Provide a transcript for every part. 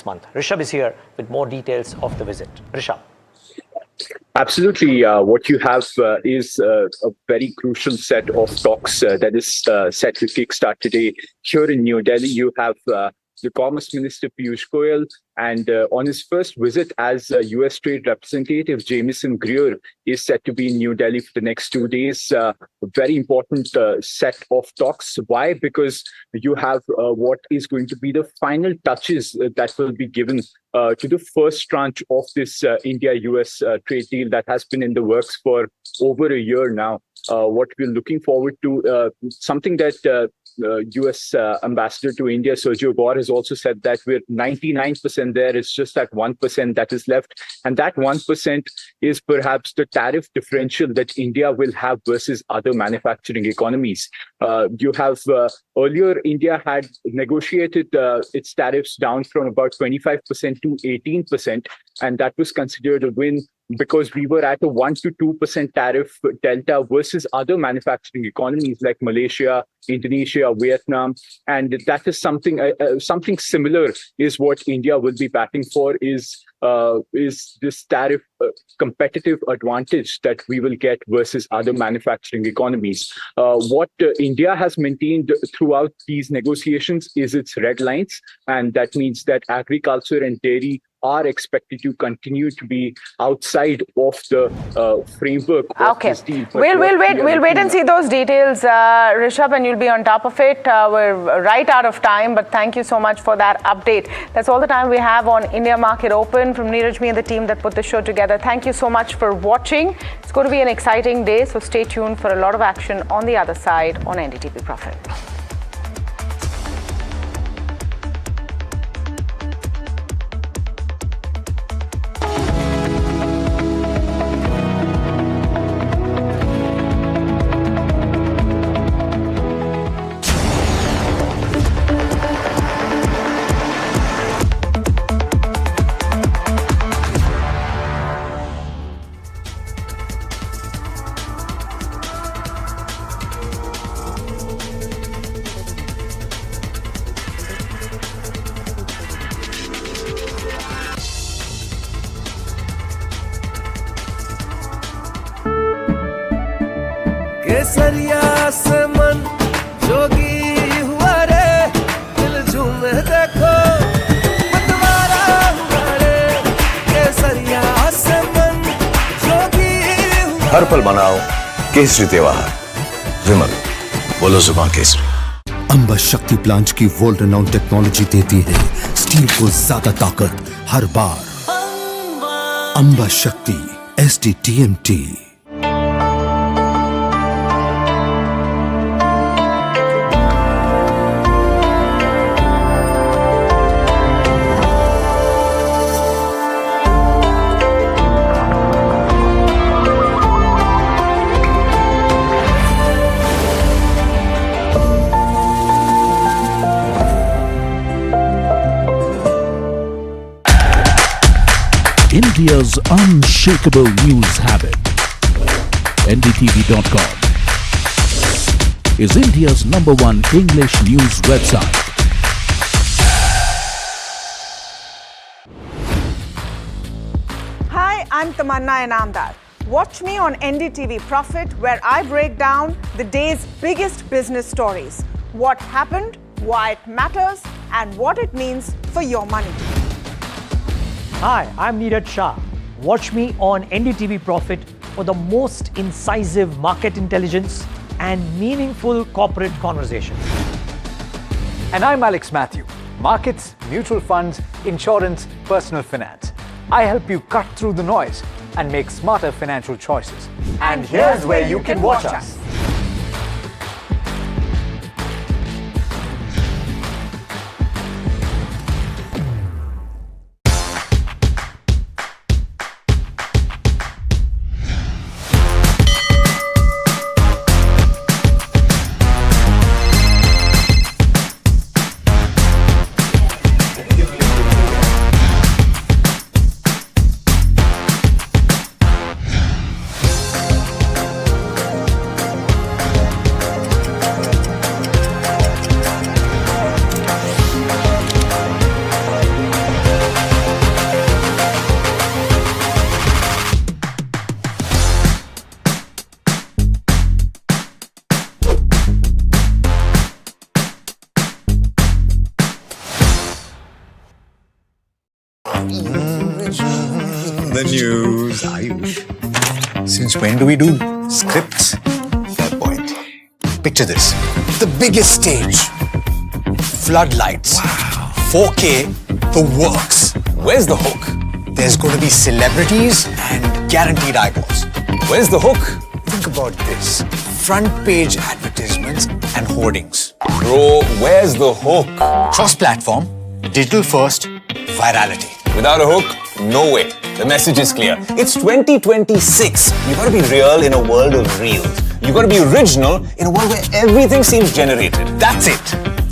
this month. Rishabh is here with more details of the visit. Rishabh. Absolutely. What you have is a very crucial set of talks that is set to kickstart today here in New Delhi. You have the Commerce Minister Piyush Goyal, and on his first visit as US Trade Representative, Jameson Greer is set to be in New Delhi for the next 2 days. A very important set of talks. Why? Because you have what is going to be the final touches that will be given to the first tranche of this India-US trade deal that has been in the works for over a year now. What we're looking forward to, something that US Ambassador to India, Sergio Gore, has also said that we're 99% there. It's just that 1% that is left. And that 1% is perhaps the tariff differential that India will have versus other manufacturing economies. You have earlier, India had negotiated its tariffs down from about 25% to 18%. And that was considered a win because we were at a 1 to 2% tariff delta versus other manufacturing economies like Malaysia, Indonesia, Vietnam. And that is something similar is what India will be batting for is this tariff competitive advantage that we will get versus other manufacturing economies. What India has maintained throughout these negotiations is its red lines. And that means that agriculture and dairy are expected to continue to be outside of the framework of this deal. We'll wait and see those details, Rishabh, and you'll be on top of it. We're right out of time, but thank you so much for that update. That's all the time we have on India Market Open. From Neeraj, me and the team that put the show together, thank you so much for watching. It's going to be an exciting day, so stay tuned for a lot of action on the other side on NDTV Profit. केसरिया से मन जोगी हुआ रे दिल झूमे देखो मतवारा हुआ रे केसरिया से मन जोगी हुआ हर पल मनाओ केसरी त्योहार विमल बोलो जुबान केसरी अंबा शक्ति प्लांट की वर्ल्ड रेनाउंड टेक्नोलॉजी देती है स्टील को ज्यादा ताकत हर बार अंबा शक्ति SDTMT। India's unshakable news habit. NDTV.com is India's #1 English news website. Hi, I'm Tamanna Inamdar. Watch me on NDTV Profit, where I break down the day's biggest business stories. What happened, why it matters, and what it means for your money. Hi, I'm Neeraj Shah. Watch me on NDTV Profit for the most incisive market intelligence and meaningful corporate conversations. And I'm Alex Matthew. Markets, mutual funds, insurance, personal finance. I help you cut through the noise and make smarter financial choices. And here's where you can watch us. The news, Ayush. Since when do we do scripts? Fair point. Picture this. The biggest stage. Floodlights. Wow. 4K. The works. Where's the hook? There's going to be celebrities and guaranteed eyeballs. Where's the hook? Think about this. Front page advertisements and hoardings. Bro, where's the hook? Cross-platform, digital first, virality. Without a hook, no way. The message is clear. It's 2026. You gotta be real in a world of reels. You gotta be original in a world where everything seems generated. That's it.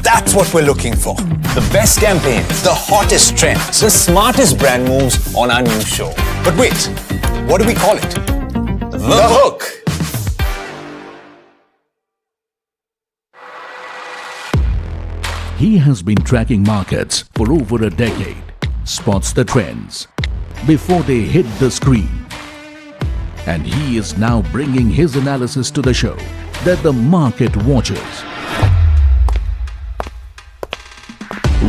That's what we're looking for. The best campaigns, the hottest trends, the smartest brand moves on our new show. But wait, what do we call it? The hook. He has been tracking markets for over a decade, spots the trends before they hit the screen. And he is now bringing his analysis to the show that the market watches.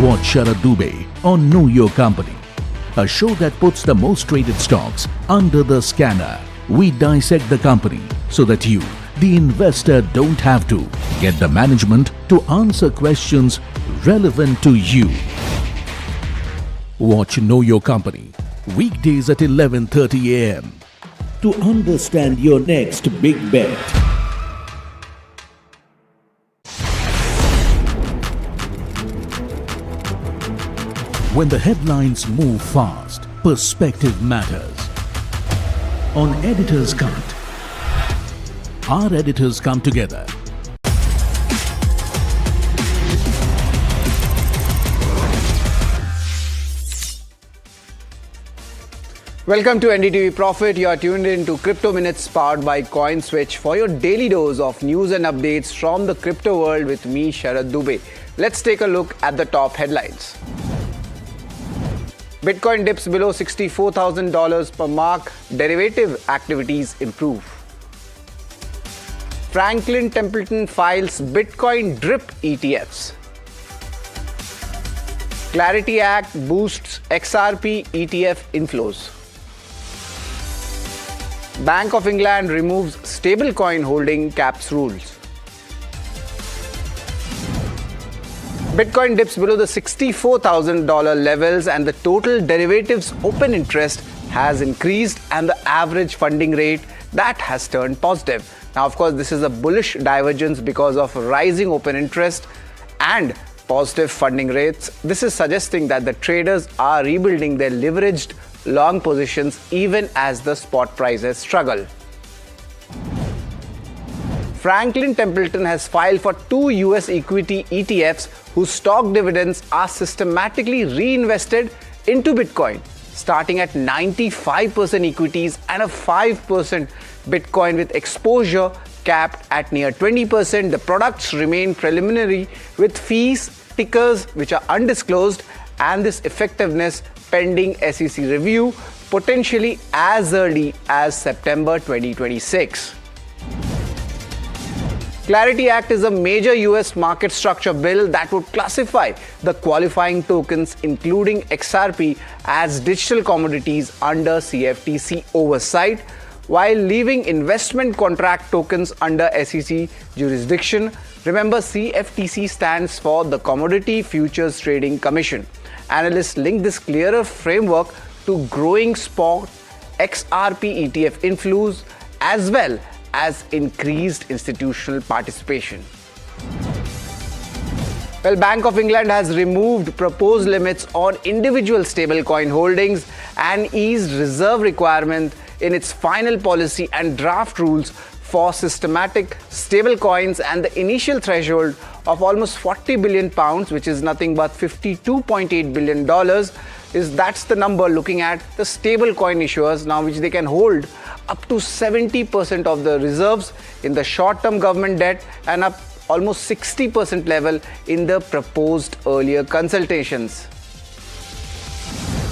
Watch Sharad Dubey on Know Your Company, a show that puts the most traded stocks under the scanner. We dissect the company so that you, the investor, don't have to. Get the management to answer questions relevant to you. Watch Know Your Company, weekdays at 11:30 a.m. to understand your next big bet. When the headlines move fast, perspective matters. On Editor's Cut, our editors come together. Welcome to NDTV Profit. You are tuned in to Crypto Minutes powered by CoinSwitch for your daily dose of news and updates from the crypto world with me, Sharad Dubey. Let's take a look at the top headlines. Bitcoin dips below $64,000 per mark. Derivative activities improve. Franklin Templeton files Bitcoin DRIP ETFs. Clarity Act boosts XRP ETF inflows. Bank of England removes stablecoin holding caps rules. Bitcoin dips below the $64,000 levels and the total derivatives open interest has increased and the average funding rate that has turned positive. Now, of course, this is a bullish divergence because of rising open interest and positive funding rates. This is suggesting that the traders are rebuilding their leveraged long positions even as the spot prices struggle. Franklin Templeton has filed for 2 US equity ETFs whose stock dividends are systematically reinvested into Bitcoin, starting at 95% equities and a 5% Bitcoin with exposure capped at near 20%. The products remain preliminary with fees, tickers which are undisclosed, and this effectiveness pending SEC review, potentially as early as September 2026. Clarity Act is a major US market structure bill that would classify the qualifying tokens, including XRP, as digital commodities under CFTC oversight, while leaving investment contract tokens under SEC jurisdiction. Remember, CFTC stands for the Commodity Futures Trading Commission. Analysts link this clearer framework to growing spot XRP ETF inflows as well as increased institutional participation. Well, Bank of England has removed proposed limits on individual stablecoin holdings and eased reserve requirement in its final policy and draft rules for systematic stablecoins, and the initial threshold of almost £40 billion, which is nothing but $52.8 billion, that's the number looking at the stablecoin issuers now, which they can hold up to 70% of the reserves in the short-term government debt and up almost 60% level in the proposed earlier consultations.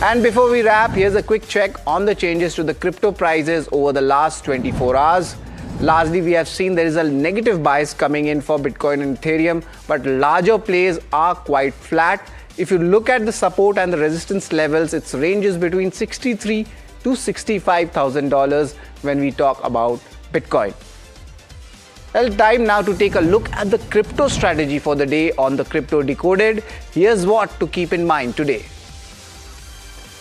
And before we wrap, here's a quick check on the changes to the crypto prices over the last 24 hours. Largely, we have seen there is a negative bias coming in for Bitcoin and Ethereum, but larger plays are quite flat. If you look at the support and the resistance levels, it ranges between $63,000 to $65,000 when we talk about Bitcoin. Well, time now to take a look at the crypto strategy for the day on the Crypto Decoded. Here's what to keep in mind today.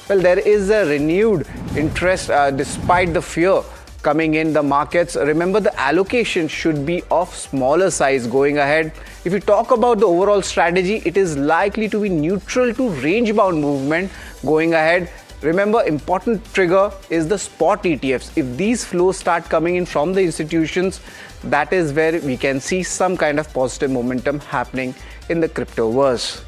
Well, there is a renewed interest despite the fear coming in the markets. Remember, the allocation should be of smaller size going ahead. If you talk about the overall strategy, it is likely to be neutral to range bound movement going ahead. Remember, important trigger is the spot ETFs. If these flows start coming in from the institutions, that is where we can see some kind of positive momentum happening in the cryptoverse.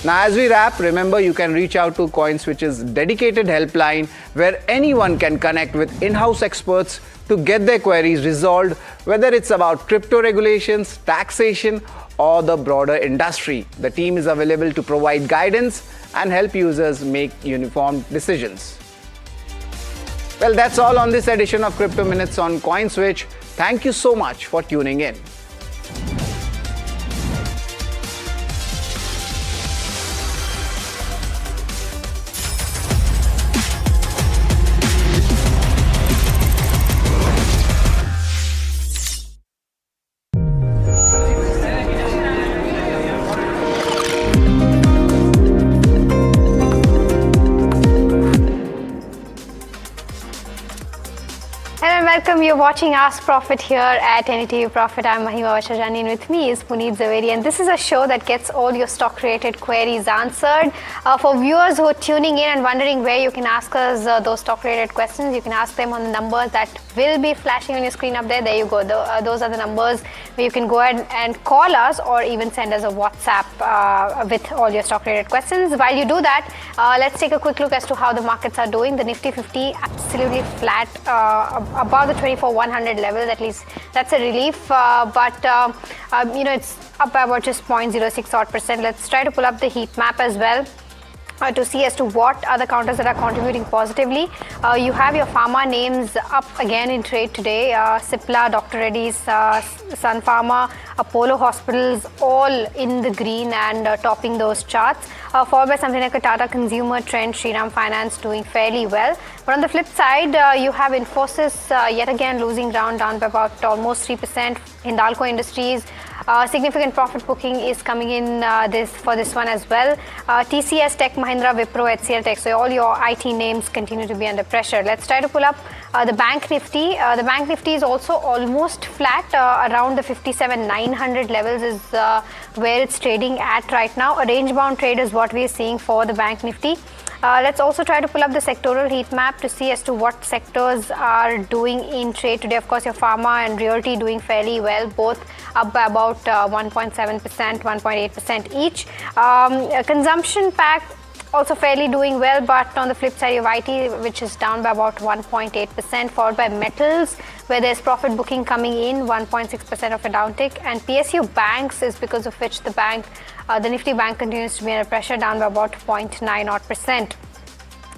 Now, as we wrap, remember you can reach out to CoinSwitch's dedicated helpline where anyone can connect with in-house experts to get their queries resolved, whether it's about crypto regulations, taxation, or the broader industry. The team is available to provide guidance and help users make uniform decisions. Well, that's all on this edition of Crypto Minutes on CoinSwitch. Thank you so much for tuning in. Welcome, you're watching Ask Profit here at NDTV Profit. I'm Mahima Vachajani and with me is Puneet Zaveri, and this is a show that gets all your stock related queries answered. For viewers who are tuning in and wondering where you can ask us those stock related questions, you can ask them on the numbers that will be flashing on your screen up there. There you go. Those are the numbers where you can go ahead and call us or even send us a WhatsApp with all your stock related questions. While you do that, let's take a quick look as to how the markets are doing. The Nifty 50 absolutely flat above the 24,100 levels. At least that's a relief, but it's up by about just 0.06 odd percent. Let's try to pull up the heat map as well to see as to what are the counters that are contributing positively. You have your pharma names up again in trade today. Cipla, Dr. Reddy's, Sun Pharma, Apollo Hospitals, all in the green and topping those charts. Followed by something like a Tata Consumer, Trend, Shriram Finance doing fairly well. But on the flip side, you have Infosys yet again losing ground, down by about almost 3%. Hindalco Industries, significant profit booking is coming in for this one as well. TCS, Tech Mahindra, Wipro, HCL Tech. So all your IT names continue to be under pressure. Let's try to pull up the Bank Nifty. The Bank Nifty is also almost flat around the 57,900 levels is where it's trading at right now. A range bound trade is what we are seeing for the Bank Nifty. Let's also try to pull up the sectoral heat map to see as to what sectors are doing in trade today. Of course, your pharma and realty doing fairly well, both up by about 1.7%, 1.8% each. Consumption pack also fairly doing well, but on the flip side, you have IT, which is down by about 1.8%, followed by metals, where there's profit booking coming in, 1.6% of a downtick, and PSU banks is because of which the Nifty Bank continues to be under pressure, down by about 0.9 odd percent.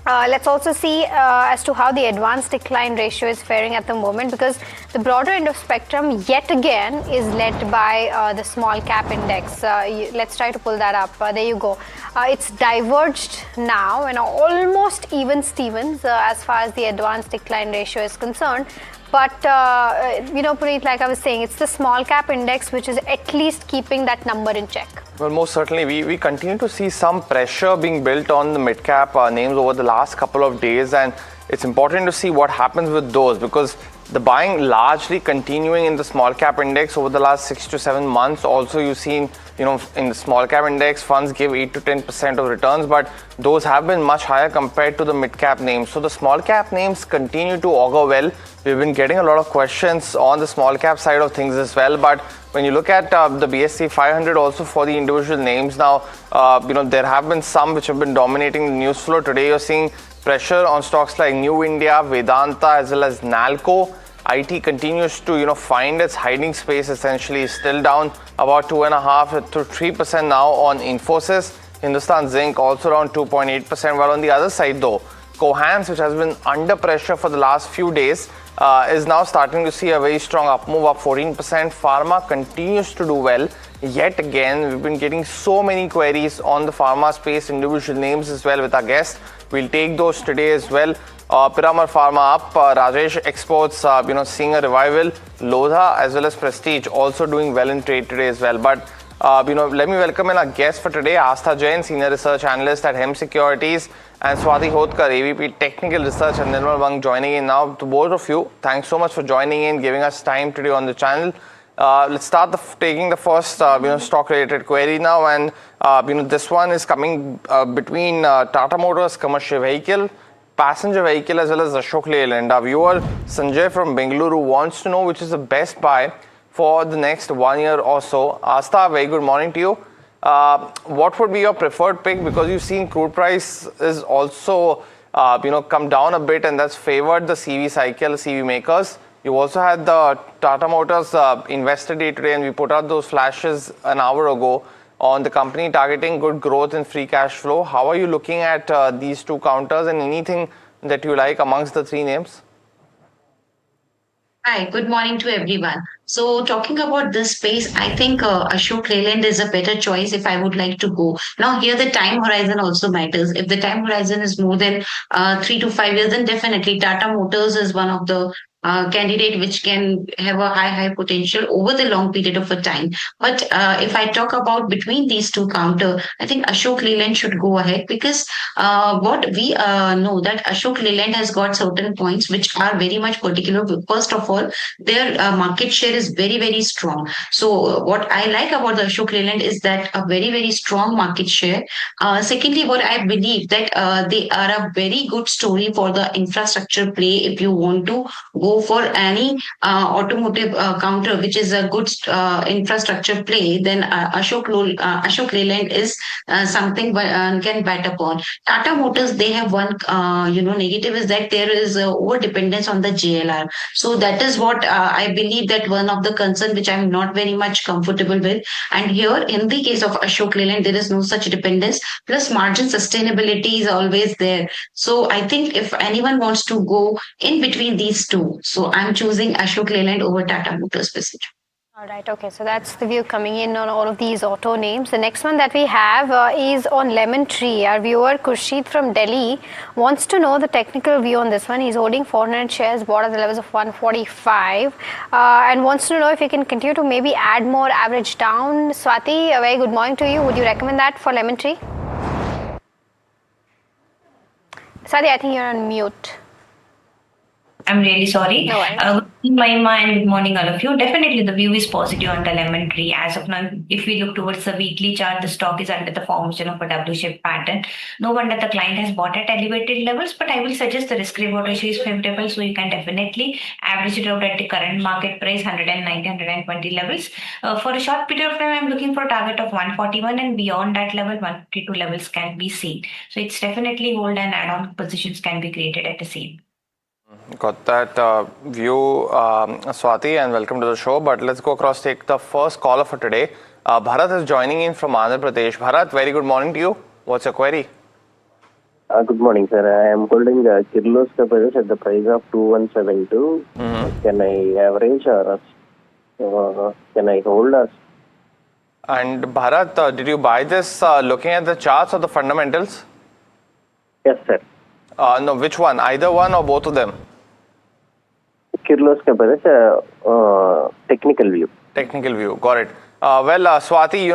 Let's also see as to how the advanced decline ratio is faring at the moment, because the broader end of spectrum yet again is led by the small cap index. Let's try to pull that up. There you go. It's diverged now and almost even Stevens as far as the advanced decline ratio is concerned. But, Puneet, like I was saying, it's the small cap index which is at least keeping that number in check. Well, most certainly, we continue to see some pressure being built on the mid-cap names over the last couple of days, and it's important to see what happens with those, because the buying largely continuing in the small cap index over the last 6 to 7 months. Also, you've seen, in the small cap index, funds give 8 to 10% of returns, but those have been much higher compared to the mid cap names. So the small cap names continue to augur well. We've been getting a lot of questions on the small cap side of things as well, but when you look at the BSE 500 also for the individual names now, there have been some which have been dominating the news flow. Today you're seeing pressure on stocks like New India, Vedanta, as well as Nalco. IT continues to find its hiding space, essentially still down about 2.5% to 3% now on Infosys. Hindustan Zinc also around 2.8%, while on the other side though, Cohance, which has been under pressure for the last few days, is now starting to see a very strong up move, up 14%. Pharma continues to do well, yet again. We've been getting so many queries on the pharma space, individual names as well with our guests. We'll take those today as well. Piramar Pharma up, Rajesh Exports, seeing a revival. Lodha as well as Prestige also doing well in trade today as well. But let me welcome in our guest for today, Astha Jain, Senior Research Analyst at Hem Securities, and Swati Hotkar, AVP Technical Research, and Nirmal Wang joining in now. To both of you, thanks so much for joining in, giving us time today on the channel. Let's start taking the first stock-related query now, and this one is coming between Tata Motors commercial vehicle, passenger vehicle, as well as Ashok Leyland. Our viewer Sanjay from Bengaluru wants to know which is the best buy for the next 1 year or so. Astha, very good morning to you. What would be your preferred pick, because you've seen crude price is also come down a bit, and that's favored the CV cycle, CV makers. You also had the Tata Motors investor day today, and we put out those flashes an hour ago on the company targeting good growth in free cash flow. How are you looking at these two counters, and anything that you like amongst the three names? Hi, good morning to everyone. So talking about this space, I think Ashok Leyland is a better choice if I would like to go. Now here the time horizon also matters. If the time horizon is more than 3 to 5 years, then definitely Tata Motors is one of the candidate which can have a high potential over the long period of a time. But if I talk about between these two counter, I think Ashok Leyland should go ahead, because what we know that Ashok Leyland has got certain points which are very much particular. First of all, their market share is very strong. So what I like about the Ashok Leyland is that a very strong market share. Secondly, what I believe that they are a very good story for the infrastructure play. If you want to go for any automotive counter which is a good infrastructure play, then Ashok Leyland is something can bet upon. Tata Motors, they have one negative is that there is over dependence on the JLR. So that is what I believe that one of the concern which I'm not very much comfortable with. And here in the case of Ashok Leyland, there is no such dependence. Plus margin sustainability is always there. So I think if anyone wants to go in between these two, so I'm choosing Ashok Leyland over Tata Motors Passenger. All right, okay, so that's the view coming in on all of these auto names. The next one that we have is on Lemon Tree. Our viewer Kurshid from Delhi wants to know the technical view on this one. He's holding 400 shares, bought at the levels of 145, and wants to know if he can continue to maybe add more average down. Swati, a very good morning to you. Would you recommend that for Lemon Tree? Swati, I think you're on mute. I'm really sorry. No worries. Good morning, Maima, and good morning, all of you. Definitely, the view is positive on the Lemon Tree. As of now, if we look towards the weekly chart, the stock is under the formation of a W-shaped pattern. No wonder the client has bought at elevated levels, but I will suggest the risk-reward ratio is favorable, so you can definitely average it out at the current market price, 190, 120 levels. For a short period of time, I'm looking for a target of 141, and beyond that level, 152 levels can be seen. So it's definitely hold and add-on positions can be created at the same. Got that view, Swati, and welcome to the show. But let's go across, take the first caller for today. Bharat is joining in from Andhra Pradesh. Bharat, very good morning to you. What's your query? Good morning, sir. I am holding Kirloskar Fibers at the price of 2172. Can I average or can I hold us? And Bharat, did you buy this looking at the charts or the fundamentals? Yes, sir. No, which one? Either one or both of them? Kirloskar Fibers, technical view. Technical view, got it. Swati,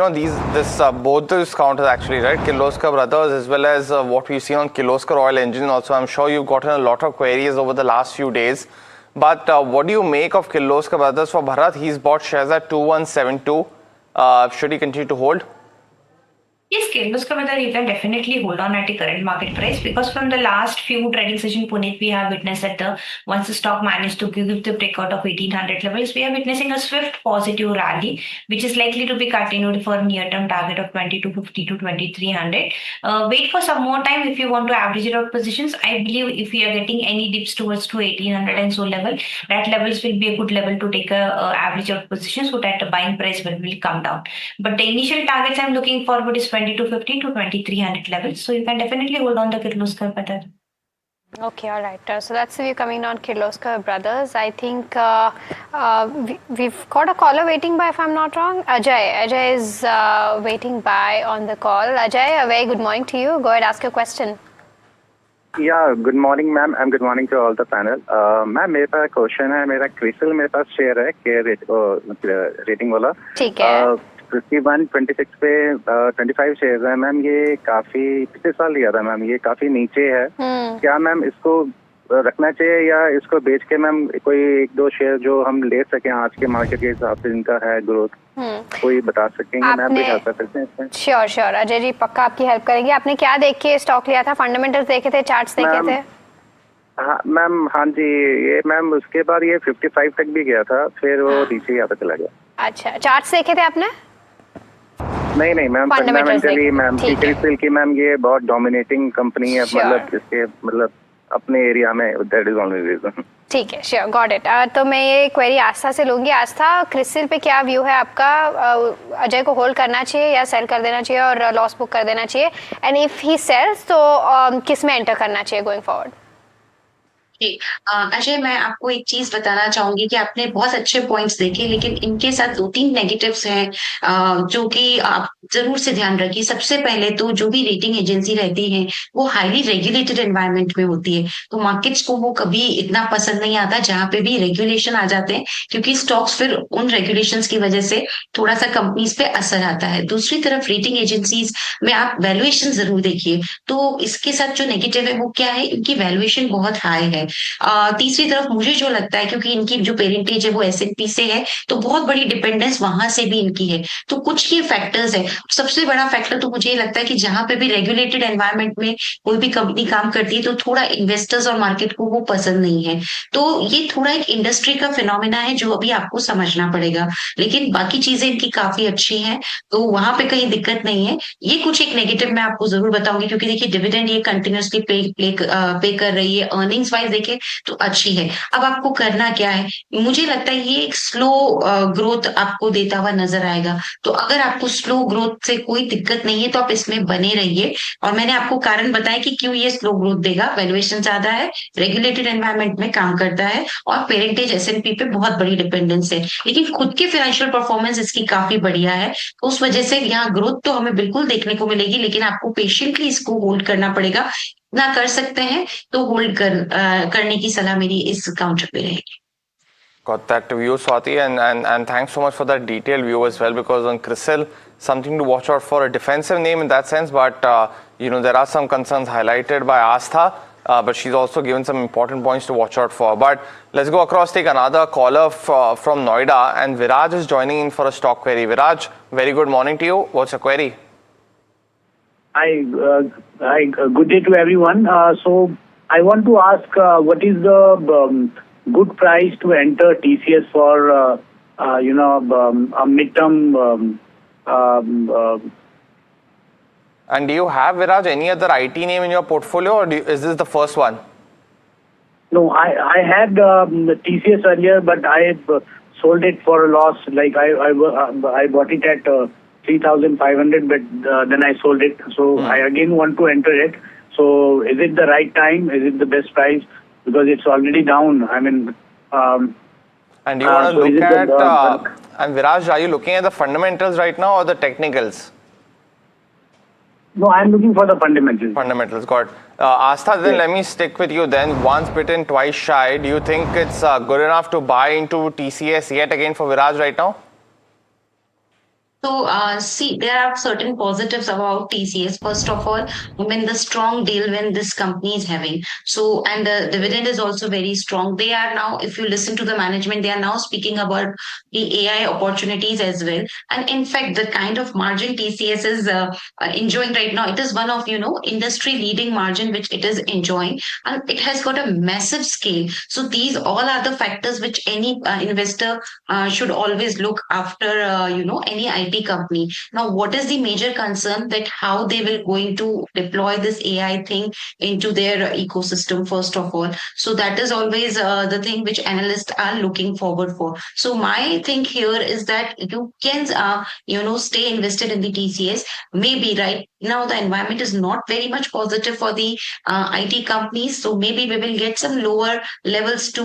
both these counters actually, right? Kirloskar Brothers as well as what we've seen on Kirloskar Oil Engine also. I'm sure you've gotten a lot of queries over the last few days. But what do you make of Kirloskar Brothers for Bharat? He's bought shares at 2172. Should he continue to hold? Yes, Kirloskar Brothers, you can definitely hold on at the current market price, because from the last few trading session, Puneet, we have witnessed that once the stock managed to give the breakout of 1800 levels, we are witnessing a swift positive rally, which is likely to be continued for a near-term target of 2250 to 2300. Wait for some more time if you want to average it out positions. I believe if we are getting any dips towards to 1800 and so level, that levels will be a good level to take a average out position, so that the buying price will come down. But the initial targets I'm looking forward is 2250 to 2300 levels. So you can definitely hold on the Kirloskar Brothers. Okay, all right. So that's the view coming on Kirloskar Brothers. I think we've got a caller waiting by, if I'm not wrong. Ajay. Ajay is waiting by on the call. Ajay, a very good morning to you. Go ahead, ask your question. Yeah, good morning ma'am and good morning to all the panel. Ma'am मेरे पास question है, मेरा क्रिसल मेरे पास share है के rating वाला, ठीक है। 51-26 पे 25 शेयर्स है मैम। ये काफी पिछले साल लिया था मैम, ये काफी नीचे है। क्या मैम इसको रखना चाहिए या इसको बेच के मैम कोई 1-2 शेयर जो हम ले सकें आज के मार्केट के हिसाब से जिनका है ग्रोथ, कोई बता सकेंगे मैम? भी बता सकते हैं इसमें? श्योर श्योर अजय जी, पक्का आपकी हेल्प करेंगे। आपने क्या देख के स्टॉक लिया था? फंडामेंटल्स देखे थे, चार्ट्स देखे थे? हाँ मैम, हाँ जी। ये मैम उसके बाद ये 55 तक भी गया था, फिर वो नीचे ही आता चला गया। अच्छा, चार्ट्स देखे थे आपने? नहीं मैम, फंडामेंटली मैम क्रिसल की मैम ये बहुत डोमिनेटिंग कंपनी है, मतलब इसके मतलब अपने एरिया में, दैट इज ओनली रीजन। ठीक है, श्योर, गॉट इट। तो मैं ये क्वेरी आस्था से लूंगी। आस्था, क्रिसल पे क्या व्यू है आपका? अजय को होल्ड करना चाहिए या सेल कर देना चाहिए और लॉस बुक कर देना चाहिए? एंड इफ ही सेल्स तो किस में एंटर करना चाहिए गोइंग फॉरवर्ड? अजय, मैं आपको एक चीज बताना चाहूंगी कि आपने बहुत अच्छे पॉइंट्स देखे, लेकिन इनके साथ 2-3 नेगेटिव्स हैं जो कि आप जरूर से ध्यान रखिए। सबसे पहले तो जो भी रेटिंग एजेंसी रहती है वो हाईली रेगुलेटेड एनवायरनमेंट में होती है, तो मार्केट्स को वो कभी इतना पसंद नहीं आता जहां पे भी रेगुलेशन आ जाते हैं, क्योंकि स्टॉक्स फिर उन रेगुलेशंस की वजह से थोड़ा सा कंपनीज पे असर आता है। दूसरी तरफ रेटिंग एजेंसीज में आप वैल्यूएशन जरूर देखिए, तो इसके साथ जो नेगेटिव है वो क्या है, इनकी वैल्यूएशन बहुत हाई है। तीसरी तरफ मुझे जो लगता है, क्योंकि इनकी जो पेरेंटेज है वो S&P से है, तो बहुत बड़ी डिपेंडेंस वहां से भी इनकी है। तो कुछ ये फैक्टर्स है। सबसे बड़ा फैक्टर तो मुझे लगता है कि जहां पे भी रेगुलेटेड एनवायरनमेंट में कोई भी कंपनी काम करती है तो थोड़ा इन्वेस्टर्स और मार्केट को वो पसंद नहीं है। तो ये थोड़ा एक इंडस्ट्री का फिनोमिना है जो अभी आपको समझना पड़ेगा, लेकिन बाकी चीजें इनकी काफी अच्छी हैं, तो वहां पे कहीं दिक्कत नहीं है। ये कुछ एक नेगेटिव मैं आपको जरूर बताऊंगी, क्योंकि देखिए डिविडेंड ये कंटिन्यूसली पे कर रही है, अर्निंग्स वाइज देखे तो अच्छी है। अब आपको करना क्या है, मुझे लगता है ये एक स्लो ग्रोथ आपको देता हुआ नजर आएगा। तो अगर आपको स्लो ग्रोथ से कोई दिक्कत नहीं है तो आप इसमें बने रहिए, और मैंने आपको कारण बताया कि क्यों ये स्लो ग्रोथ देगा। वैल्यूएशन ज्यादा है, रेगुलेटेड एनवायरनमेंट में काम करता है, और पेरेंटेज S&P पे बहुत बड़ी डिपेंडेंस है, लेकिन खुद की फाइनेंशियल परफॉर्मेंस इसकी काफी बढ़िया है। तो उस वजह से यहाँ ग्रोथ तो हमें बिल्कुल देखने को मिलेगी, लेकिन आपको पेशेंटली इसको होल्ड करना पड़ेगा। ना कर सकते हैं तो होल्ड करने की सलाह मेरी इस काउंटर पे रहेगी। Got that view, Swati, and thanks so much for that detailed view as well, because on CRISIL, something to watch out for, a defensive name in that sense, but there are some concerns highlighted by Astha, but she's also given some important points to watch out for. But let's go across, take another caller from Noida, and Viraj is joining in for a stock query. Viraj, very good morning to you. What's your query? Hi, good day to everyone. So I want to ask, what is the good price to enter TCS for, a midterm? And do you have, Viraj, any other IT name in your portfolio, or is this the first one? No, I had TCS earlier, but I sold it for a loss. Like I bought it at 3,500, but then I sold it. So I again want to enter it. So is it the right time? Is it the best price? Because it's already down. I mean, and you want to look at, and Viraj, are you looking at the fundamentals right now or the technicals? No, I'm looking for the fundamentals. Fundamentals, got it. Astha, then let me stick with you then. Once bitten, twice shy. Do you think it's good enough to buy into TCS yet again for Viraj right now? So, see, there are certain positives about TCS. First of all, the strong deal when this company is having. So, and the dividend is also very strong. They are now, if you listen to the management, they are now speaking about the AI opportunities as well. And in fact, the kind of margin TCS is enjoying right now, it is one of, industry leading margin which it is enjoying. And it has got a massive scale. So these all are the factors which any investor should always look after, any IT company. Now, what is the major concern that how they will going to deploy this AI thing into their ecosystem, first of all. So that is always the thing which analysts are looking forward for. So my thing here is that you can, stay invested in the TCS, maybe right Now the environment is not very much positive for the IT companies, so maybe we will get some lower levels to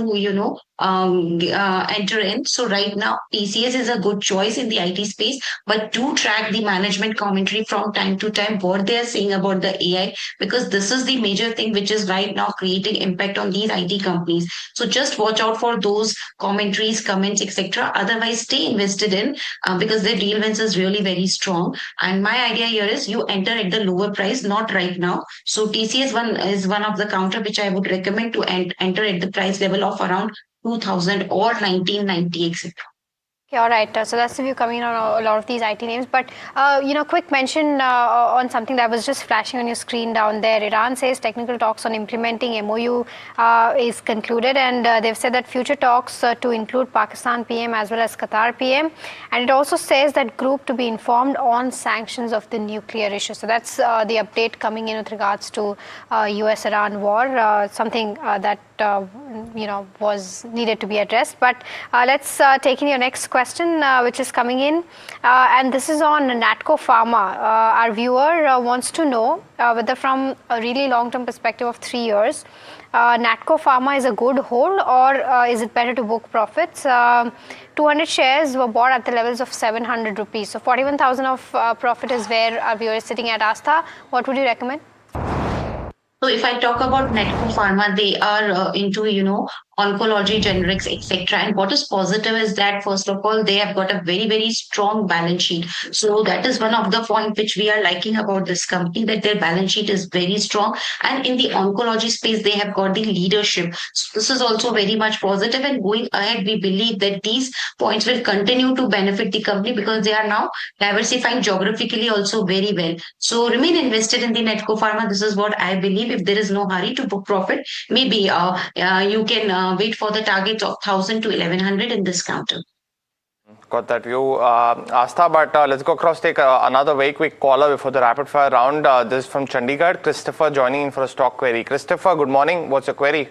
enter in. So right now TCS is a good choice in the IT space, but do track the management commentary from time to time what they are saying about the AI, because this is the major thing which is right now creating impact on these IT companies. So just watch out for those commentaries, comments, etc. Otherwise, stay invested in because their deal wins is really very strong. And my idea here is you enter at the lower price, not right now. So TCS one is one of the counter which I would recommend to enter at the price level of around 2000 or 1990, etc. Okay, all right. So that's the view coming on a lot of these IT names. But, quick mention on something that was just flashing on your screen down there. Iran says technical talks on implementing MOU is concluded, and they've said that future talks to include Pakistan PM as well as Qatar PM. And it also says that group to be informed on sanctions of the nuclear issue. So that's the update coming in with regards to US-Iran war, something that was needed to be addressed. But let's take in your next question, which is coming in, and this is on Natco Pharma. Our viewer wants to know whether from a really long-term perspective of 3 years, Natco Pharma is a good hold, or is it better to book profits? 200 shares were bought at the levels of 700 rupees. So 41,000 of profit is where our viewer is sitting at. Astha, what would you recommend? So if I talk about Natco Pharma, they are into, oncology, generics, etc. And what is positive is that, first of all, they have got a very, very strong balance sheet. So that is one of the points which we are liking about this company, that their balance sheet is very strong. And in the oncology space, they have got the leadership. So this is also very much positive. And going ahead, we believe that these points will continue to benefit the company because they are now diversifying geographically also very well. So remain invested in the Natco Pharma. This is what I believe. If there is no hurry to book profit, maybe you can wait for the target of 1000 to 1100 in this counter. Got that view, Astha, but let's go across, take another very quick caller before the rapid fire round. This is from Chandigarh, Christopher joining in for a stock query. Christopher, good morning. What's your query?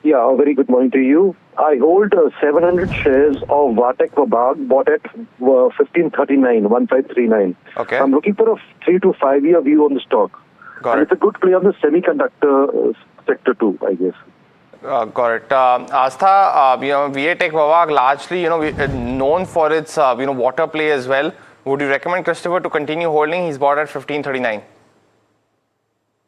Yeah, a very good morning to you. I hold 700 shares of Vartech Vabag, bought at 1539. Okay. I'm looking for a 3 to 5 year view on the stock. Got it. It's a good play on the semiconductor sector too, I guess. Got it. Astha, VATech Vavag largely, known for its, water play as well. Would you recommend Christopher to continue holding? He's bought at 1539.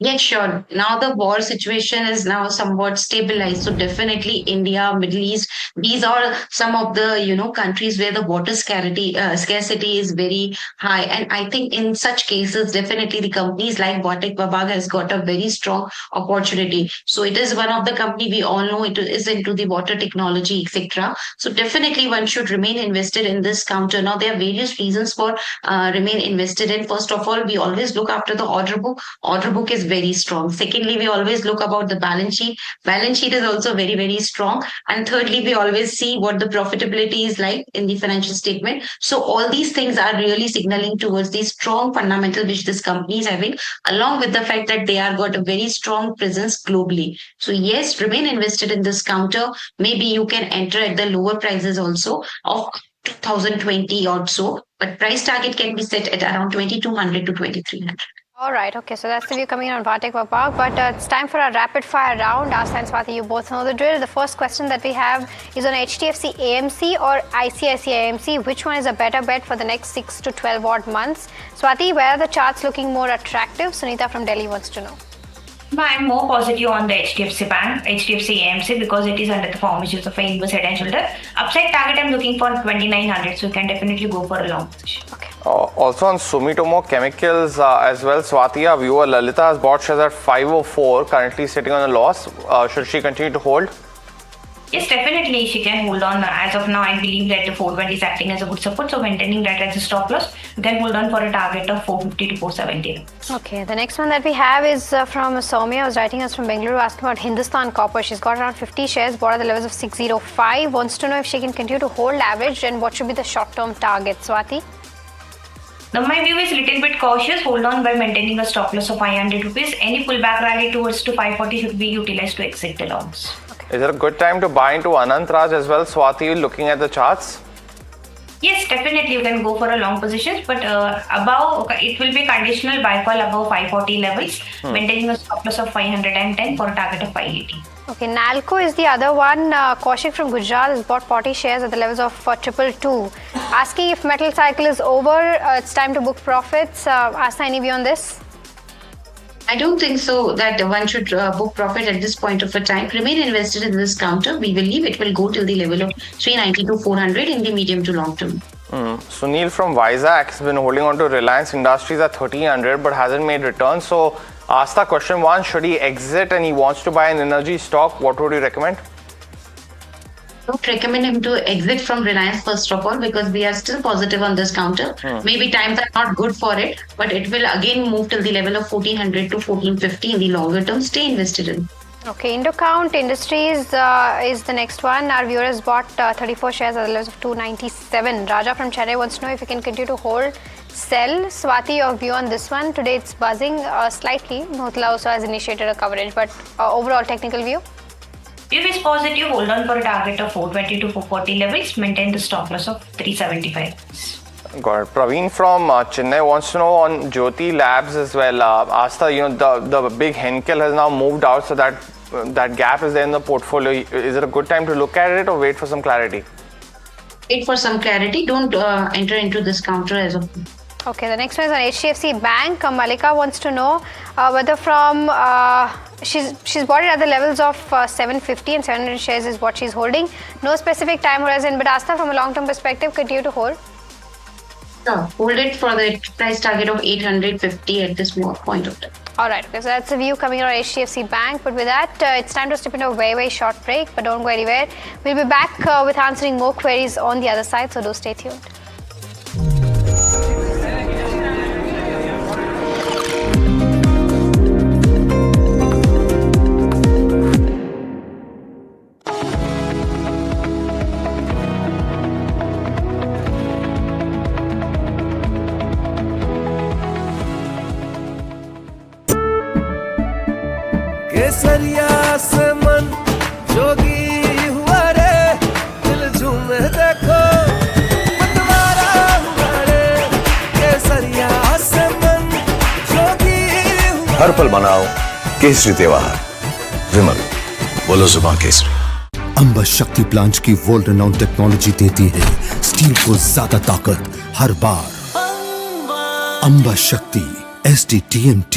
Yes, sure. Now the war situation is now somewhat stabilized. So definitely India, Middle East, these are some of the, countries where the water scarcity is very high. And I think in such cases, definitely the companies like Vartech Vabag has got a very strong opportunity. So it is one of the company we all know it is into the water technology, etc. So definitely one should remain invested in this counter. Now there are various reasons for remain invested in. First of all, we always look after the order book. Order book is very strong. Secondly, we always look about the balance sheet. Balance sheet is also very, very strong. And thirdly, we always see what the profitability is like in the financial statement. So all these things are really signaling towards the strong fundamental which this company is having, along with the fact that they are got a very strong presence globally. So yes, remain invested in this counter. Maybe you can enter at the lower prices also of 2020 or so, but price target can be set at around 2200 to 2300. All right, okay, so that's the view coming in on Vartech Vabag, but it's time for a rapid fire round. Astha and Swati, you both know the drill. The first question that we have is on HDFC AMC or ICICI AMC. Which one is a better bet for the next 6 to 12 odd months? Swati, where are the charts looking more attractive? Sunita from Delhi wants to know. I'm more positive on the HDFC Bank, HDFC AMC, because it is under the formations of an inverse head and shoulder. Upside target, I'm looking for 2900, so you can definitely go for a long position. Okay. Also on Sumitomo Chemicals as well, Swati, our viewer Lalita has bought shares at 504, currently sitting on a loss. Should she continue to hold? Yes, definitely she can hold on. As of now, I believe that the 420 is acting as a good support, so maintaining that as a stop loss, you can hold on for a target of 450 to 470. Okay, the next one that we have is from Soumya, who's writing us from Bengaluru, asking about Hindustan Copper. She's got around 50 shares, bought at the levels of 605, wants to know if she can continue to hold average and what should be the short-term target. Swati? Now my view is a little bit cautious, hold on by maintaining a stop loss of 500 rupees. Any pullback rally towards to 540 should be utilized to exit the longs. Is it a good time to buy into Anant Raj as well, Swati, looking at the charts? Yes, definitely you can go for a long positions, but above it will be conditional buy call above 540 levels, maintaining a stop loss of 510 for a target of 580. Okay, Nalco is the other one. Kaushik from Gujarat has bought 40 shares at the levels of 222. Asking if metal cycle is over, it's time to book profits. Asta, any view on this? I don't think so that one should book profit at this point of a time. Remain invested in this counter. We believe it will go till the level of 390 to 400 in the medium to long term. Sunil from Vizag has been holding on to Reliance Industries at 1300 but hasn't made returns. So, Asta, question one, should he exit and he wants to buy an energy stock? What would you recommend? I would recommend him to exit from Reliance first of all because we are still positive on this counter. Maybe times are not good for it, but it will again move till the level of 1400 to 1450 in the longer term. Stay invested in. Okay, Indocount Industries is the next one. Our viewers bought 34 shares at the levels of 297. Raja from Chennai wants to know if you can continue to hold, sell. Swati, your view on this one? Today it's buzzing slightly. Motla also has initiated a coverage, but overall technical view? View is positive, hold on for a target of 420 to 440 levels, maintain the stop loss of 375. Got it. Praveen from Chennai wants to know on Jyoti Labs as well. Asta, the big Henkel has now moved out, so that gap is there in the portfolio. Is it a good time to look at it or wait for some clarity? Wait for some clarity. Don't enter into this counter as of now. Okay, the next one is on HDFC Bank. Malika wants to know whether from she's bought it at the levels of 750 and 700 shares is what she's holding. No specific time horizon, but Asta, from a long-term perspective, continue to hold. Hold it for the price target of 850 at this point of time. Alright, okay, so that's the view coming on HDFC Bank. But with that, it's time to step into a very, very short break. But don't go anywhere. We'll be back with answering more queries on the other side, so do stay tuned. केसरिया से मन जोगी हुआ रे दिल झूमे देखो मतवारा हुआ रे केसरिया से मन जोगी हुआ हर पल मनाओ केसरी त्योहार। विमल, बोलो जुबान केसरी। अंबा शक्ति प्लांट की वर्ल्ड रेनाउंड टेक्नोलॉजी देती है स्टील को ज्यादा ताकत हर बार। अंबा शक्ति SDTMT।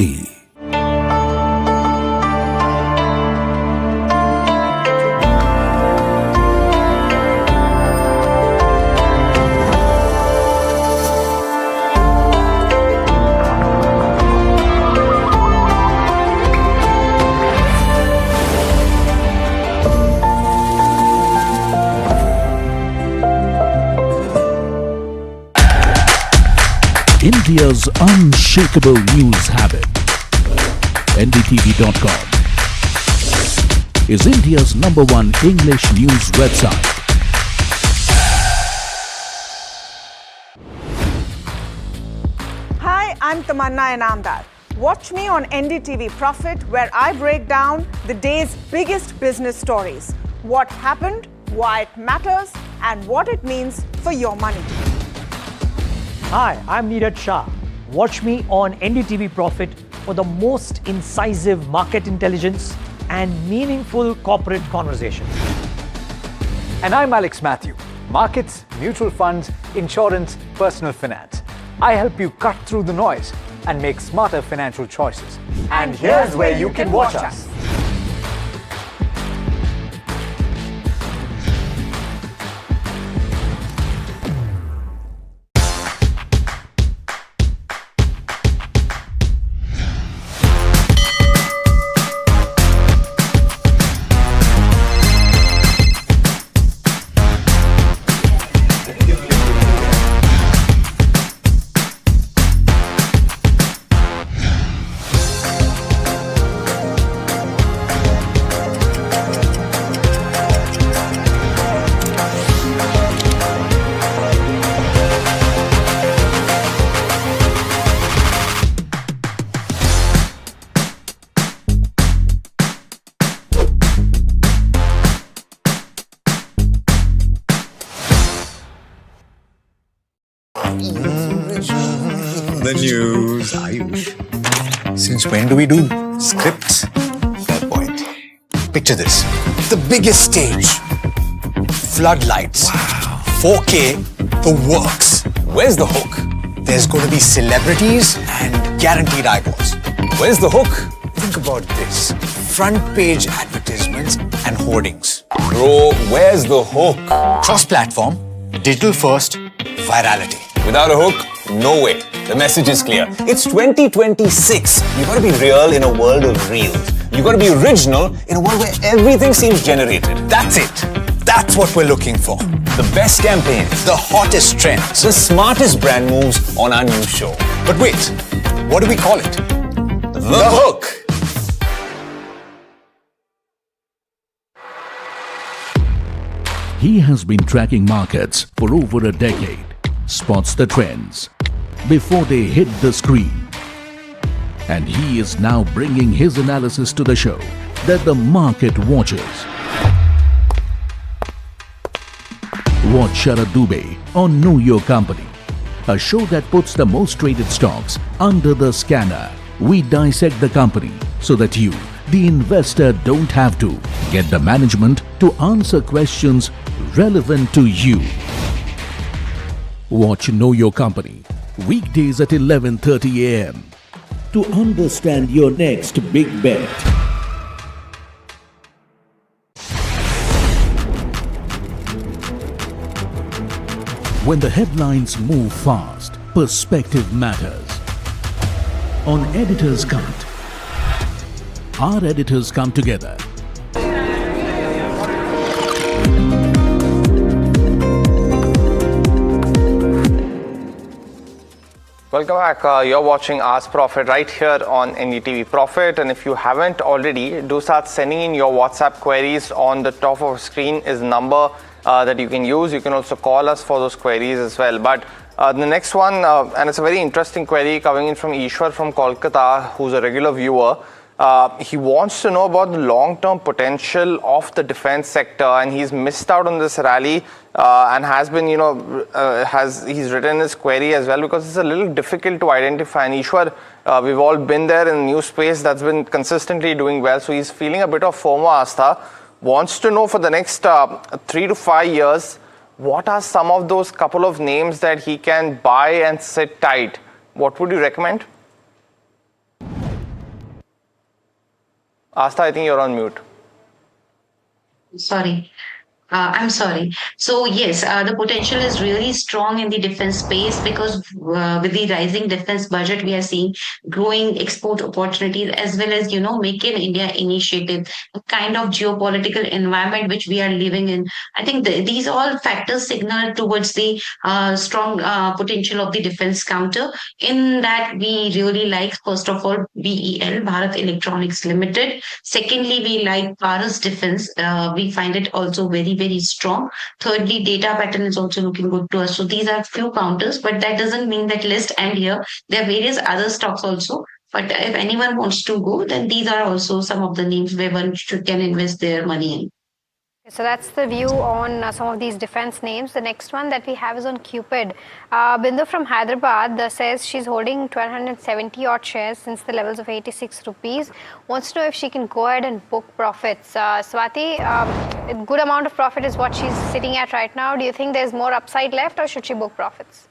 India's unshakable news habit. NDTV.com is India's #1 English news website. Hi, I'm Tamanna Inamdar. Watch me on NDTV Profit, where I break down the day's biggest business stories. What happened, why it matters, and what it means for your money. Hi, I'm Neeraj Shah. Watch me on NDTV Profit for the most incisive market intelligence and meaningful corporate conversations. And I'm Alex Matthew. Markets, mutual funds, insurance, personal finance. I help you cut through the noise and make smarter financial choices. And here's where you can watch us. news, Ayush. Since when do we do scripts? Fair point. Picture this. The biggest stage. Floodlights. 4K. The works. Where's the hook? There's going to be celebrities and guaranteed eyeballs. Where's the hook? Think about this. Front page advertisements and hoardings. Bro, where's the hook? Cross-platform, digital first, virality. Without a hook, no way. The message is clear. It's 2026. You gotta be real in a world of reels. You gotta be original in a world where everything seems generated. That's it. That's what we're looking for. The best campaigns, the hottest trends, the smartest brand moves on our new show. But wait, what do we call it? The hook. He has been tracking markets for over a decade, spots the trends before they hit the screen. And he is now bringing his analysis to the show that the market watches. Watch Sharad Dubey on Know Your Company, a show that puts the most traded stocks under the scanner. We dissect the company so that you, the investor, don't have to get the management to answer questions relevant to you. Watch Know Your Company weekdays at 11:30 a.m. to understand your next big bet. When the headlines move fast, perspective matters. On Editor's Cut, our editors come together. Welcome back. You're watching Ask Profit right here on NDTV Profit. And if you haven't already, do start sending in your WhatsApp queries. On the top of the screen is a number that you can use. You can also call us for those queries as well. But the next one, and it's a very interesting query coming in from Ishwar from Kolkata, who's a regular viewer. He wants to know about the long-term potential of the defense sector, and he's missed out on this rally and has been, he's written his query as well because it's a little difficult to identify. And Ishwar, we've all been there in the new space that's been consistently doing well, so he's feeling a bit of FOMO, Astha. Wants to know for the next 3 to 5 years, what are some of those couple of names that he can buy and sit tight? What would you recommend? Astha, I think you're on mute. Sorry. I'm sorry. So yes, the potential is really strong in the defense space because with the rising defense budget, we are seeing growing export opportunities as well as, Make in India initiative, a kind of geopolitical environment which we are living in. I think these all factors signal towards the strong potential of the defense counter. In that, we really like, first of all, BEL, Bharat Electronics Limited. Secondly, we like Paras Defense. We find it also very, very strong. Thirdly, data pattern is also looking good to us. So these are few counters, but that doesn't mean that list and here. There are various other stocks also. But if anyone wants to go, then these are also some of the names where one can invest their money in. So that's the view on some of these defense names. The next one that we have is on Cupid. Bindu from Hyderabad says she's holding 1270 odd shares since the levels of 86 rupees. Wants to know if she can go ahead and book profits. Swati, a good amount of profit is what she's sitting at right now. Do you think there's more upside left or should she book profits?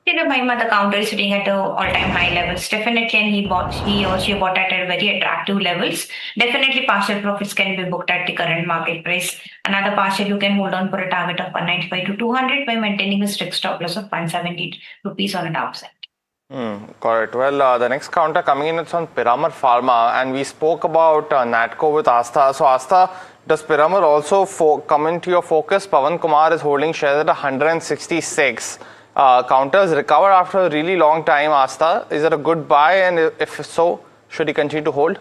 Mahima, the counter is sitting at all-time high levels. Definitely, and he or she bought at very attractive levels. Definitely, partial profits can be booked at the current market price. Another partial you can hold on for a target of 195 to 200 by maintaining a strict stop loss of 170 rupees on a downside. Correct. Well, the next counter coming in is on Piramal Pharma, and we spoke about Natco with Astha. So, Astha, does Piramal also come into your focus? Pawan Kumar is holding shares at 166. Counters recovered after a really long time, Astha. Is it a good buy? And if so, should he continue to hold?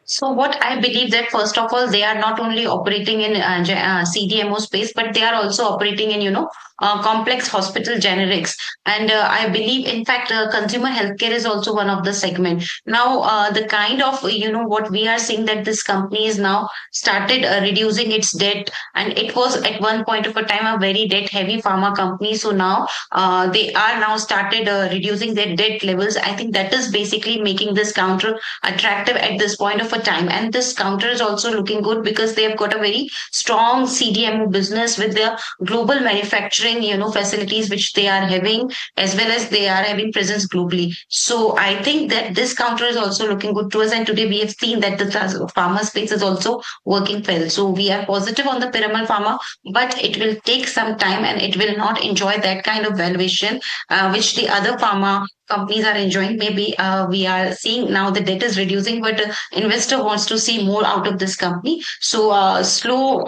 So what I believe that first of all, they are not only operating in CDMO space, but they are also operating in, complex hospital generics. And I believe, in fact, consumer healthcare is also one of the segment. Now, the kind of, what we are seeing, that this company is now started reducing its debt, and it was at one point of a time a very debt heavy pharma company. So now they are now started reducing their debt levels. I think that is basically making this counter attractive at this point of a time. And this counter is also looking good because they have got a very strong CDMO business with their global manufacturing, facilities which they are having, as well as they are having presence globally. So I think that this counter is also looking good to us. And today we have seen that the pharma space is also working well. So we are positive on the Piramal Pharma, but it will take some time and it will not enjoy that kind of valuation which the other pharma companies are enjoying. Maybe we are seeing now the debt is reducing, but investor wants to see more out of this company. So slow,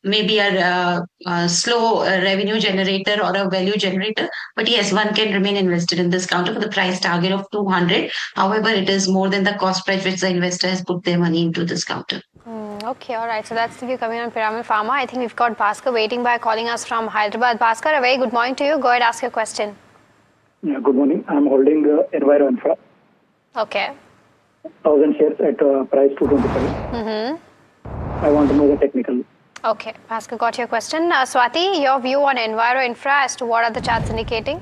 maybe a slow revenue generator or a value generator. But yes, one can remain invested in this counter for the price target of 200. However, it is more than the cost price which the investor has put their money into this counter. Okay, all right. So that's the view coming on Piramal Pharma. I think we've got Bhaskar waiting by calling us from Hyderabad. Bhaskar, a very good morning to you. Go ahead, ask your question. Yeah, good morning. I'm holding Garware Infra. Okay. 1,000 shares at price 225. I want to know the technical. Okay, Bhaskar got your question. Swati, your view on Enviro Infra as to what are the charts indicating?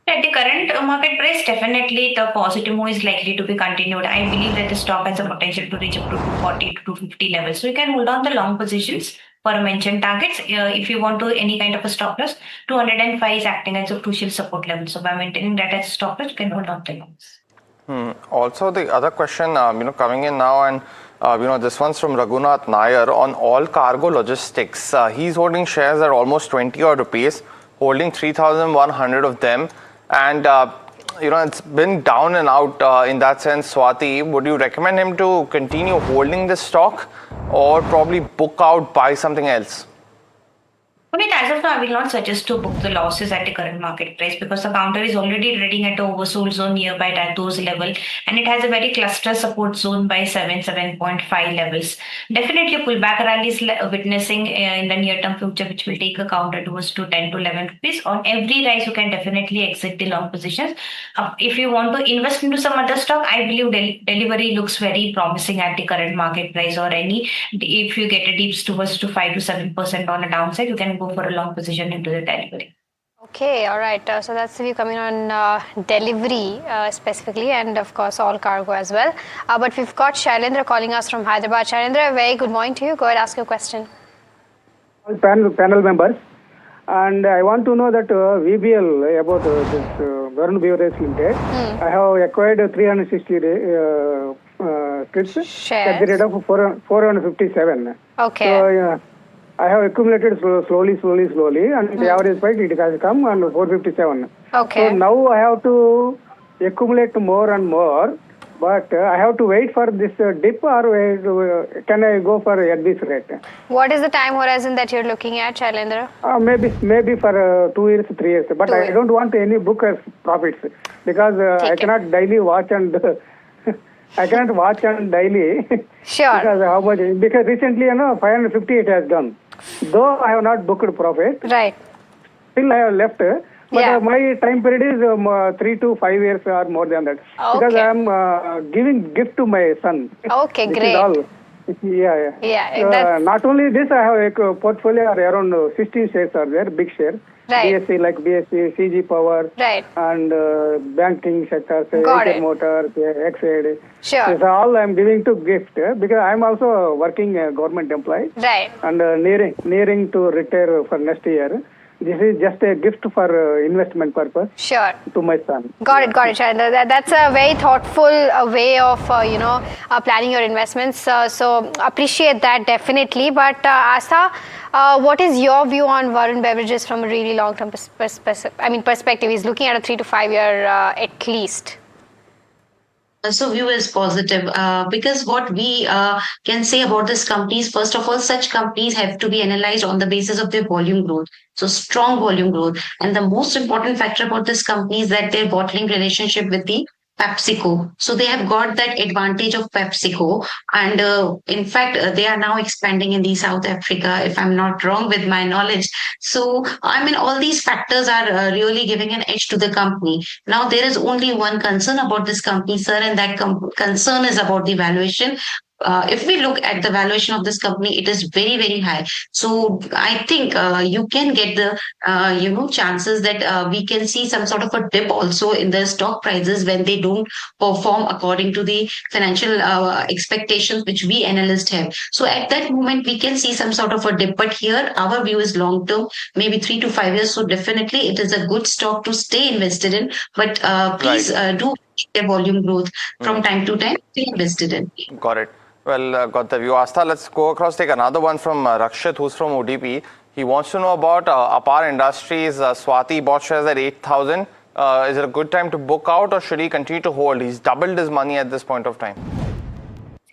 At the current market price, definitely the positive move is likely to be continued. I believe that the stock has a potential to reach up to 240 to 250 levels. So you can hold on the long positions for mentioned targets. If you want to any kind of a stop loss, 205 is acting as a crucial support level. So by maintaining that as a stop loss, you can hold on the longs. Also, the other question, coming in now, and this one's from Raghunath Nair on all cargo logistics. He's holding shares at almost 20 odd rupees, holding 3,100 of them. And, it's been down and out in that sense. Swati, would you recommend him to continue holding this stock or probably book out, buy something else? Punit, as of now, I will not suggest to book the losses at the current market price because the counter is already trading at the oversold zone nearby at those level, and it has a very cluster support zone by 7.5 levels. Definitely a pullback rally is witnessing in the near term future, which will take a counter towards to 10 to 11 rupees. On every rise, you can definitely exit the long positions. If you want to invest into some other stock, I believe delivery looks very promising at the current market price, or if you get a deep towards to 5 to 7% on a downside, you can go for a long position into the delivery. Okay, all right. So that's the view coming on delivery specifically, and of course all cargo as well. But we've got Shailendra calling us from Hyderabad. Shailendra, a very good morning to you. Go ahead, ask your question. Panel members, and I want to know that VBL about this Varun Beverage Limited. I have acquired 360 scripts at the rate of 457. Okay. So, I have accumulated slowly, and the average price it has come on 457. Okay. So now I have to accumulate more and more, but I have to wait for this dip, or can I go for at this rate? What is the time horizon that you're looking at, Shailendra? Maybe for 2 years, 3 years, but I don't want any book as profits because I cannot daily watch and I cannot watch on daily. Sure. Because recently, 550 it has done. Though I have not booked profit. Right. Still I have left. But my time period is 3 to 5 years or more than that. Okay. Because I am giving gift to my son. Okay, this great. Is all. Yeah. That's... Not only this, I have a portfolio around 16 shares are there, big shares. Right. BSC like BSC, CG Power, right, and banking sectors, Tata Motors, XAD. Sure. So all I'm giving to gift because I'm also working government employee. Right. And nearing to retire for next year. This is just a gift for investment purpose. Sure. To my son. Got it, Shailendra. That's a very thoughtful way of, planning your investments. So appreciate that definitely. But Asta, what is your view on Varun Beverages from a really long-term perspective? He's looking at a 3 to 5 year at least. So view is positive because what we can say about this companies, first of all, such companies have to be analyzed on the basis of their volume growth. So strong volume growth. And the most important factor about this company is that their bottling relationship with the PepsiCo. So they have got that advantage of PepsiCo, and in fact, they are now expanding in the South Africa, if I'm not wrong with my knowledge. So I mean, all these factors are really giving an edge to the company. Now there is only one concern about this company, sir, and that concern is about the valuation. If we look at the valuation of this company, it is very, very high. So I think you can get the chances that we can see some sort of a dip also in the stock prices when they don't perform according to the financial expectations which we analysts have. So at that moment we can see some sort of a dip. But here our view is long term, maybe 3 to 5 years. So definitely it is a good stock to stay invested in. But please do the volume growth from time to time. Stay invested in. Got it. Well, got the view. Asta, let's go across, take another one from Rakshit, who's from ODP. He wants to know about Apar Industries. Swati bought shares at 8,000. Is it a good time to book out, or should he continue to hold? He's doubled his money at this point of time.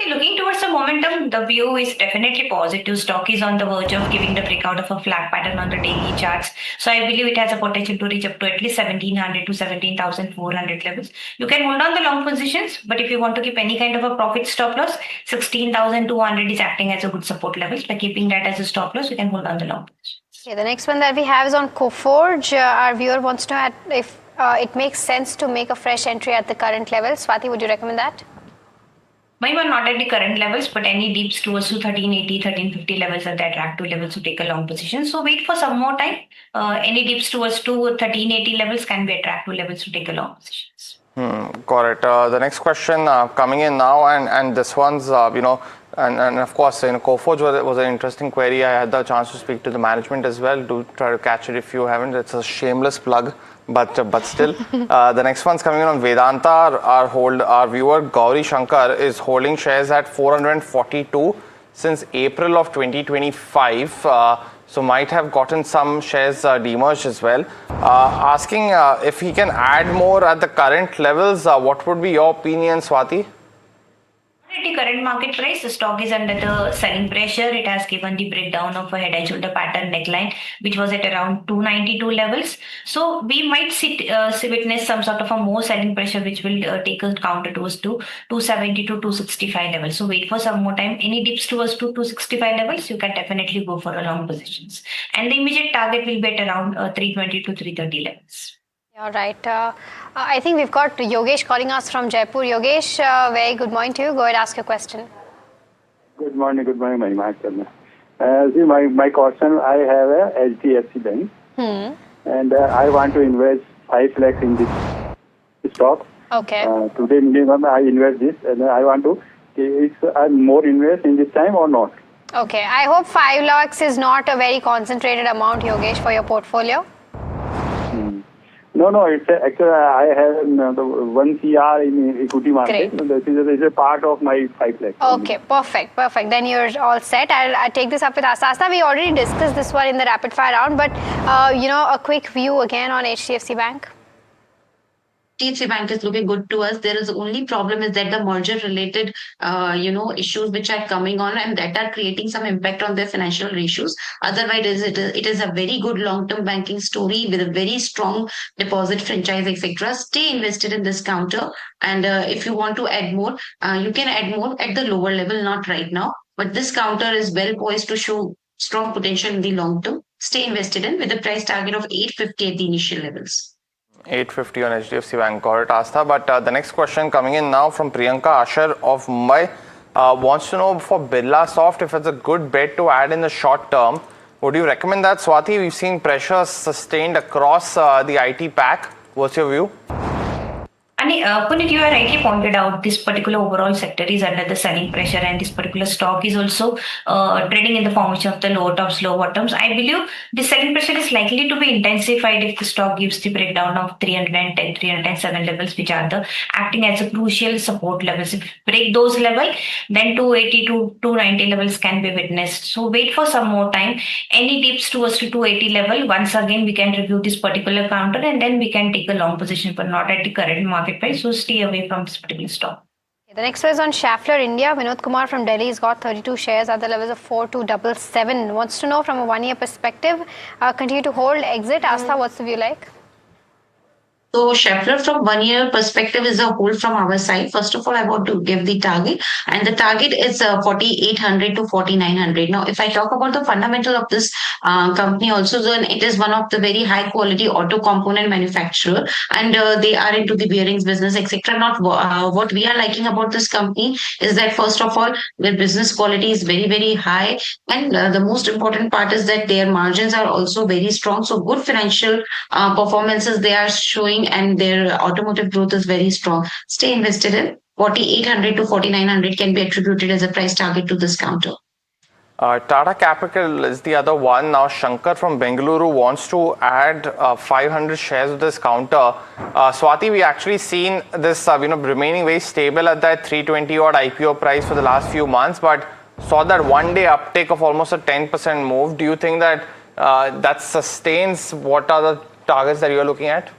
See, looking towards the momentum, the view is definitely positive. Stock is on the verge of giving the breakout of a flag pattern on the daily charts. So I believe it has a potential to reach up to at least 1700 to 17,400 levels. You can hold on the long positions, but if you want to keep any kind of a profit stop loss, 16,200 is acting as a good support levels. By keeping that as a stop loss, you can hold on the long positions. Okay, the next one that we have is on Coforge. Our viewer wants to know if it makes sense to make a fresh entry at the current level. Swati, would you recommend that? Maybe not at the current levels, but any dips towards 1380, 1350 levels are the attractive levels to take a long position. So wait for some more time. Any dips towards 1380 levels can be attractive levels to take a long positions. Got it. The next question coming in now, and this one's, and of course, Coforge was an interesting query. I had the chance to speak to the management as well. Do try to catch it if you haven't. It's a shameless plug. But still, the next one's coming in on Vedanta. Our viewer Gauri Shankar is holding shares at 442 since April of 2025. So might have gotten some shares demerged as well. Asking if he can add more at the current levels. What would be your opinion, Swati? At the current market price, the stock is under the selling pressure. It has given the breakdown of a head and shoulder pattern neckline, which was at around 292 levels. So we might witness some sort of a more selling pressure, which will take us counter towards to 270 to 265 levels. So wait for some more time. Any dips towards to 265 levels, you can definitely go for a long positions. And the immediate target will be at around 320 to 330 levels. All right. I think we've got Yogesh calling us from Jaipur. Yogesh, very good morning to you. Go ahead, ask your question. Good morning, Mahima. See, my question, I have a HDFC Bank, and I want to invest 5 lakhs in this stock. Okay. Today minimum I invest this, and I want to, I'm more invest in this time or not? Okay. I hope 5 lakhs is not a very concentrated amount, Yogesh, for your portfolio. No, it's actually I have the 1 CR in equity market. Great. This is a part of my 5 lakhs. Okay, perfect. Then you're all set. I'll take this up with Asta. We already discussed this one in the rapid fire round, but a quick view again on HDFC Bank. HDFC Bank is looking good to us. There is only problem is that the merger related, issues which are coming on and that are creating some impact on their financial ratios. Otherwise, it is a very good long-term banking story with a very strong deposit franchise, etc. Stay invested in this counter. And if you want to add more, you can add more at the lower level, not right now. But this counter is well poised to show strong potential in the long term. Stay invested in with a price target of 850 at the initial levels. 850 on HDFC Bank. Got it, Asta. But the next question coming in now from Priyanka Asher of Mumbai wants to know for Birlasoft if it's a good bet to add in the short term. Would you recommend that, Swati? We've seen pressure sustained across the IT pack. What's your view? Puneet, you have rightly pointed out this particular overall sector is under the selling pressure, and this particular stock is also trading in the formation of the lower tops, low bottoms. I believe the selling pressure is likely to be intensified if the stock gives the breakdown of 310, 307 levels, which are the acting as a crucial support levels. If you break those levels, then 280 to 290 levels can be witnessed. So wait for some more time. Any dips towards to 280 level, once again we can review this particular counter and then we can take a long position, but not at the current market price. So stay away from this particular stock. The next one is on Schaeffler India. Vinod Kumar from Delhi has got 32 shares at the levels of 4277. Wants to know from a 1 year perspective, continue to hold, exit. Asta, what's the view like? So Scheffler from 1 year perspective is a hold from our side. First of all, I want to give the target, and the target is 4,800 to 4,900. Now, if I talk about the fundamental of this company, also then it is one of the very high quality auto component manufacturer, and they are into the bearings business, etc. Not what we are liking about this company is that first of all, their business quality is very high, and the most important part is that their margins are also very strong. So good financial performances they are showing, and their automotive growth is very strong. Stay invested in 4,800 to 4,900 can be attributed as a price target to this counter. Tata Capital is the other one. Now, Shankar from Bengaluru wants to add 500 shares of this counter. Swati, we actually seen this remaining very stable at that 320 odd IPO price for the last few months, but saw that one-day uptake of almost a 10% move. Do you think that that sustains? What are the targets that you are looking at?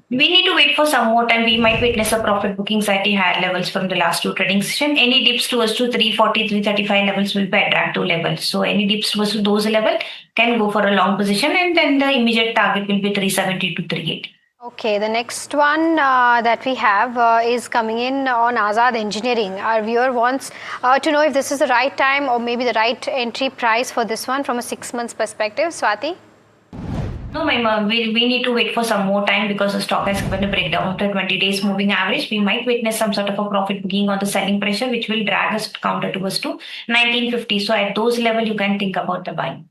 We need to wait for some more time. We might witness a profit booking slightly higher levels from the last two trading session. Any dips towards to 340, 335 levels will be attractive levels. So any dips towards to those levels can go for a long position, and then the immediate target will be 370 to 380. Okay, the next one that we have is coming in on Azad Engineering. Our viewer wants to know if this is the right time or maybe the right entry price for this one from a 6 months perspective. Swati? No, ma'am, we need to wait for some more time because the stock has given a breakdown of the 20 days moving average. We might witness some sort of a profit booking on the selling pressure, which will drag us counter towards to 1950. So at those level, you can think about the buying.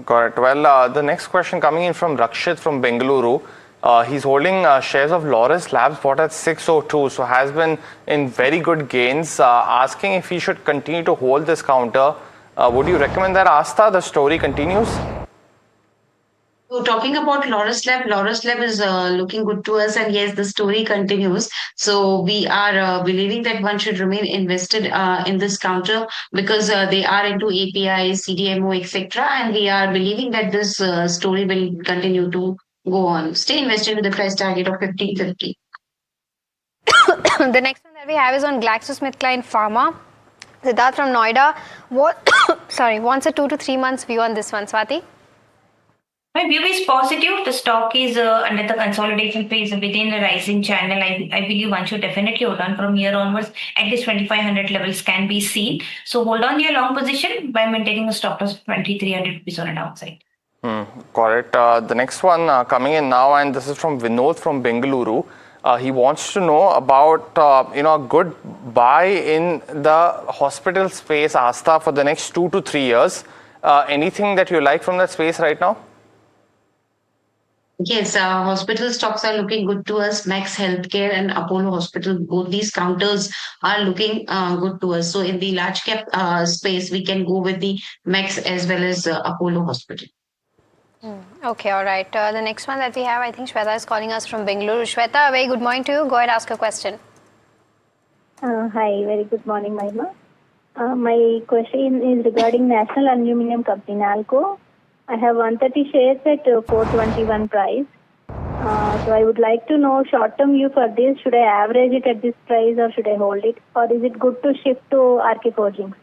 Got it. Well, the next question coming in from Rakshit from Bengaluru. He's holding shares of Laurus Labs bought at 602, so has been in very good gains. Asking if he should continue to hold this counter. Would you recommend that, Astha? The story continues. So talking about Laurus Lab is looking good to us, and yes, the story continues. So we are believing that one should remain invested in this counter because they are into API, CDMO, etc. And we are believing that this story will continue to go on. Stay invested with the price target of 1550. The next one that we have is on GlaxoSmithKline Pharma. Siddharth from Noida wants a 2 to 3 months view on this one. Swati? My view is positive. The stock is under the consolidation phase within the rising channel. I believe one should definitely hold on from here onwards. At least 2500 levels can be seen. So hold on your long position by maintaining a stop loss of 2300 rupees on a downside. Got it. The next one coming in now, and this is from Vinod from Bengaluru. He wants to know about a good buy in the hospital space, Astha, for the next 2 to 3 years. Anything that you like from that space right now? Yes, hospital stocks are looking good to us. Max Healthcare and Apollo Hospital, both these counters are looking good to us. So in the large cap space, we can go with the Max as well as Apollo Hospital. Okay, all right. The next one that we have, I think Shweta is calling us from Bengaluru. Shweta, very good morning to you. Go ahead, ask a question. Hi, very good morning, Mahima. My question is regarding National Aluminium Company, NALCO. I have 130 shares at 421 price. So I would like to know short-term view for this. Should I average it at this price or should I hold it? Or is it good to shift to RK Forgings?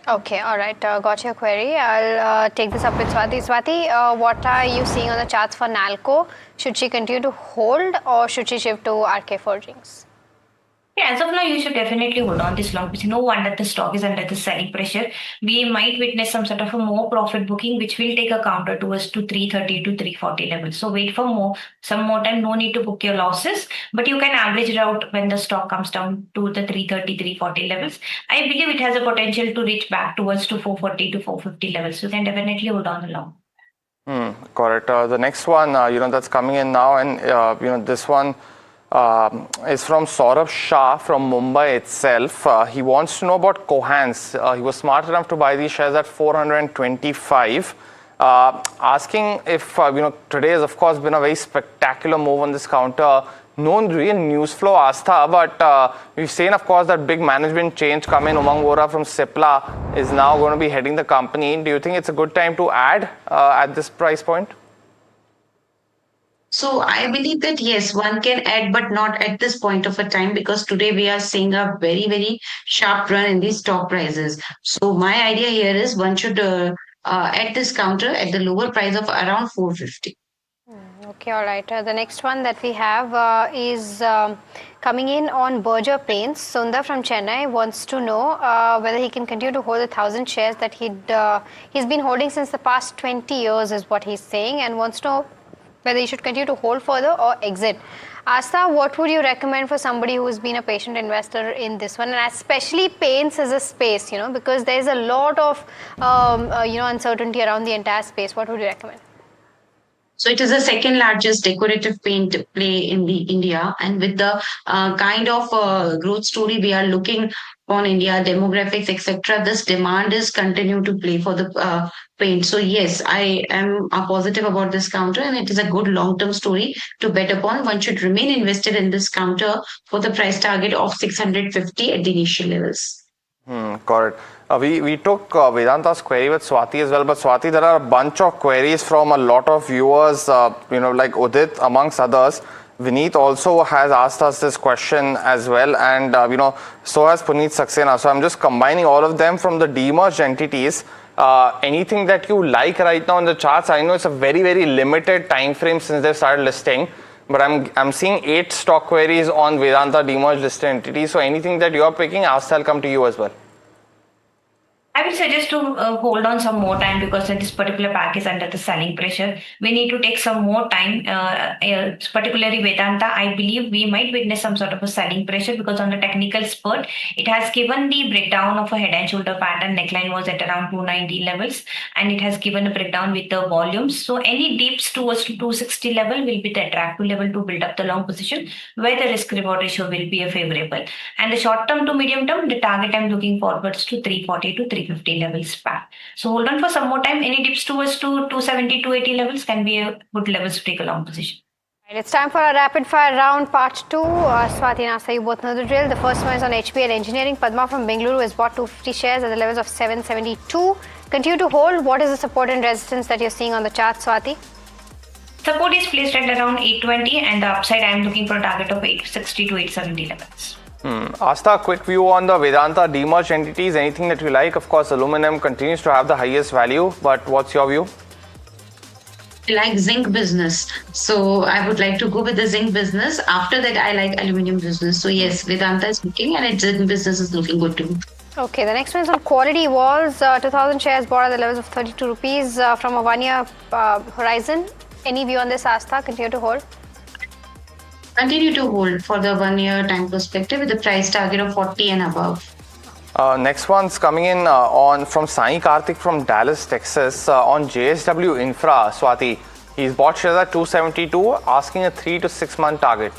Okay, all right. Got your query. I'll take this up with Swati. Swati, what are you seeing on the charts for NALCO? Should she continue to hold or should she shift to RK Forgings? Yeah, as of now, you should definitely hold on this long because no wonder the stock is under the selling pressure. We might witness some sort of a more profit booking, which will take a counter to us to 330 to 340 levels. So wait for some more time. No need to book your losses, but you can average it out when the stock comes down to the 330, 340 levels. I believe it has a potential to reach back towards to 440 to 450 levels. So you can definitely hold on along. Got it. The next one, that's coming in now, and this one. Is from Saurabh Shah from Mumbai itself. He wants to know about Cohance. He was smart enough to buy these shares at 425. Asking if, today has of course been a very spectacular move on this counter. No real news flow, Astha, but we've seen of course that big management change come in. Umang Vora from Cipla is now going to be heading the company. Do you think it's a good time to add at this price point? So I believe that yes, one can add, but not at this point of a time because today we are seeing a very, very sharp run in these stock prices. So my idea here is one should add this counter at the lower price of around 450. Okay, all right. The next one that we have is coming in on Berger Paints. Sundar from Chennai wants to know whether he can continue to hold 1,000 shares that he's been holding since the past 20 years is what he's saying, and wants to know whether he should continue to hold further or exit. Asta, what would you recommend for somebody who's been a patient investor in this one, and especially paints as a space, because there's a lot of uncertainty around the entire space. What would you recommend? So it is the second largest decorative paint play in the India, and with the kind of growth story we are looking on India, demographics, etc., this demand is continue to play for the paint. So yes, I am positive about this counter, and it is a good long-term story to bet upon. One should remain invested in this counter for the price target of 650 at the initial levels. Correct. We took Vedanta's query with Swati as well, but Swati, there are a bunch of queries from a lot of viewers, like Udit amongst others. Vineet also has asked us this question as well, and so has Puneet Saxena. So I'm just combining all of them from the demerged entities. Anything that you like right now in the charts? I know it's a very, very limited time frame since they've started listing, but I'm seeing 8 stock queries on Vedanta demerged listed entities. So anything that you're picking, I'll come to you as well. I would suggest to hold on some more time, because this particular pack is under the selling pressure. We need to take some more time, particularly Vedanta. I believe we might witness some sort of a selling pressure, because on the technical spurt, it has given the breakdown of a head and shoulder pattern. Neckline was at around 290 levels, and it has given a breakdown with the volumes. So any dips towards 260 level will be the attractive level to build up the long position, where the risk reward ratio will be a favorable. And the short term to medium term, the target I'm looking forwards to 340 to 350 levels back. So hold on for some more time. Any dips towards 270, 280 levels can be a good levels to take a long position. Right, it's time for a rapid fire round part 2. Swati and Asta, you both know the drill. The first one is on HBL Engineering. Padma from Bengaluru has bought 250 shares at the levels of 772. Continue to hold. What is the support and resistance that you're seeing on the chart, Swati? Support is placed at around 820, and the upside I am looking for a target of 860 to 870 levels. Asta, quick view on the Vedanta demerged entities. Anything that you like? Of course, aluminum continues to have the highest value, but what's your view? I like zinc business, so I would like to go with the zinc business. After that, I like aluminium business. So yes, Vedanta is looking, and its zinc business is looking good too. Okay, the next one is on Quality Walls. 2,000 shares bought at the levels of 32 rupees from a 1-year horizon. Any view on this, Asta? Continue to hold? Continue to hold for the 1-year time perspective with the price target of 40 and above. Next one's coming in from Sai Karthik from Dallas, Texas, on JSW Infra. Swati, he's bought shares at 272, asking a 3 to 6 month target.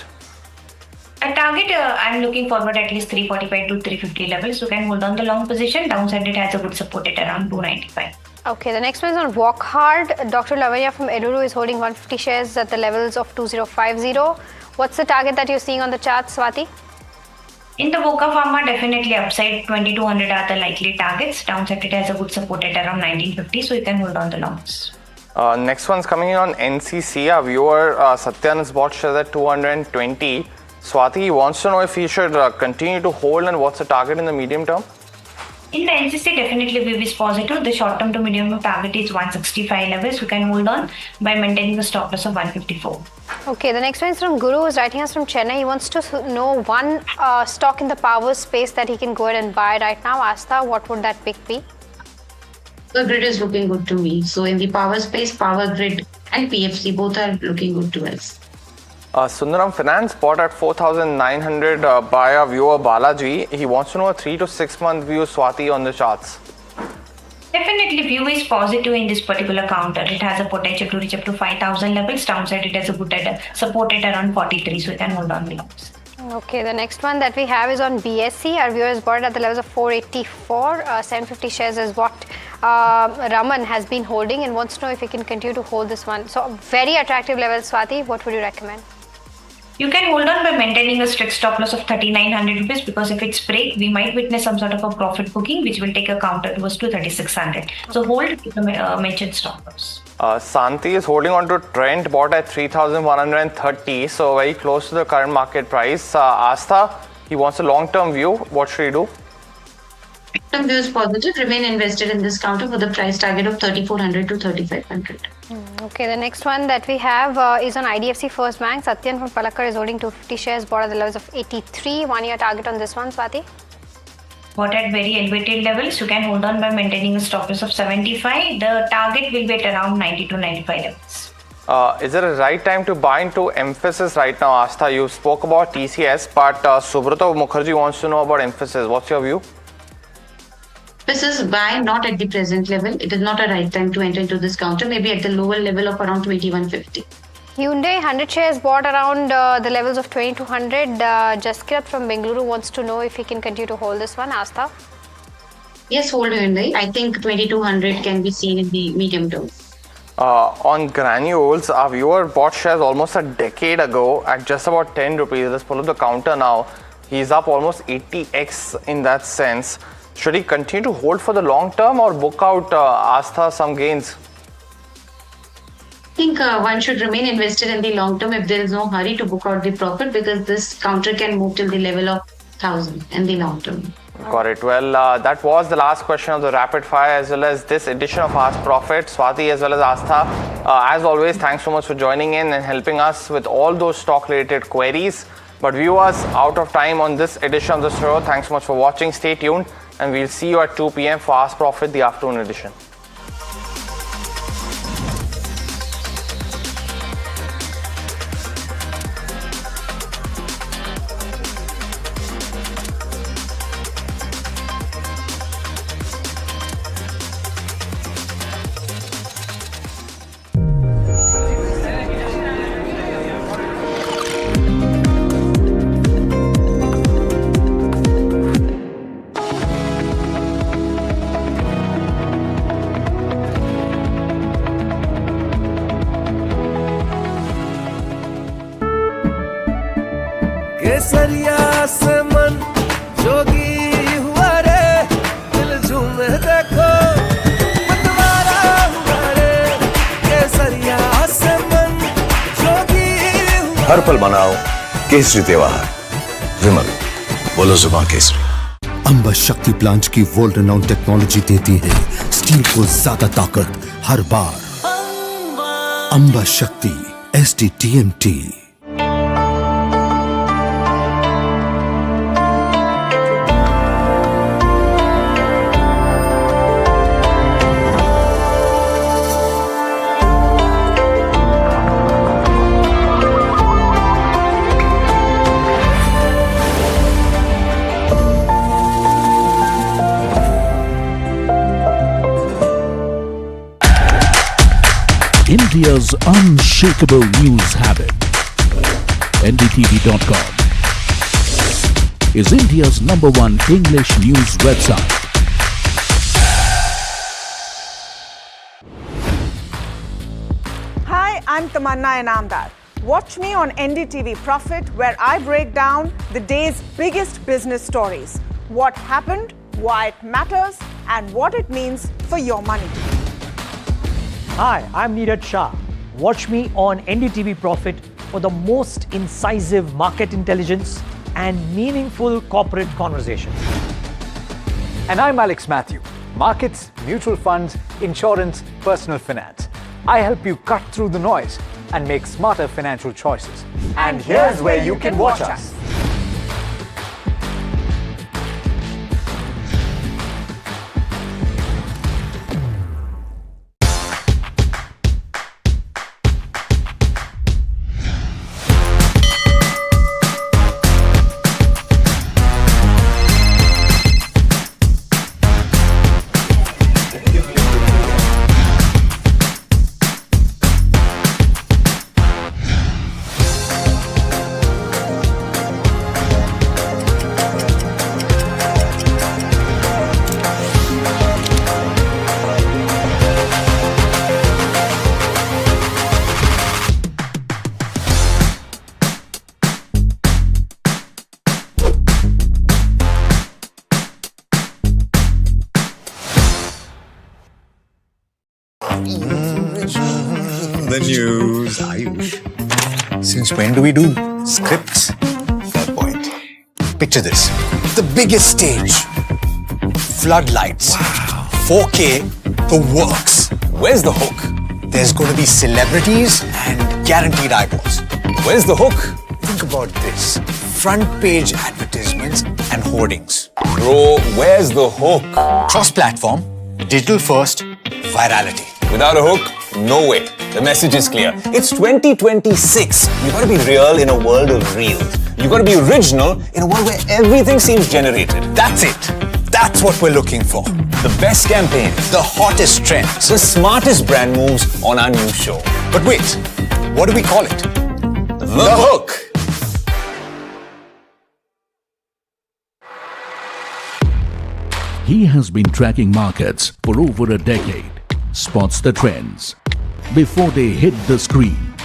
A target, I'm looking forward at least 345 to 350 levels. You can hold on the long position. Downside, it has a good support at around 295. Okay, the next one is on Walk Hard. Dr. Lavanya from Eduru is holding 150 shares at the levels of 2050. What's the target that you're seeing on the chart, Swati? In the Voca Pharma, definitely upside 2200 are the likely targets. Downside, it has a good support at around 1950, so you can hold on the longs. Next one's coming in on NCC. Our viewer Satyan has bought shares at 220. Swati wants to know if he should continue to hold, and what's the target in the medium term? In the NCC, definitely VV is positive. The short term to medium term target is 165 levels. You can hold on by maintaining the stop loss of 154. Okay, the next one is from Guru, who's writing us from Chennai. He wants to know one stock in the power space that he can go ahead and buy right now. Asta, what would that pick be? The grid is looking good to me. So in the power space, Power Grid and PFC both are looking good to us. Sundaram Finance bought at 4,900 by our viewer Balaji. He wants to know a 3 to 6 month view, Swati, on the charts. Definitely, view is positive in this particular counter. It has a potential to reach up to 5,000 levels. Downside, it has a good support at around 43, so you can hold on the longs. Okay, the next one that we have is on BSC. Our viewers bought it at the levels of 484. 750 shares is what Raman has been holding and wants to know if he can continue to hold this one. So, very attractive level, Swati. What would you recommend? You can hold on by maintaining a strict stop loss of 3,900 rupees, because if it's break, we might witness some sort of a profit booking, which will take a counter towards to 3,600. So hold with the mentioned stop loss. Santi is holding on to Trent, bought at 3,130, so very close to the current market price. Asta, he wants a long-term view. What should he do? Long-term view is positive. Remain invested in this counter for the price target of 3,400 to 3,500. Okay, the next one that we have is on IDFC First Bank. Satyan from Palakkad is holding 250 shares, bought at the levels of 83. 1 year target on this one, Swati? Bought at very elevated levels. You can hold on by maintaining a stop loss of 75. The target will be at around 90 to 95 levels. Is it a right time to buy into Emphasis right now, Astha? You spoke about TCS, but Subrata Mukherjee wants to know about Emphasis. What's your view? This is buy not at the present level. It is not a right time to enter into this counter. Maybe at the lower level of around 2150. Hyundai 100 shares bought around the levels of 2200. Jaskirat from Bengaluru wants to know if he can continue to hold this one. Astha? Yes, hold Hyundai. I think 2200 can be seen in the medium term. On granules, our viewer bought shares almost a decade ago at just about 10 rupees. Let's pull up the counter now. He's up almost 80x in that sense. Should he continue to hold for the long term or book out Astha some gains? I think one should remain invested in the long term if there is no hurry to book out the profit, because this counter can move till the level of 1000 in the long term. Got it. Well, that was the last question of the rapid fire as well as this edition of Ask Profit. Swati as well as Astha. As always, thanks so much for joining in and helping us with all those stock related queries. But viewers, out of time on this edition of the show. Thanks so much for watching. Stay tuned and we'll see you at 2 p.m. for Ask Profit, the afternoon edition. केसरिया से मन जोगी हुआ रे दिल झूमे देखो मतवारा हुआ रे केसरिया से मन जोगी हुआ हर पल मनाओ केसरी त्योहार। विमल, बोलो जुबान केसरी। अंबा शक्ति प्लांट की वर्ल्ड रेनाउंड टेक्नोलॉजी देती है स्टील को ज्यादा ताकत हर बार। अंबा शक्ति SDTMT। India's unshakable news habit. NDTV.com is India's #1 English news website. Hi, I'm Tamanna Inamdar. Watch me on NDTV Profit, where I break down the day's biggest business stories. What happened, why it matters, and what it means for your money. Hi, I'm Neeraj Shah. Watch me on NDTV Profit for the most incisive market intelligence and meaningful corporate conversations. And I'm Alex Matthew. Markets, mutual funds, insurance, personal finance. I help you cut through the noise and make smarter financial choices. And here's where you can watch us. The news, Ayush. Since when do we do scripts? Fair point. Picture this. The biggest stage. Floodlights. 4K. The works. Where's the hook? There's going to be celebrities and guaranteed eyeballs. Where's the hook? Think about this. Front page advertisements and hoardings. Bro, where's the hook? Cross-platform, digital first, virality. Without a hook, no way. The message is clear. It's 2026. You gotta be real in a world of reels. You gotta be original in a world where everything seems generated. That's it. That's what we're looking for. The best campaign, the hottest trends, the smartest brand moves on our new show. But wait, what do we call it? The hook. He has been tracking markets for over a decade, spots the trends before they hit the screen.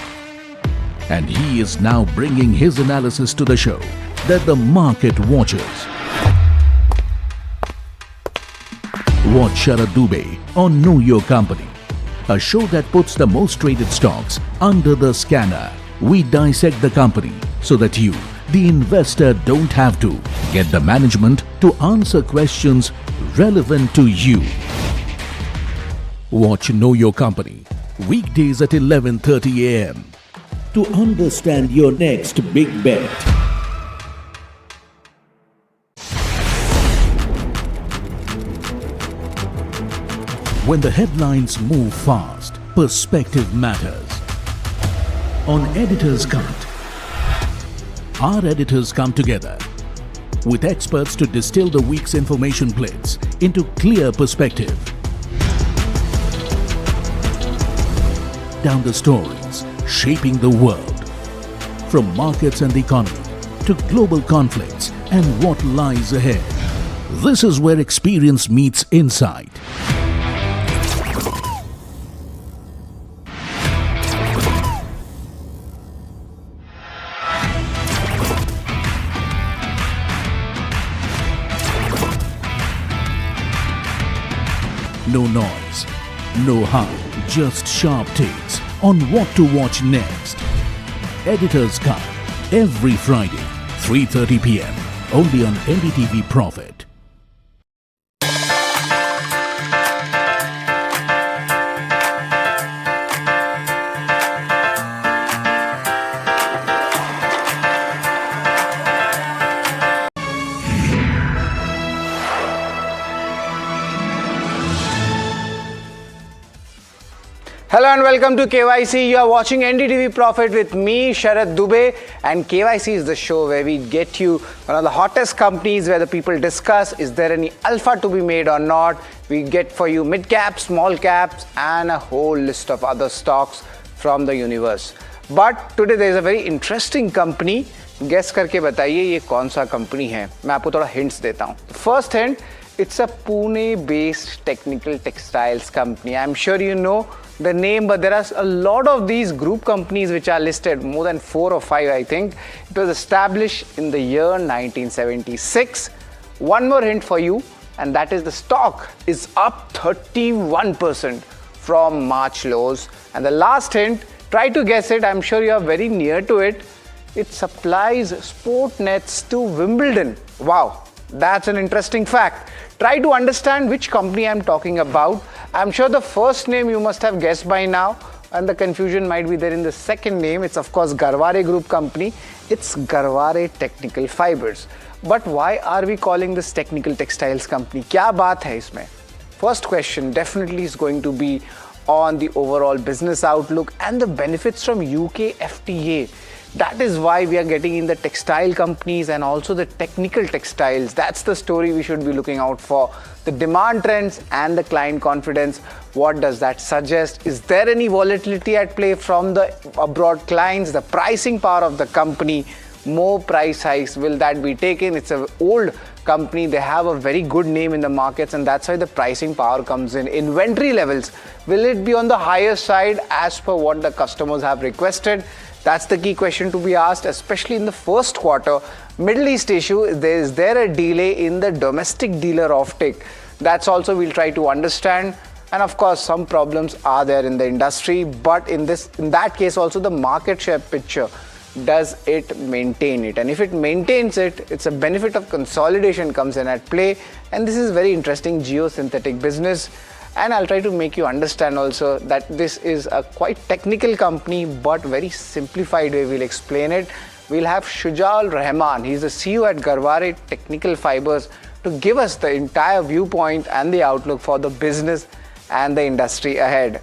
And he is now bringing his analysis to the show that the market watches. Watch Sharad Dubey on Know Your Company, a show that puts the most traded stocks under the scanner. We dissect the company so that you, the investor, don't have to get the management to answer questions relevant to you. Watch Know Your Company weekdays at 11:30 a.m. to understand your next big bet. When the headlines move fast, perspective matters. On Editor's Cut, our editors come together with experts to distill the week's information blitz into clear perspective. Down the stories shaping the world, from markets and the economy to global conflicts and what lies ahead. This is where experience meets insight. No noise, no hype, just sharp takes on what to watch next. Editor's Cut, every Friday, 3:30 p.m. only on NDTV Profit. Hello and welcome to KYC. You are watching NDTV Profit with me, Sharad Dubey, and KYC is the show where we get you one of the hottest companies where the people discuss is there any alpha to be made or not. We get for you mid caps, small caps, and a whole list of other stocks from the universe. But today there is a very interesting company. Guess करके बताइए ये कौन सा company है. मैं आपको थोड़ा hints देता हूँ. First hint, it's a Pune-based technical textiles company. I'm sure you know the name, but there are a lot of these group companies which are listed, more than 4 or 5 I think. It was established in the year 1976. One more hint for you, and that is the stock is up 31% from March lows. And the last hint, try to guess it, I'm sure you are very near to it. It supplies sport nets to Wimbledon. Wow, that's an interesting fact. Try to understand which company I'm talking about. I'm sure the first name you must have guessed by now, and the confusion might be there in the second name. It's of course Garware Group company. It's Garware Technical Fibers. But why are we calling this technical textiles company? क्या बात है इसमें? First question definitely is going to be on the overall business outlook and the benefits from UK FTA. That is why we are getting in the textile companies and also the technical textiles. That's the story we should be looking out for. The demand trends and the client confidence. What does that suggest? Is there any volatility at play from the abroad clients? The pricing power of the company, more price hikes, will that be taken? It's an old company. They have a very good name in the markets, and that's why the pricing power comes in. Inventory levels, will it be on the higher side as per what the customers have requested? That's the key question to be asked, especially in the first quarter. Middle East issue, is there a delay in the domestic dealer offtake? That's also we'll try to understand. And of course, some problems are there in the industry, but in that case also the market share picture, does it maintain it? And if it maintains it, it's a benefit of consolidation comes in at play. And this is very interesting geosynthetic business. and I'll try to make you understand also that this is a quite technical company but very simplified way we'll explain it. We'll have Shujal Rahman, he's the CEO at Garware Technical Fibers, to give us the entire viewpoint and the outlook for the business and the industry ahead.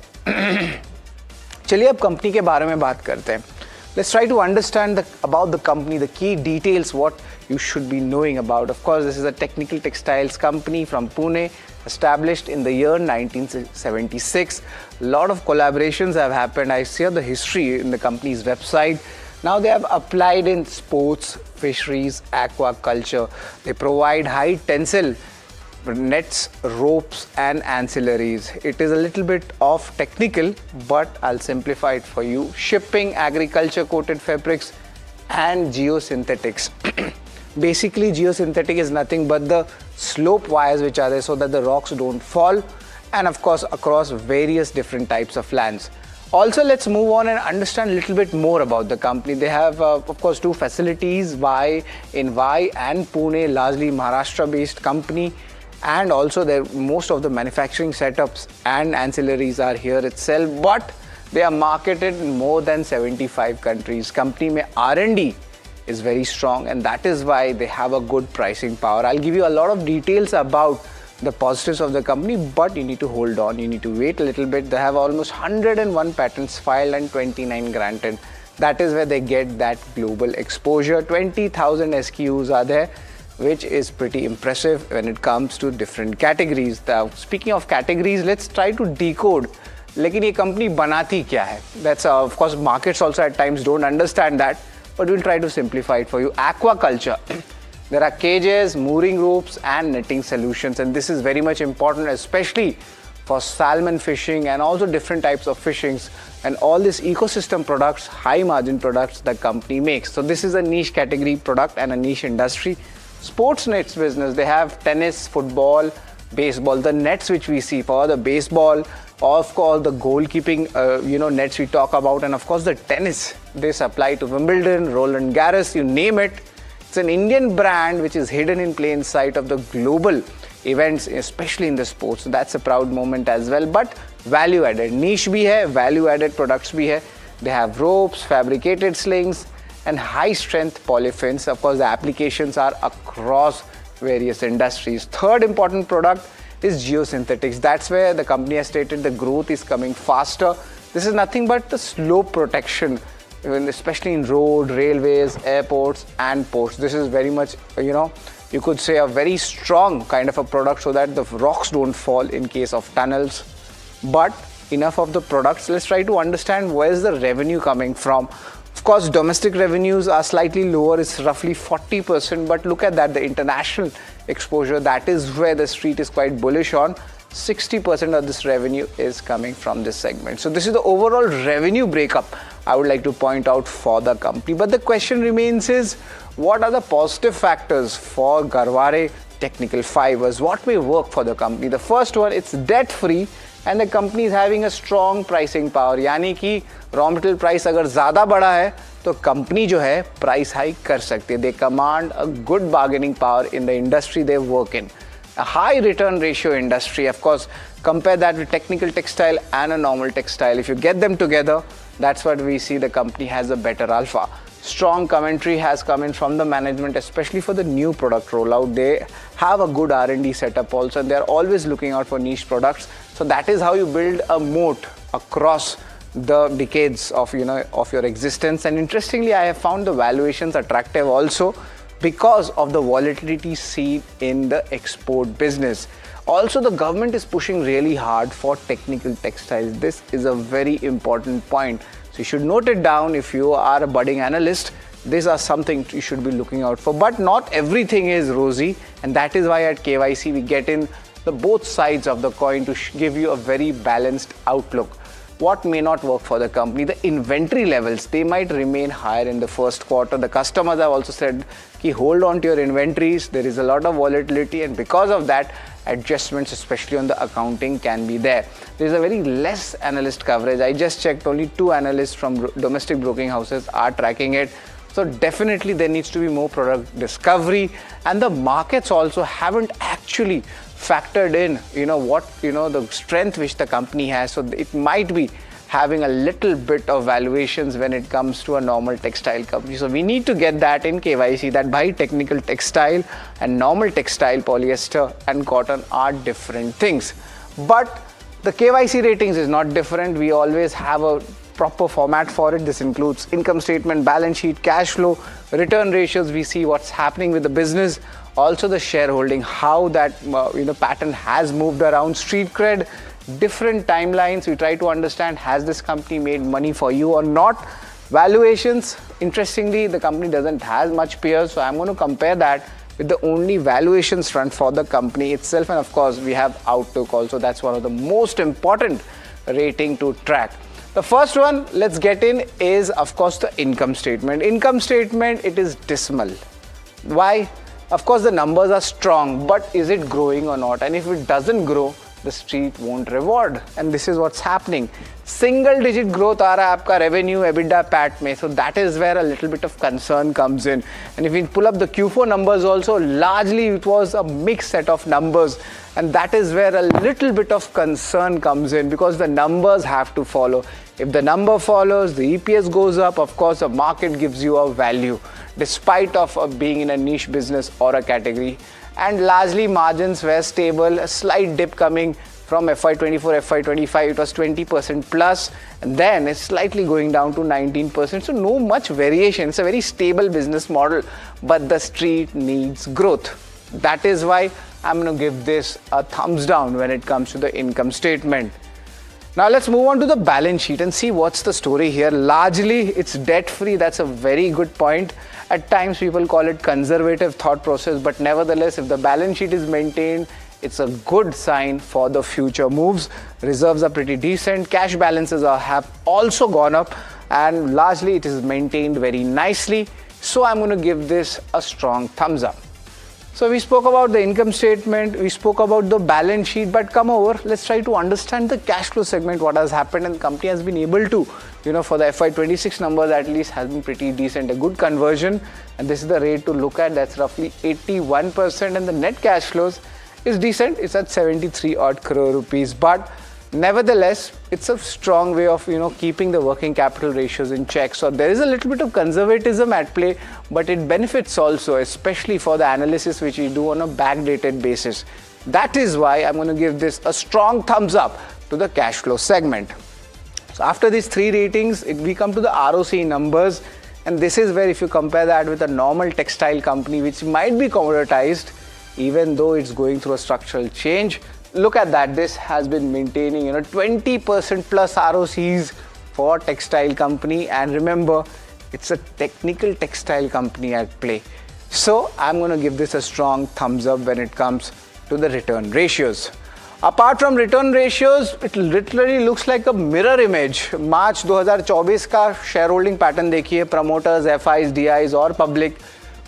चलिए अब company के बारे में बात करते हैं. Let's try to understand about the company, the key details, what you should be knowing about. Of course, this is a technical textiles company from Pune, established in the year 1976. A lot of collaborations have happened. I see the history in the company's website. Now they have applied in sports, fisheries, aquaculture. They provide high tensile nets, ropes and ancillaries. It is a little bit off technical, but I'll simplify it for you. Shipping, agriculture coated fabrics and geosynthetics. Basically, geosynthetic is nothing but the slope wires which are there so that the rocks don't fall, and of course across various different types of lands. Also, let's move on and understand a little bit more about the company. They have, of course, two facilities, in Vai and Pune, largely Maharashtra-based company. And also most of the manufacturing setups and ancillaries are here itself, but they are marketed in more than 75 countries. Company mein R&D is very strong, and that is why they have a good pricing power. I'll give you a lot of details about the positives of the company, but you need to hold on, you need to wait a little bit. They have almost 101 patents filed and 29 granted. That is where they get that global exposure. 20,000 SKUs are there, which is pretty impressive when it comes to different categories. Now, speaking of categories, let's try to decode. लेकिन ये company बनाती क्या है? That's of course markets also at times don't understand that, but we'll try to simplify it for you. Aquaculture. There are cages, mooring ropes and netting solutions, and this is very much important, especially for salmon fishing and also different types of fishings, and all these ecosystem products, high margin products the company makes. So this is a niche category product and a niche industry. Sports nets business, they have tennis, football, baseball. The nets which we see for the baseball, of course the goalkeeping nets we talk about, and of course the tennis, they supply to Wimbledon, Roland Garros, you name it. It's an Indian brand which is hidden in plain sight of the global events, especially in the sports. So that's a proud moment as well. But value added, niche bhi hai, value added products bhi hai. They have ropes, fabricated slings and high strength polyfins. Of course, the applications are across various industries. Third important product is geosynthetics. That's where the company has stated the growth is coming faster. This is nothing but the slope protection, especially in road, railways, airports and ports. This is very much, you could say a very strong kind of a product so that the rocks don't fall in case of tunnels. But enough of the products. Let's try to understand where is the revenue coming from. Of course, domestic revenues are slightly lower, it's roughly 40%, but look at that, the international exposure, that is where the street is quite bullish on. 60% of this revenue is coming from this segment. So this is the overall revenue breakup I would like to point out for the company. But the question remains is, what are the positive factors for Garware Technical Fibers? What may work for the company? The first one, it's debt free, and the company is having a strong pricing power. यानी कि raw material price अगर ज़्यादा बढ़ा है तो company जो है price hike कर सकती है. They command a good bargaining power in the industry they work in. A high return ratio industry, of course, compare that with technical textile and a normal textile. If you get them together, that's what we see, the company has a better alpha. Strong commentary has come in from the management, especially for the new product rollout. They have a good R&D setup also, and they're always looking out for niche products. So that is how you build a moat across the decades of your existence. And interestingly, I have found the valuations attractive also because of the volatility seen in the export business. Also, the government is pushing really hard for technical textiles. This is a very important point. So you should note it down if you are a budding analyst. These are something you should be looking out for. But not everything is rosy, and that is why at KYC we get in the both sides of the coin to give you a very balanced outlook. What may not work for the company? The inventory levels, they might remain higher in the first quarter. The customers have also said, hold on to your inventories. There is a lot of volatility, and because of that, adjustments, especially on the accounting, can be there. There is a very less analyst coverage. I just checked, only 2 analysts from domestic broking houses are tracking it. So definitely there needs to be more product discovery, and the markets also haven't actually factored in, the strength which the company has. So it might be having a little bit of valuations when it comes to a normal textile company. So we need to get that in KYC, that by technical textile and normal textile, polyester and cotton are different things. But the KYC ratings is not different. We always have a proper format for it. This includes income statement, balance sheet, cash flow, return ratios. We see what's happening with the business, also the shareholding, how that pattern has moved around, street cred, different timelines. We try to understand, has this company made money for you or not? Valuations, interestingly, the company doesn't have much peers, so I'm going to compare that with the only valuations front for the company itself. And of course, we have outlook also. That's one of the most important rating to track. The first one, let's get in, is of course the income statement. Income statement, it is dismal. Why? Of course, the numbers are strong, but is it growing or not? And if it doesn't grow, the street won't reward. And this is what's happening. Single digit growth aa raha hai aapka revenue, EBITDA, PAT mein. So that is where a little bit of concern comes in. And if we pull up the Q4 numbers also, largely it was a mixed set of numbers. And that is where a little bit of concern comes in, because the numbers have to follow. If the number follows, the EPS goes up, of course the market gives you a value, despite of being in a niche business or a category. And largely margins were stable, a slight dip coming from FY24, FY25, it was 20% plus, and then it's slightly going down to 19%. So no much variation. It's a very stable business model, but the street needs growth. That is why I'm going to give this a thumbs down when it comes to the income statement. Now let's move on to the balance sheet and see what's the story here. Largely, it's debt-free. That's a very good point. At times, people call it conservative thought process, but nevertheless, if the balance sheet is maintained, it's a good sign for the future moves. Reserves are pretty decent. Cash balances have also gone up, and largely it is maintained very nicely. So I'm going to give this a strong thumbs up. So we spoke about the income statement, we spoke about the balance sheet, but come over, let's try to understand the cash flow segment, what has happened, and the company has been able to, for the FY26 numbers at least, has been pretty decent, a good conversion, and this is the rate to look at. That's roughly 81%, and the net cash flows is decent. It's at 73 odd crore rupees, but nevertheless, it's a strong way of keeping the working capital ratios in check. So there is a little bit of conservatism at play, but it benefits also, especially for the analysis which we do on a backdated basis. That is why I'm going to give this a strong thumbs up to the cash flow segment. So after these three ratings, we come to the ROC numbers, and this is where if you compare that with a normal textile company which might be commoditized, even though it's going through a structural change, look at that. This has been maintaining 20% plus ROCs for textile company, and remember, it's a technical textile company at play. So I'm going to give this a strong thumbs up when it comes to the return ratios. Apart from return ratios, it literally looks like a mirror image. March 2024 का shareholding pattern देखिए, promoters, FIs, DIs और public,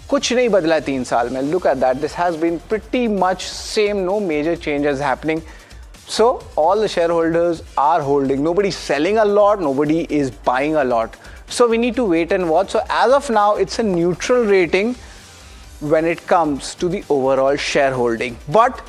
कुछ नहीं बदला 3 साल में. Look at that. This has been pretty much same, no major changes happening. So all the shareholders are holding. Nobody's selling a lot, nobody is buying a lot. So we need to wait and watch. So as of now, it's a neutral rating when it comes to the overall shareholding. But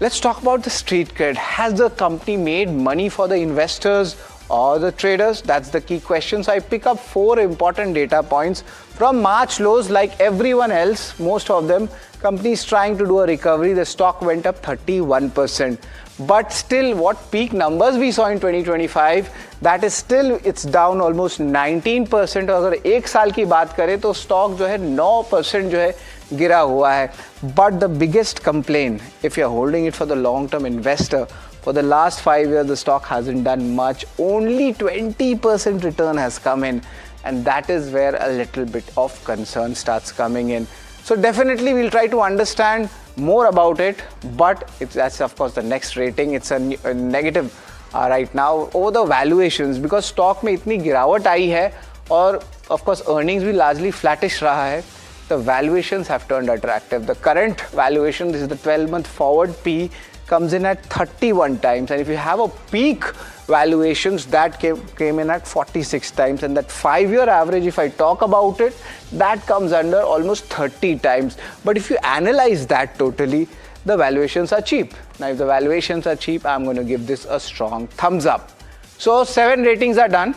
let's talk about the street cred. Has the company made money for the investors or the traders? That's the key question. So I pick up 4 important data points. From March lows, like everyone else, most of them, companies trying to do a recovery, the stock went up 31%. But still, what peak numbers we saw in 2025, that is still, it's down almost 19%. अगर एक साल की बात करें तो stock जो है 9% जो है गिरा हुआ है. But the biggest complaint, if you're holding it for the long-term investor, for the last 5 years, the stock hasn't done much. Only 20% return has come in, and that is where a little bit of concern starts coming in. So definitely we'll try to understand more about it, but that's of course the next rating. It's a negative right now over the valuations, because stock में इतनी गिरावट आई है और of course earnings भी largely flattish रहा है. The valuations have turned attractive. The current valuation, this is the 12-month forward P, comes in at 31 times, and if you have a peak valuations, that came in at 46 times, and that 5-year average, if I talk about it, that comes under almost 30 times. But if you analyze that totally, the valuations are cheap. Now, if the valuations are cheap, I'm going to give this a strong thumbs up. So 7 ratings are done.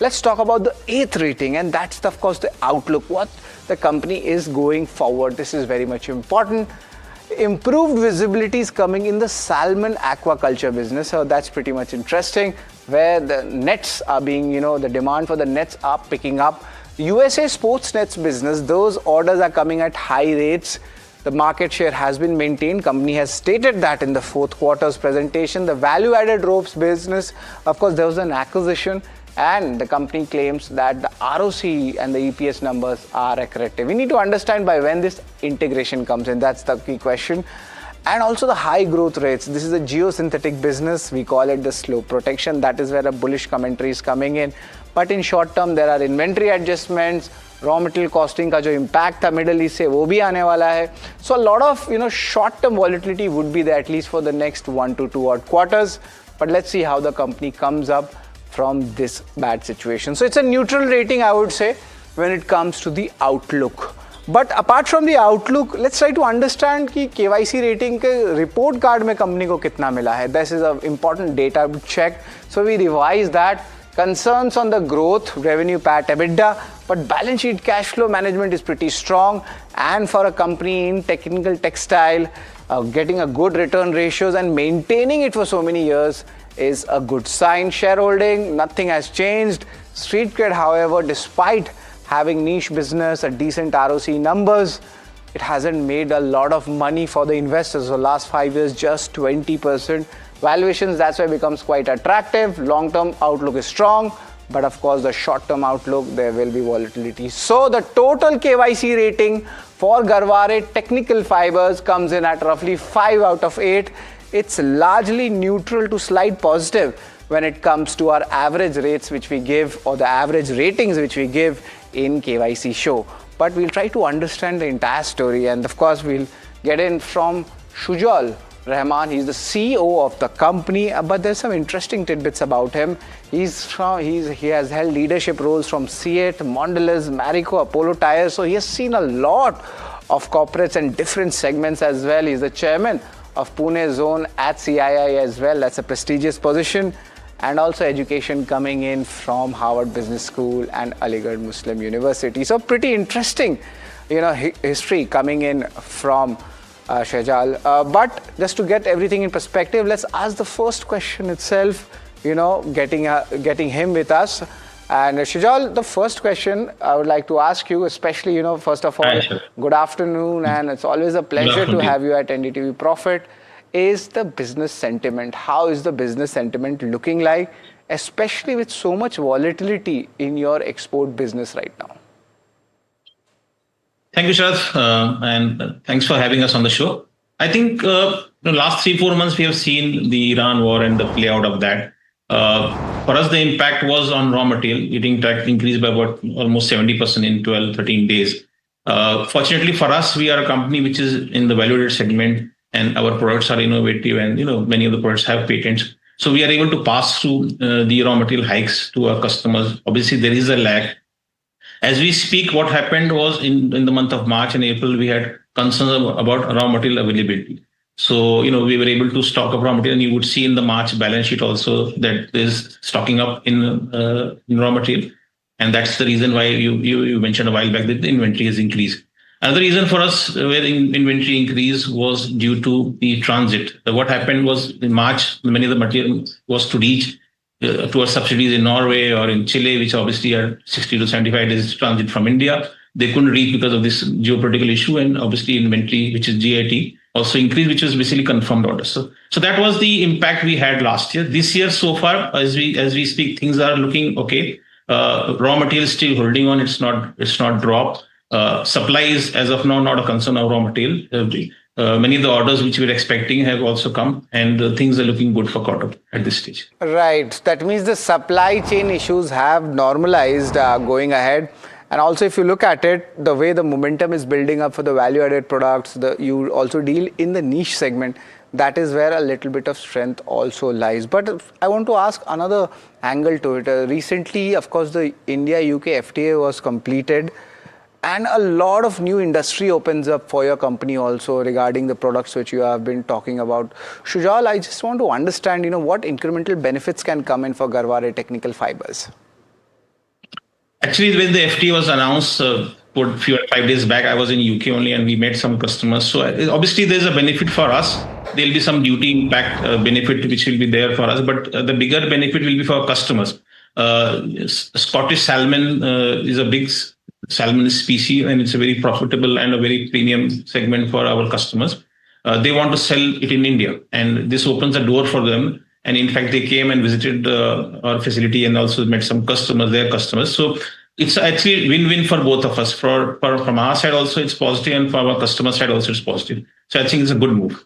Let's talk about the 8th rating, and that's of course the outlook, what the company is going forward. This is very much important. Improved visibility is coming in the salmon aquaculture business, so that's pretty much interesting, where the nets are being, the demand for the nets are picking up. USA sports nets business, those orders are coming at high rates. The market share has been maintained. Company has stated that in the 4th quarter's presentation. The value-added ropes business, of course, there was an acquisition, and the company claims that the ROC and the EPS numbers are accretive. We need to understand by when this integration comes in. That's the key question. And also the high growth rates. This is a geosynthetic business. We call it the slope protection. That is where a bullish commentary is coming in. But in short term, there are inventory adjustments, raw material costing का जो impact था Middle East से वो भी आने वाला है. So a lot of short term volatility would be there at least for the next 1 to 2 odd quarters. But let's see how the company comes up from this bad situation. So it's a neutral rating, I would say, when it comes to the outlook. But apart from the outlook, let's try to understand कि KYC rating के report card में company को कितना मिला है. This is an important data to check. So we revise that. Concerns on the growth, revenue, PAT, EBITDA, but balance sheet cash flow management is pretty strong. And for a company in technical textile, getting a good return ratios and maintaining it for so many years is a good sign. Shareholding, nothing has changed. Street cred, however, despite having niche business, a decent ROC numbers, it hasn't made a lot of money for the investors. So last 5 years, just 20%. Valuations, that's why it becomes quite attractive. Long-term outlook is strong, but of course the short-term outlook, there will be volatility. So the total KYC rating for Garware Technical Fibers comes in at roughly 5 out of 8. It's largely neutral to slight positive when it comes to our average rates which we give, or the average ratings which we give in KYC show. But we'll try to understand the entire story, and of course we'll get in from Shujal Rahman. He's the CEO of the company, but there's some interesting tidbits about him. He has held leadership roles from Seat, Mondelez, Marico, Apollo Tyres, so he has seen a lot of corporates and different segments as well. He's the chairman of Pune zone at CII as well. That's a prestigious position. And also education coming in from Harvard Business School and Aligarh Muslim University. So pretty interesting, history coming in from Shajal. But just to get everything in perspective, let's ask the first question itself, getting him with us. And Shajal, the first question I would like to ask you, especially, first of all, good afternoon, and it's always a pleasure to have you at NDTV Profit, is the business sentiment. How is the business sentiment looking like, especially with so much volatility in your export business right now? Thank you, Sharath, and thanks for having us on the show. I think the last 3-4 months we have seen the Iran war and the play out of that. For us, the impact was on raw material. It increased by about almost 70% in 12-13 days. Fortunately for us, we are a company which is in the value-added segment, and our products are innovative, and many of the products have patents. So we are able to pass through the raw material hikes to our customers. Obviously, there is a lag. As we speak, what happened was in the month of March and April, we had concerns about raw material availability. So, we were able to stock up raw material, and you would see in the March balance sheet also that there's stocking up in raw material. And that's the reason why you mentioned a while back that the inventory has increased. Another reason for us where inventory increase was due to the transit. What happened was in March, many of the material was to reach to our subsidiaries in Norway or in Chile, which obviously are 60 to 75 days transit from India. They couldn't reach because of this geopolitical issue, and obviously inventory, which is GIT, also increased, which was basically confirmed orders. So that was the impact we had last year. This year, so far, as we speak, things are looking okay. Raw material is still holding on; it's not dropped. Supply is, as of now, not a concern of raw material. Many of the orders which we were expecting have also come, and things are looking good for quarter at this stage. Right. That means the supply chain issues have normalized going ahead. And also, if you look at it, the way the momentum is building up for the value-added products, you also deal in the niche segment. that is where a little bit of strength also lies. But I want to ask another angle to it. Recently, of course, the India-UK FTA was completed, and a lot of new industry opens up for your company also regarding the products which you have been talking about. Shujal, I just want to understand, what incremental benefits can come in for Garware Technical Fibers. Actually, when the FTA was announced, a few 5 days back, I was in UK only, and we met some customers. So obviously, there's a benefit for us. There'll be some duty impact benefit which will be there for us, but the bigger benefit will be for our customers. Scottish salmon is a big salmon species, and it's a very profitable and a very premium segment for our customers. They want to sell it in India, and this opens a door for them. And in fact, they came and visited our facility and also met some customers, their customers. So it's actually win-win for both of us. From our side also, it's positive, and from our customer side also, it's positive. So I think it's a good move.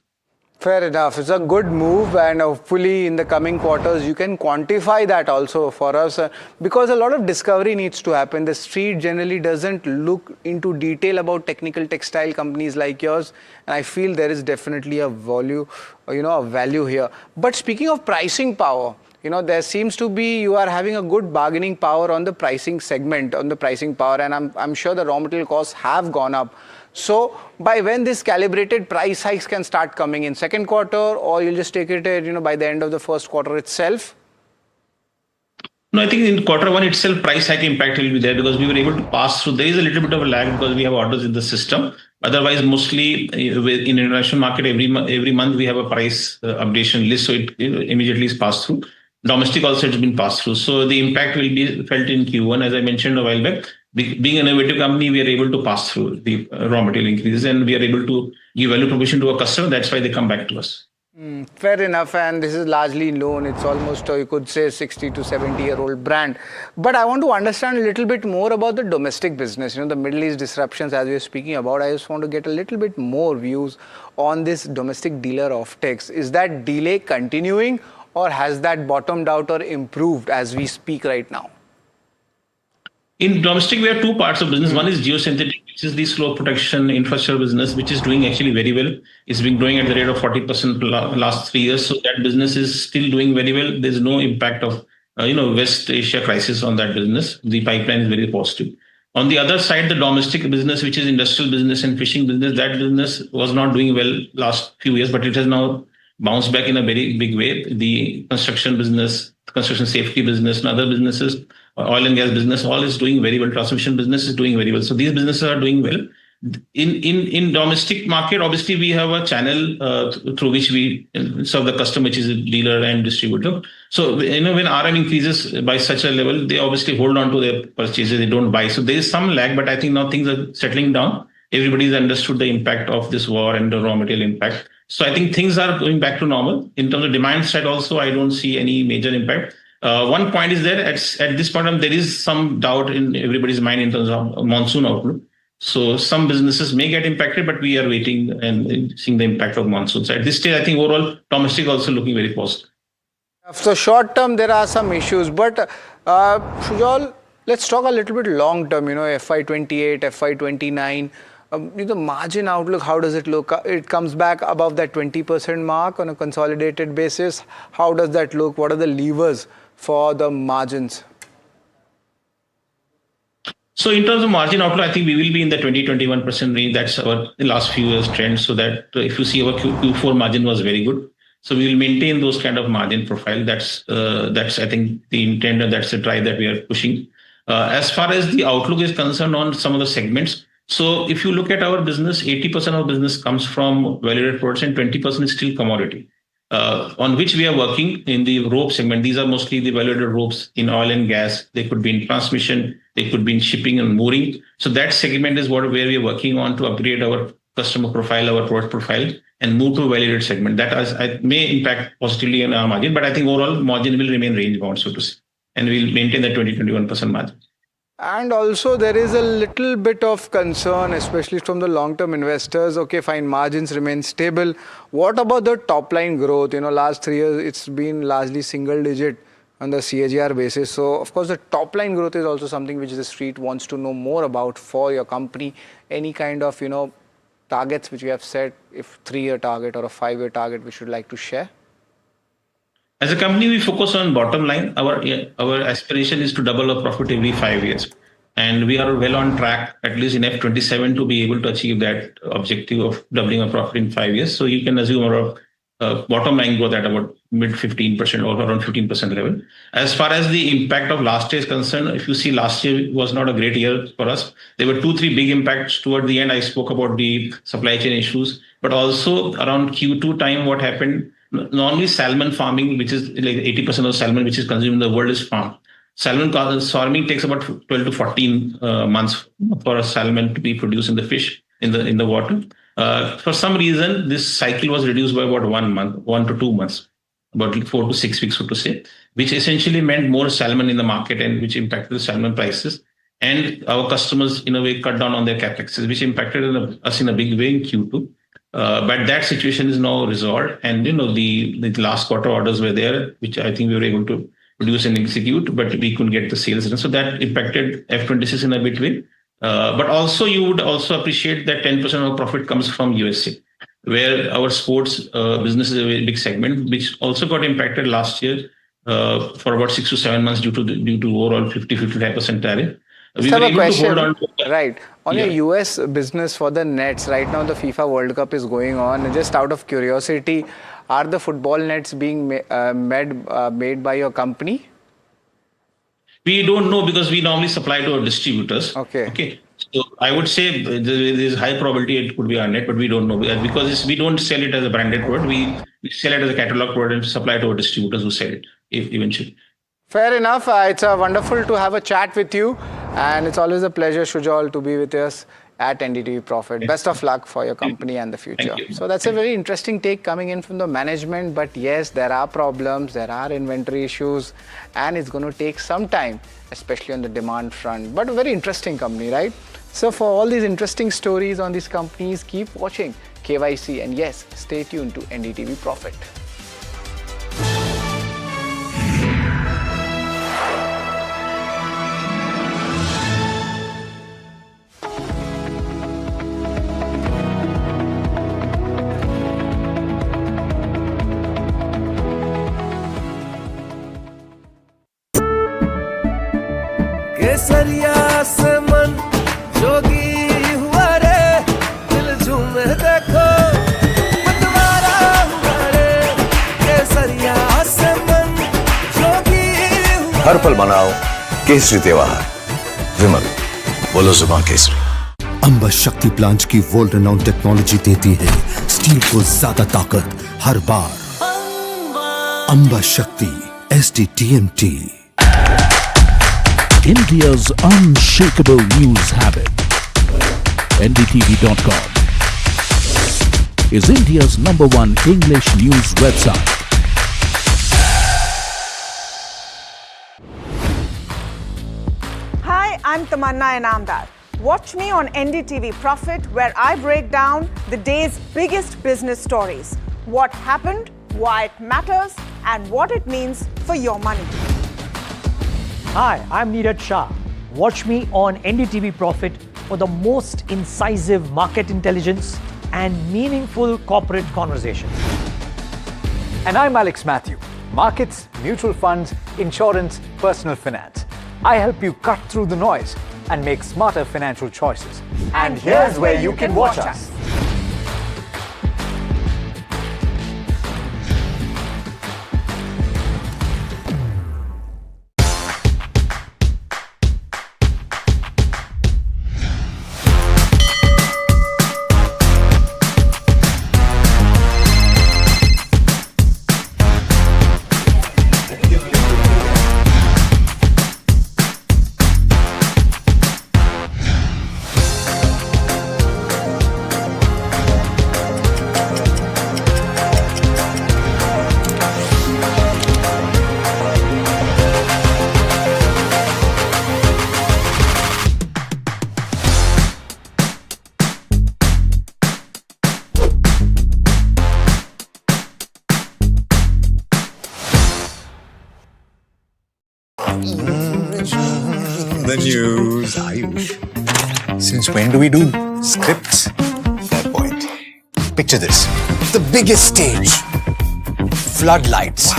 Fair enough. It's a good move, and hopefully in the coming quarters you can quantify that also for us, because a lot of discovery needs to happen. The street generally doesn't look into detail about technical textile companies like yours, and I feel there is definitely a value, a value here. But speaking of pricing power, there seems to be, you are having a good bargaining power on the pricing segment, on the pricing power, and I'm sure the raw material costs have gone up. So by when this calibrated price hikes can start coming in, second quarter, or you'll just take it, by the end of the first quarter itself? No, I think in quarter one itself, price hike impact will be there because we were able to pass through. There is a little bit of a lag because we have orders in the system. Otherwise, mostly in international market, every month we have a price updation list, so it immediately is passed through. Domestic also it's been passed through. So the impact will be felt in Q1, as I mentioned a while back. Being an innovative company, we are able to pass through the raw material increases, and we are able to give value proposition to a customer. That's why they come back to us. Fair enough, and this is largely known. It's almost, you could say, 60 to 70-year-old brand. But I want to understand a little bit more about the domestic business. The Middle East disruptions, as we are speaking about, I just want to get a little bit more views on this domestic dealer offtakes. Is that delay continuing, or has that bottomed out or improved as we speak right now? In domestic, we have two parts of business. One is geosynthetic, which is the slope protection infrastructure business, which is doing actually very well. It's been growing at the rate of 40% last 3 years. So that business is still doing very well. There's no impact of West Asia crisis on that business. The pipeline is very positive. On the other side, the domestic business, which is industrial business and fishing business, that business was not doing well last few years, but it has now bounced back in a very big way. The construction business, construction safety business, and other businesses, oil and gas business, all is doing very well. Transmission business is doing very well. So these businesses are doing well. In domestic market, obviously we have a channel through which we serve the customer, which is a dealer and distributor. So when RM increases by such a level, they obviously hold on to their purchases. They don't buy. So there is some lag, but I think now things are settling down. Everybody's understood the impact of this war and the raw material impact. So I think things are going back to normal. In terms of demand side also, I don't see any major impact. One point is that at this point, there is some doubt in everybody's mind in terms of monsoon outlook. So some businesses may get impacted, but we are waiting and seeing the impact of monsoon. So at this stage, I think overall, domestic also looking very positive. So short term, there are some issues. But Shujal, let's talk a little bit long term, FY28, FY29. The margin outlook, how does it look? It comes back above that 20% mark on a consolidated basis. How does that look? What are the levers for the margins? So in terms of margin outlook, I think we will be in the 20-21% range. That's our last few years trend. So that if you see our Q4 margin was very good. So we will maintain those kind of margin profile. That's I think the intent, and that's the drive that we are pushing. As far as the outlook is concerned on some of the segments, so if you look at our business, 80% of business comes from value-added products and 20% is still commodity, on which we are working in the rope segment. These are mostly the value-added ropes in oil and gas. They could be in transmission, they could be in shipping and mooring. So that segment is where we are working on to upgrade our customer profile, our product profile, and move to a value-added segment. That may impact positively on our margin, but I think overall margin will remain range bound, so to say, and we'll maintain that 20-21% margin. And also there is a little bit of concern, especially from the long-term investors. Okay, fine, margins remain stable. What about the top line growth? Last 3 years, it's been largely single digit on the CAGR basis. So of course, the top line growth is also something which the street wants to know more about for your company. Any kind of, targets which we have set, if 3-year target or a 5-year target, which you would like to share? As a company, we focus on bottom line. Our aspiration is to double our profit every 5 years. And we are well on track, at least in F27, to be able to achieve that objective of doubling our profit in 5 years. So you can assume our bottom line growth at about mid 15% or around 15% level. As far as the impact of last year is concerned, if you see, last year was not a great year for us. There were 2-3 big impacts toward the end. I spoke about the supply chain issues, but also around Q2 time, what happened, normally salmon farming, which is like 80% of salmon which is consumed in the world is farmed. Salmon farming takes about 12 to 14 months for a salmon to be produced in the fish in the water. For some reason, this cycle was reduced by about 1 to 2 months, about 4 to 6 weeks, so to say, which essentially meant more salmon in the market and which impacted the salmon prices. And our customers, in a way, cut down on their capex, which impacted us in a big way in Q2. But that situation is now resolved, and the last quarter orders were there, which I think we were able to produce and execute, but we couldn't get the sales done. So that impacted F26 in a big way. But also, you would also appreciate that 10% of our profit comes from USA, where our sports business is a very big segment, which also got impacted last year for about 6 to 7 months due to overall 55% tariff. We were able to hold on to that. Right. On your US business for the nets, right now the FIFA World Cup is going on. Just out of curiosity, are the football nets being made by your company? We don't know, because we normally supply to our distributors. Okay. So I would say there's high probability it could be our net, but we don't know, because we don't sell it as a branded product. We sell it as a catalog product and supply to our distributors who sell it eventually. Fair enough. It's wonderful to have a chat with you, and it's always a pleasure, Shujal, to be with us at NDTV Profit. Best of luck for your company and the future. So that's a very interesting take coming in from the management. But yes, there are problems, there are inventory issues, and it's going to take some time, especially on the demand front. But a very interesting company, right? So for all these interesting stories on these companies, keep watching KYC, and yes, stay tuned to NDTV Profit. केसरिया से मन जोगी हुआ रे, दिल झूमे देखो मतवारा हुआ रे, केसरिया से मन जोगी हुआ। हर पल मनाओ केसरी त्योहार। विमल, बोलो जुबान केसरी। अंबा शक्ति प्लांट की वर्ल्ड रेनाउंड टेक्नोलॉजी देती है स्टील को ज्यादा ताकत हर बार। अंबा शक्ति STTMT, India's unshakable news habit. NDTV.com is India's #1 English news website. Hi, I'm Tamanna Inamdar. Watch me on NDTV Profit, where I break down the day's biggest business stories. What happened, why it matters, and what it means for your money. Hi, I'm Neeraj Shah. Watch me on NDTV Profit for the most incisive market intelligence and meaningful corporate conversations. And I'm Alex Matthew. Markets, mutual funds, insurance, personal finance. I help you cut through the noise and make smarter financial choices. And here's where you can watch us. The news, Ayush. Since when do we do scripts? Fair point. Picture this. The biggest stage. Floodlights.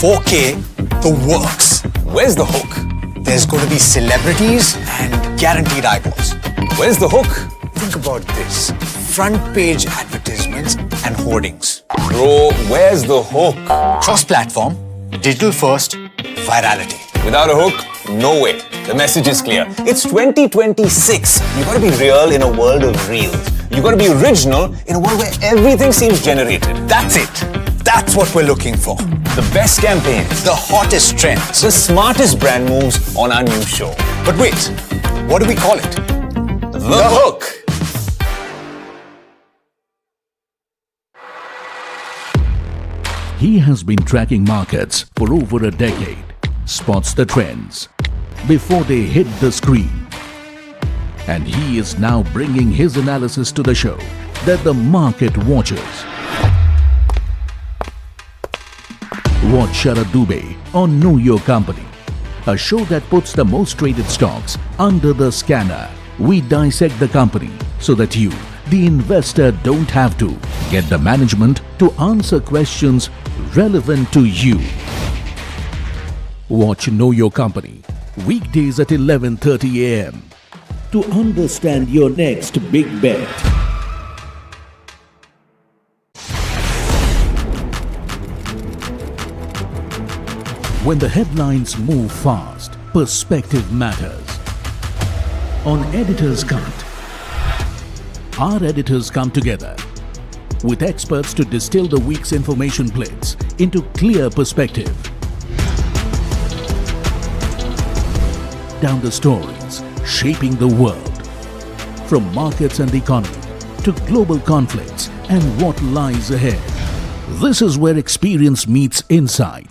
4K, the works. Where's the hook? There's going to be celebrities and guaranteed eyeballs. Where's the hook? Think about this. Front page advertisements and hoardings. Bro, where's the hook? Cross-platform, digital first, virality. Without a hook, no way. The message is clear. It's 2026. You gotta be real in a world of reels. You gotta be original in a world where everything seems generated. That's it. That's what we're looking for. The best campaigns. The hottest trends. The smartest brand moves on our new show. But wait, what do we call it? The hook. He has been tracking markets for over a decade, spots the trends before they hit the screen. And he is now bringing his analysis to the show that the market watches. Watch Sharad Dubey on Know Your Company, a show that puts the most traded stocks under the scanner. We dissect the company so that you, the investor, don't have to get the management to answer questions relevant to you. Watch Know Your Company weekdays at 11:30 a.m. to understand your next big bet. When the headlines move fast, perspective matters. On Editor's Cut, our editors come together with experts to distill the week's information plates into clear perspective. Down the stories shaping the world, from markets and the economy to global conflicts and what lies ahead. This is where experience meets insight.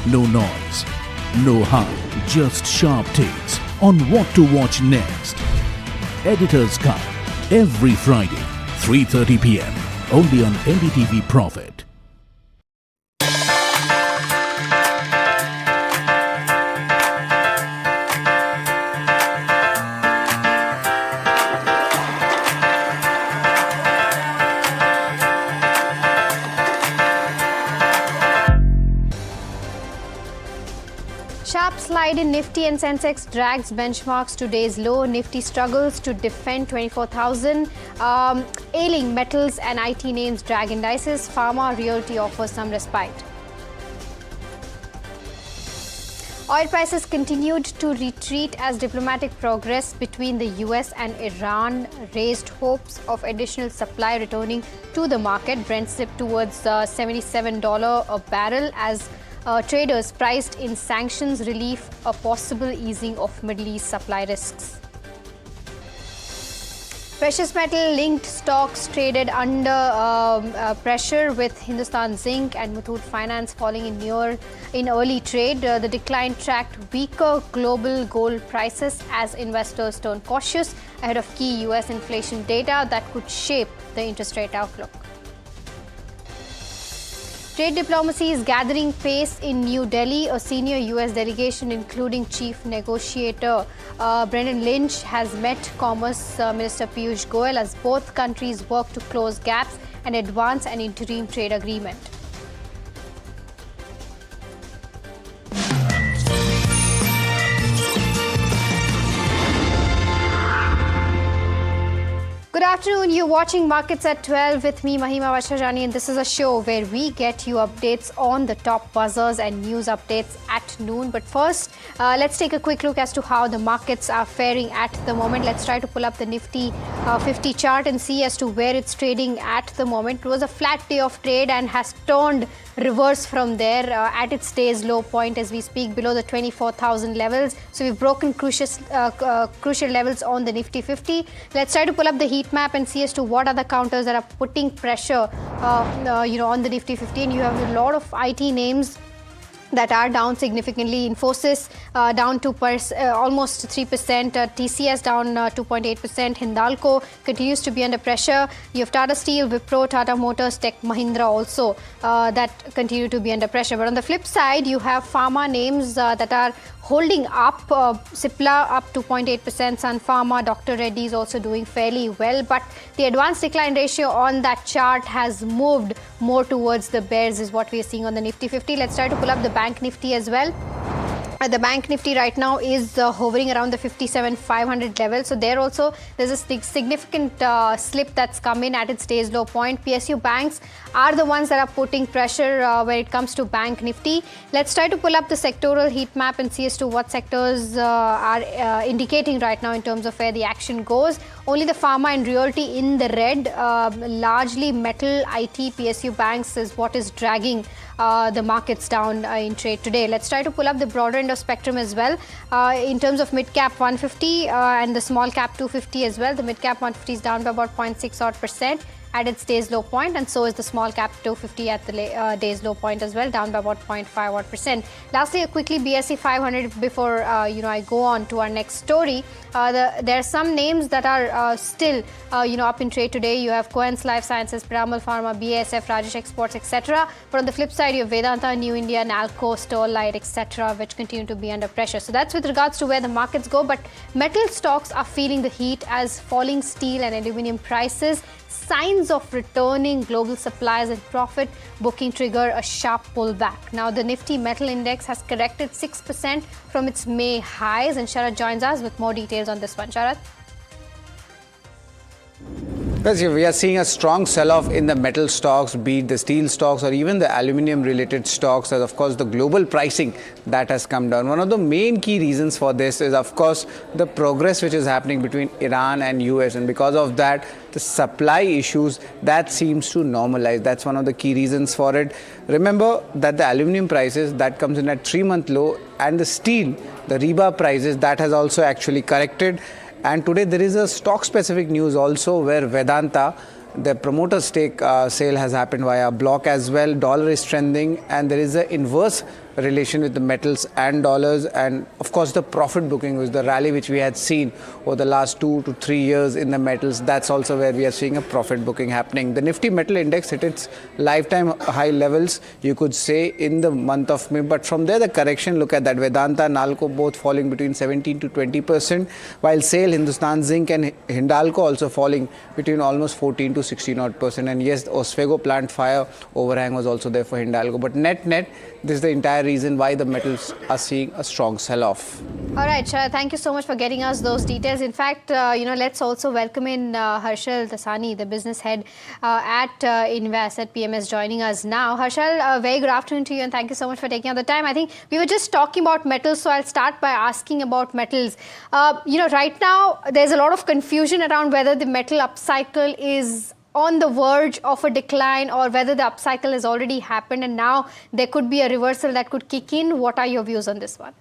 No noise, no hype, just sharp takes on what to watch next. Editor's Cut, every Friday, 3:30 p.m. only on NDTV Profit. Sharp slide in Nifty and Sensex drags benchmarks to today's low. Nifty struggles to defend 24,000. Ailing metals and IT names drag indices. Pharma Realty offers some respite. Oil prices continued to retreat as diplomatic progress between the US and Iran raised hopes of additional supply returning to the market. Brent slipped towards $77 a barrel as traders priced in sanctions relief, a possible easing of Middle East supply risks. Precious metal linked stocks traded under pressure with Hindustan Zinc and Muthoot Finance falling in early trade. The decline tracked weaker global gold prices as investors turned cautious ahead of key US inflation data that could shape the interest rate outlook. Trade diplomacy is gathering pace in New Delhi. A senior US delegation, including Chief Negotiator Brendan Lynch, has met Commerce Minister Piyush Goyal as both countries work to close gaps and advance an interim trade agreement. Good afternoon. You're watching Markets at 12 with me, Mahima Vachharani, and this is a show where we get you updates on the top buzzers and news updates at noon. But first, let's take a quick look as to how the markets are faring at the moment. Let's try to pull up the Nifty 50 chart and see as to where it's trading at the moment. It was a flat day of trade and has turned reverse from there at its day's low point as we speak, below the 24,000 levels. So we've broken crucial levels on the Nifty 50. Let's try to pull up the heat map and see as to what are the counters that are putting pressure on the Nifty 50. And you have a lot of IT names that are down significantly. Infosys down almost 3%, TCS down 2.8%, Hindalco continues to be under pressure. You have Tata Steel, Wipro, Tata Motors, Tech Mahindra also that continue to be under pressure. But on the flip side, you have pharma names that are holding up. Cipla up 2.8%, Sun Pharma, Dr. Reddy's also doing fairly well. But the advanced decline ratio on that chart has moved more towards the bears is what we are seeing on the Nifty 50. Let's try to pull up the Bank Nifty as well. The Bank Nifty right now is hovering around the 57,500 level. So there also there's a significant slip that's come in at its day's low point. PSU banks are the ones that are putting pressure when it comes to Bank Nifty. Let's try to pull up the sectoral heat map and see as to what sectors are indicating right now in terms of where the action goes. Only the pharma and realty in the red. Largely metal, IT, PSU banks is what is dragging the markets down in trade today. Let's try to pull up the broader end of spectrum as well. In terms of mid cap 150 and the small cap 250 as well. The mid cap 150 is down by about 0.6 odd % at its day's low point, and so is the small cap 250 at the day's low point as well, down by about 0.5 odd %. Lastly, quickly BSE 500 before I go on to our next story. There are some names that are still up in trade today. You have Cohen's Life Sciences, Piramal Pharma, BASF, Rajesh Exports, etc. But on the flip side, you have Vedanta, New India, Nalco, Sterlite, etc., which continue to be under pressure. So that's with regards to where the markets go. But metal stocks are feeling the heat as falling steel and aluminium prices, signs of returning global supplies and profit booking trigger a sharp pullback. Now, the Nifty Metal Index has corrected 6% from its May highs, and Sharad joins us with more details on this one. Sharad? We are seeing a strong sell-off in the metal stocks, be it the steel stocks or even the aluminium-related stocks, as of course the global pricing that has come down. One of the main key reasons for this is, of course, the progress which is happening between Iran and US, and because of that, the supply issues that seems to normalize. That's one of the key reasons for it. Remember that the aluminium prices that comes in at 3-month low, and the steel, the rebar prices, that has also actually corrected. And today there is a stock-specific news also where Vedanta, the promoter stake sale has happened via block as well. Dollar is trending, and there is an inverse relation with the metals and dollars, and of course the profit booking was the rally which we had seen over the last 2 to 3 years in the metals. That's also where we are seeing a profit booking happening. The Nifty Metal Index hit its lifetime high levels, you could say, in the month of May, but from there the correction, look at that, Vedanta, Nalco both falling between 17 to 20%, while SAIL, Hindustan Zinc and Hindalco also falling between almost 14 to 16 odd %. And yes, the Oswego plant fire overhang was also there for Hindalco, but net this is the entire reason why the metals are seeing a strong sell-off. All right, Sharad, thank you so much for getting us those details. In fact, let's also welcome in Harshal Dasani, the business head at Invest at PMS, joining us now. Harshal, very good afternoon to you, and thank you so much for taking out the time. I think we were just talking about metals, so I'll start by asking about metals. Right now, there's a lot of confusion around whether the metal upcycle is on the verge of a decline or whether the upcycle has already happened and now there could be a reversal that could kick in. What are your views on this one?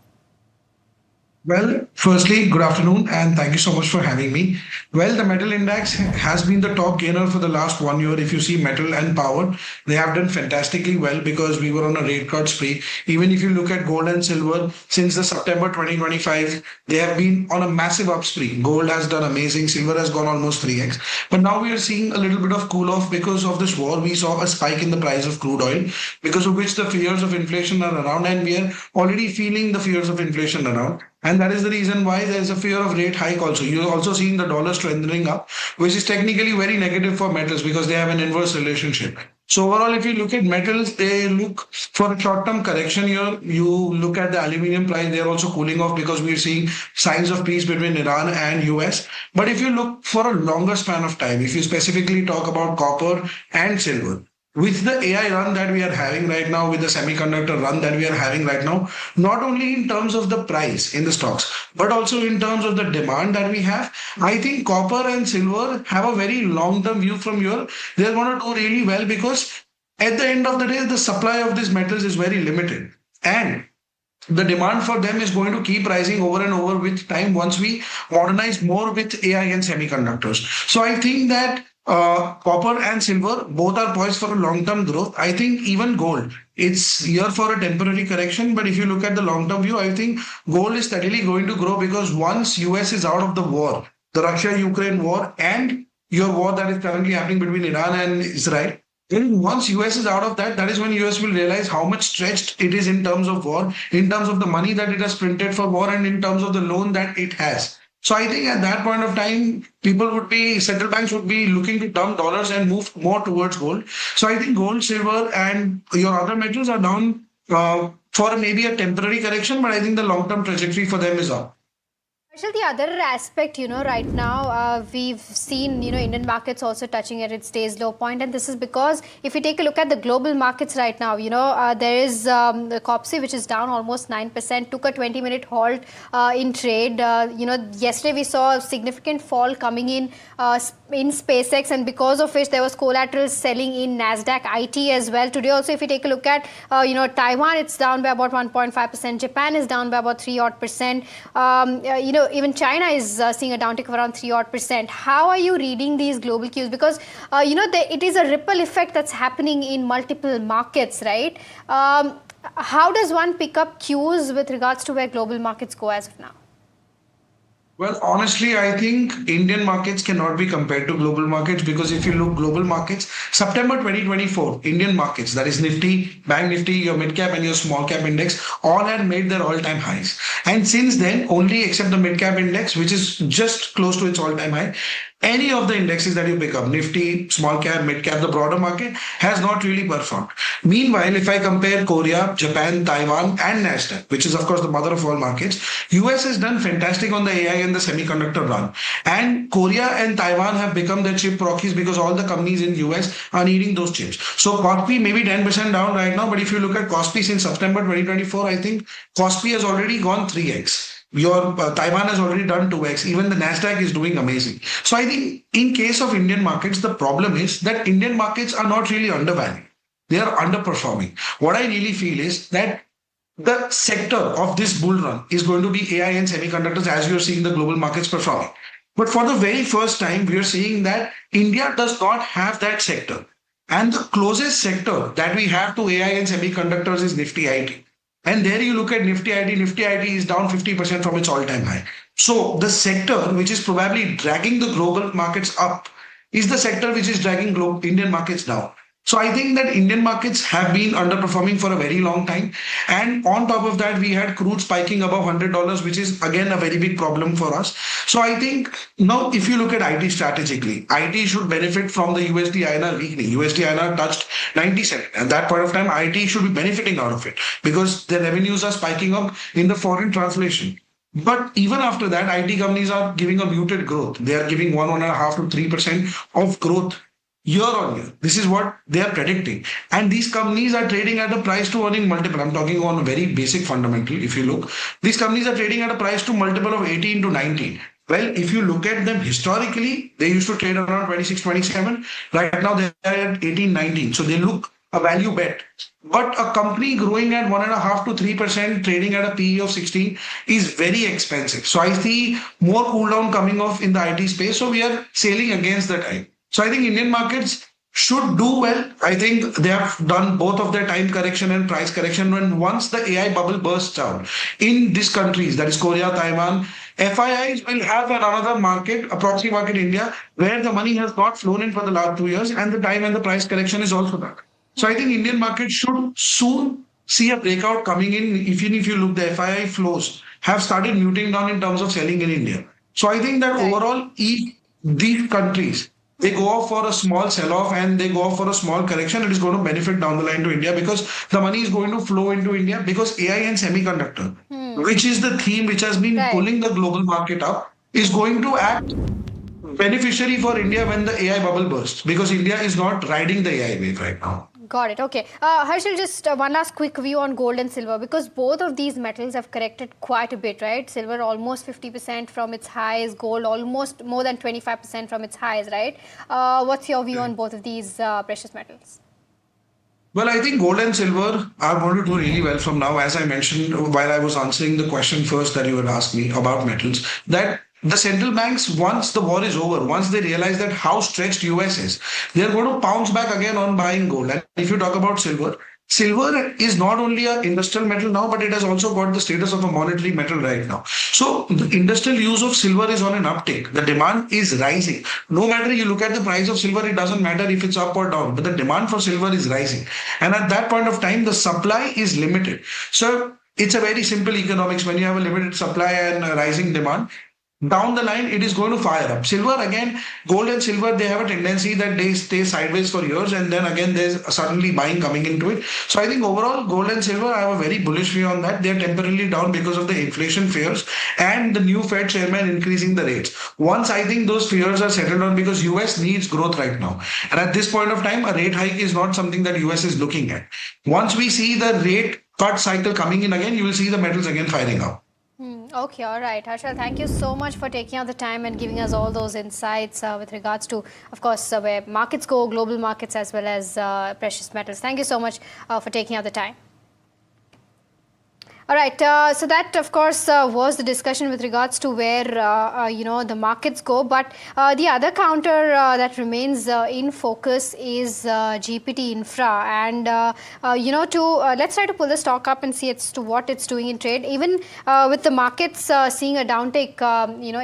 Well, firstly, good afternoon and thank you so much for having me. Well, the metal index has been the top gainer for the last 1 year. If you see metal and power, they have done fantastically well because we were on a rate cut spree. Even if you look at gold and silver, since the September 2025, they have been on a massive up spree. Gold has done amazing, silver has gone almost 3x. But now we are seeing a little bit of cool off because of this war. We saw a spike in the price of crude oil, because of which the fears of inflation are around, and we are already feeling the fears of inflation around. And that is the reason why there is a fear of rate hike also. You're also seeing the dollar strengthening up, which is technically very negative for metals because they have an inverse relationship. So overall, if you look at metals, they look for a short-term correction here. You look at the aluminium price, they're also cooling off because we're seeing signs of peace between Iran and US. But if you look for a longer span of time, if you specifically talk about copper and silver, with the AI run that we are having right now, with the semiconductor run that we are having right now, not only in terms of the price in the stocks, but also in terms of the demand that we have, I think copper and silver have a very long-term view from here. They're going to do really well because at the end of the day, the supply of these metals is very limited. And the demand for them is going to keep rising over and over with time once we modernize more with AI and semiconductors. So I think that copper and silver, both are poised for a long-term growth. I think even gold, it's here for a temporary correction. But if you look at the long-term view, I think gold is steadily going to grow because once US is out of the war, the Russia-Ukraine war and your war that is currently happening between Iran and Israel, then once US is out of that, that is when US will realize how much stretched it is in terms of war, in terms of the money that it has printed for war, and in terms of the loan that it has. So I think at that point of time, central banks would be looking to dump dollars and move more towards gold. So I think gold, silver, and your other metals are down for maybe a temporary correction, but I think the long-term trajectory for them is up. The other aspect, right now we've seen, Indian markets also touching at its day's low point, and this is because if you take a look at the global markets right now, there is the COPSI, which is down almost 9%, took a 20-minute halt in trade. Yesterday we saw a significant fall coming in SpaceX, and because of which there was collateral selling in Nasdaq IT as well. Today also, if you take a look at, Taiwan, it's down by about 1.5%. Japan is down by about 3-odd%. Even China is seeing a downtick of around 3-odd%. How are you reading these global cues? Because, it is a ripple effect that's happening in multiple markets, right? How does one pick up cues with regards to where global markets go as of now? Well, honestly, I think Indian markets cannot be compared to global markets because if you look global markets, September 2024, Indian markets, that is Nifty, Bank Nifty, your mid-cap and your small-cap index, all had made their all-time highs. And since then, only except the mid-cap index, which is just close to its all-time high, any of the indexes that you pick up, Nifty, small cap, mid cap, the broader market has not really performed. Meanwhile, if I compare Korea, Japan, Taiwan and Nasdaq, which is of course the mother of all markets, US has done fantastic on the AI and the semiconductor run. And Korea and Taiwan have become the chip rockies because all the companies in US are needing those chips. So KOSPI may be 10% down right now, but if you look at KOSPI since September 2024, I think KOSPI has already gone 3x. Your Taiwan has already done 2x. Even the Nasdaq is doing amazing. So I think in case of Indian markets, the problem is that Indian markets are not really undervalued. They are underperforming. What I really feel is that the sector of this bull run is going to be AI and semiconductors as you're seeing the global markets performing. But for the very first time, we are seeing that India does not have that sector. And the closest sector that we have to AI and semiconductors is Nifty IT. And there you look at Nifty IT is down 50% from its all-time high. So the sector which is probably dragging the global markets up is the sector which is dragging Indian markets down. So I think that Indian markets have been underperforming for a very long time. And on top of that, we had crude spiking above $100, which is again a very big problem for us. So I think now if you look at IT strategically, IT should benefit from the USD INR weakening. USD INR touched 97. At that point of time, IT should be benefiting out of it because their revenues are spiking up in the foreign translation. But even after that, IT companies are giving a muted growth. They are giving 1.5 to 3% of growth year on year. This is what they are predicting. And these companies are trading at a price to earning multiple. I'm talking on a very basic fundamental. If you look, these companies are trading at a price to multiple of 18 to 19. Well, if you look at them historically, they used to trade around 26, 27. Right now they are at 18, 19. So they look a value bet. But a company growing at 1.5 to 3%, trading at a PE of 16 is very expensive. So I see more cool down coming off in the IT space. So we are sailing against the tide. So I think Indian markets should do well. I think they have done both of their time correction and price correction. When once the AI bubble bursts out in these countries, that is Korea, Taiwan, FIIs will have another market, a proxy market India, where the money has not flown in for the last 2 years and the time and the price correction is also that. So I think Indian market should soon see a breakout coming in. Even if you look, the FII flows have started muting down in terms of selling in India. So I think that overall, these countries, they go off for a small sell-off and they go off for a small correction. It is going to benefit down the line to India because the money is going to flow into India because AI and semiconductor, which is the theme which has been pulling the global market up, is going to act beneficiary for India when the AI bubble bursts because India is not riding the AI wave right now. Got it. Okay. Harshal, just one last quick view on gold and silver because both of these metals have corrected quite a bit, right? Silver almost 50% from its highs, gold almost more than 25% from its highs, right? What's your view on both of these precious metals? Well, I think gold and silver are going to do really well from now. As I mentioned while I was answering the question first that you had asked me about metals, that the central banks, once the war is over, once they realize that how stretched US is, they're going to pounce back again on buying gold. And if you talk about silver, silver is not only an industrial metal now, but it has also got the status of a monetary metal right now. So the industrial use of silver is on an uptick. The demand is rising. No matter you look at the price of silver, it doesn't matter if it's up or down, but the demand for silver is rising. And at that point of time, the supply is limited. So it's a very simple economics. When you have a limited supply and a rising demand, down the line, it is going to fire up. Silver, again, gold and silver, they have a tendency that they stay sideways for years, and then again, there's suddenly buying coming into it. So I think overall, gold and silver, I have a very bullish view on that. They're temporarily down because of the inflation fears and the new Fed chairman increasing the rates. Once I think those fears are settled on, because US needs growth right now. And at this point of time, a rate hike is not something that US is looking at. Once we see the rate cut cycle coming in again, you will see the metals again firing up. Okay, all right. Harsha, thank you so much for taking out the time and giving us all those insights with regards to, of course, where markets go, global markets, as well as precious metals. Thank you so much for taking out the time. All right, so that, of course, was the discussion with regards to where, the markets go. But the other counter that remains in focus is GPT Infra. And, let's try to pull the stock up and see as to what it's doing in trade. Even with the markets seeing a downtick,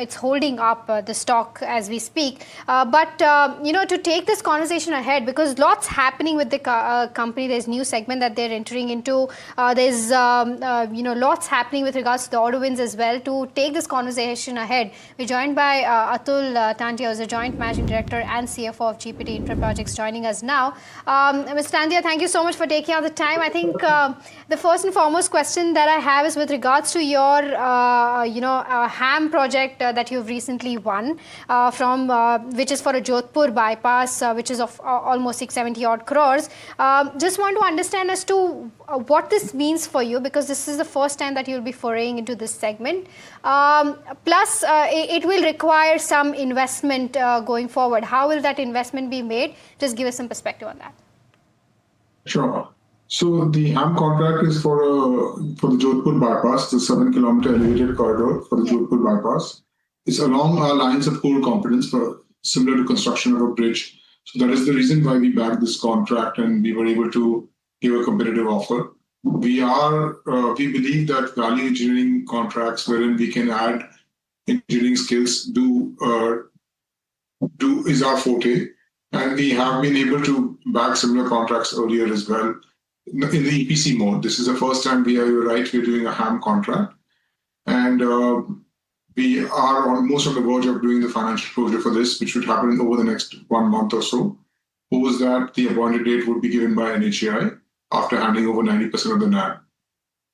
it's holding up the stock as we speak. But to take this conversation ahead, because lots happening with the company, there's new segment that they're entering into. There's lots happening with regards to the order wins as well. To take this conversation ahead, we're joined by Atul Tantia, who's the Joint Managing Director and CFO of GPT Infra Projects, joining us now. Mr. Tantia, thank you so much for taking out the time. I think the first and foremost question that I have is with regards to your, HAM project that you've recently won which is for a Jodhpur bypass, which is of almost 670 odd crores. Just want to understand as to what this means for you, because this is the first time that you'll be foraying into this segment. Plus, it will require some investment going forward. How will that investment be made? Just give us some perspective on that. Sure. So the HAM contract is for the Jodhpur bypass, the 7-kilometer elevated corridor for the Jodhpur bypass. It's along our lines of core competence, similar to construction of a bridge. So that is the reason why we backed this contract and we were able to give a competitive offer. We believe that value engineering contracts wherein we can add engineering skills is our forte, and we have been able to back similar contracts earlier as well in the EPC mode. This is the first time we're doing a HAM contract, and we are almost on the verge of doing the financial closure for this, which should happen over the next 1 month or so. Post that, the appointed date would be given by NHAI after handing over 90% of the NAV.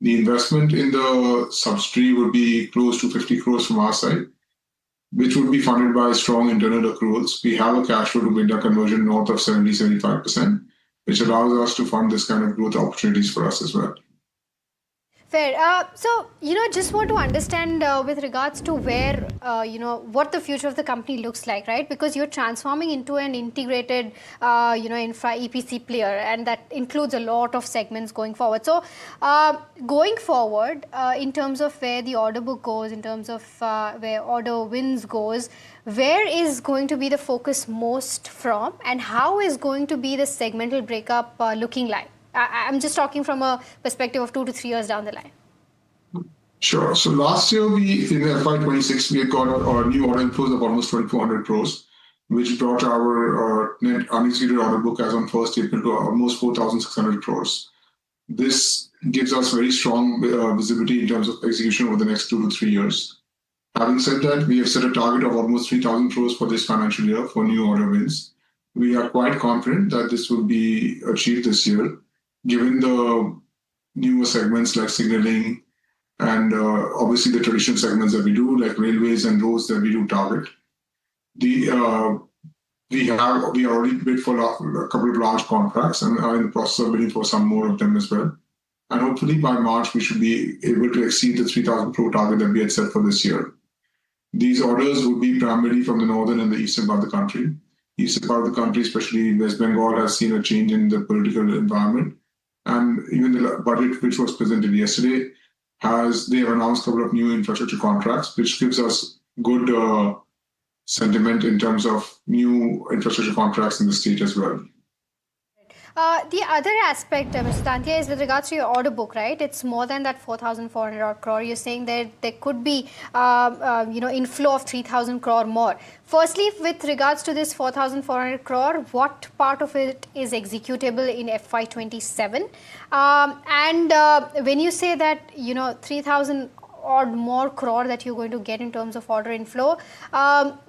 The investment in the subsidiary would be close to 50 crores from our side, which would be funded by strong internal accruals. We have a cash flow to EBITDA conversion north of 70-75%, which allows us to fund this kind of growth opportunities for us as well. Fair. So, just want to understand with regards to where, what the future of the company looks like, right? Because you're transforming into an integrated, infra EPC player, and that includes a lot of segments going forward. So, going forward, in terms of where the order book goes, in terms of where order wins goes, where is going to be the focus most from, and how is going to be the segmental breakup looking like? I'm just talking from a perspective of 2 to 3 years down the line. Sure. So last year, in FY26, we got our new order inflows of almost 2,400 crores, which brought our net unexecuted order book as on 1st April to almost 4,600 crores. This gives us very strong visibility in terms of execution over the next 2 to 3 years. Having said that, we have set a target of almost 3,000 crores for this financial year for new order wins. We are quite confident that this will be achieved this year, given the newer segments like signaling and obviously the traditional segments that we do, like railways and roads that we do target. We already bid for a couple of large contracts and are in the process of bidding for some more of them as well. And hopefully by March, we should be able to exceed the 3,000 crore target that we had set for this year. These orders would be primarily from the northern and the eastern part of the country. Eastern part of the country, especially West Bengal, has seen a change in the political environment. And even the budget which was presented yesterday they have announced a couple of new infrastructure contracts, which gives us good sentiment in terms of new infrastructure contracts in the state as well. The other aspect, Mr. Tantia, is with regards to your order book, right? It's more than that 4,400 crore. You're saying that there could be, inflow of 3,000 crore more. Firstly, with regards to this 4,400 crore, what part of it is executable in FY27? When you say that, 3,000 odd more crore that you're going to get in terms of order inflow.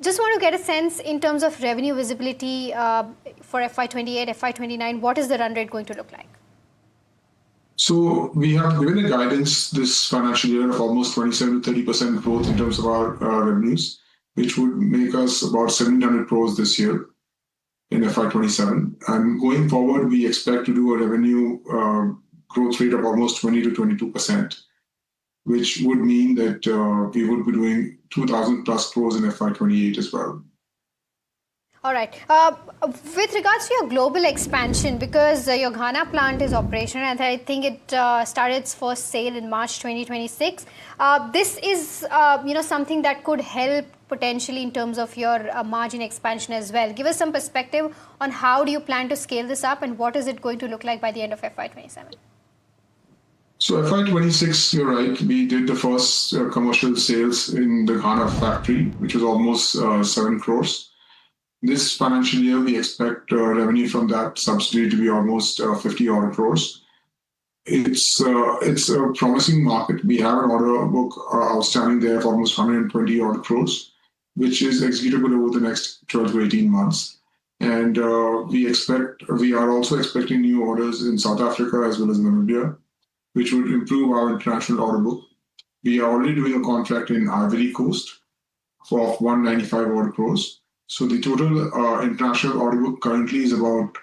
Just want to get a sense in terms of revenue visibility for FY28, FY29, what is the run rate going to look like? So we have given a guidance this financial year of almost 27 to 30% growth in terms of our revenues, which would make us about 700 crores this year in FY27. And going forward, we expect to do a revenue growth rate of almost 20 to 22%. Which would mean that we would be doing 2,000 plus crores in FY28 as well. All right. With regards to your global expansion, because your Ghana plant is operational and I think it started its first sale in March 2026. This is, something that could help potentially in terms of your margin expansion as well. Give us some perspective on how do you plan to scale this up and what is it going to look like by the end of FY27? So FY26, you're right, we did the first commercial sales in the Ghana factory, which was almost 7 crores. This financial year, we expect revenue from that subsidiary to be almost 50 odd crores. It's a promising market. We have an order book outstanding there of almost 120 odd crores, which is executable over the next 12 to 18 months. And we are also expecting new orders in South Africa as well as Namibia, which would improve our international order book. We are already doing a contract in Ivory Coast for 195 odd crores. So the total international order book currently is about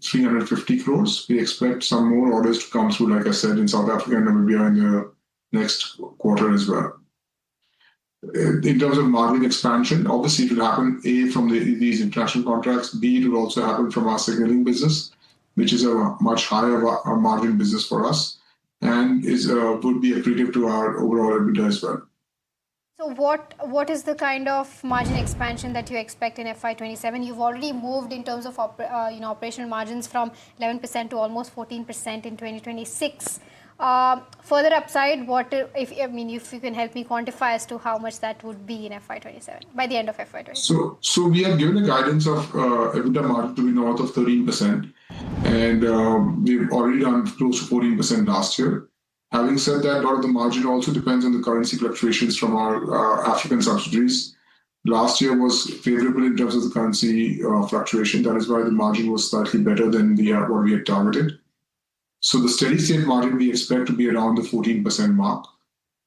350 crores. We expect some more orders to come through, like I said, in South Africa and Namibia in the next quarter as well. In terms of margin expansion, obviously it will happen A, from these international contracts, B, it will also happen from our signaling business, which is a much higher margin business for us and would be accretive to our overall EBITDA as well. So what is the kind of margin expansion that you expect in FY27? You've already moved in terms of operational margins from 11% to almost 14% in 2026. Further upside, if you can help me quantify as to how much that would be in FY27 by the end of FY27. So we have given a guidance of EBITDA margin to be north of 13%, and we've already done close to 14% last year. Having said that, a lot of the margin also depends on the currency fluctuations from our African subsidiaries. Last year was favorable in terms of the currency fluctuation. That is why the margin was slightly better than what we had targeted. So the steady state margin we expect to be around the 14% mark.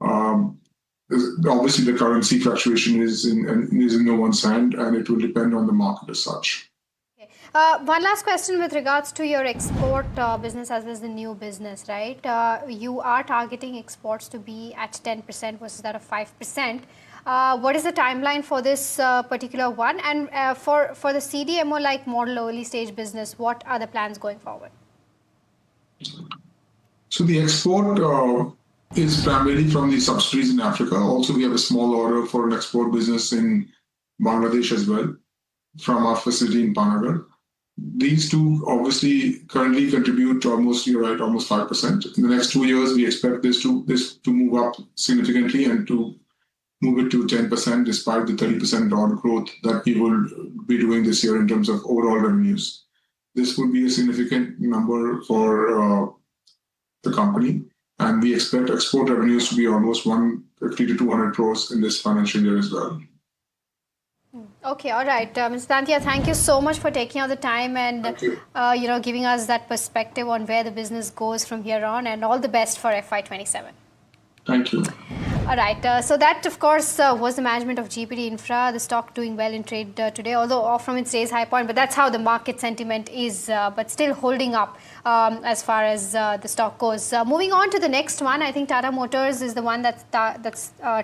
Obviously, the currency fluctuation is in no one's hand, and it will depend on the market as such. One last question with regards to your export business as well as the new business, right? You are targeting exports to be at 10% versus that of 5%. What is the timeline for this particular one? And for the CDMO-like model early stage business, what are the plans going forward? So the export is primarily from the subsidiaries in Africa. Also, we have a small order for an export business in Bangladesh as well from our facility in Panagar. These two obviously currently contribute to almost 5%. In the next 2 years, we expect this to move up significantly and to move it to 10% despite the 30% order growth that we will be doing this year in terms of overall revenues. This would be a significant number for the company, and we expect export revenues to be almost 150 to 200 crores in this financial year as well. Okay, all right. Mr. Tantia, thank you so much for taking out the time and giving us that perspective on where the business goes from here on, and all the best for FY27. Thank you. All right. So that, of course, was the management of GPT Infra. The stock doing well in trade today, although off from its day's high point. But that's how the market sentiment is, but still holding up as far as the stock goes. Moving on to the next one, I think Tata Motors is the one that's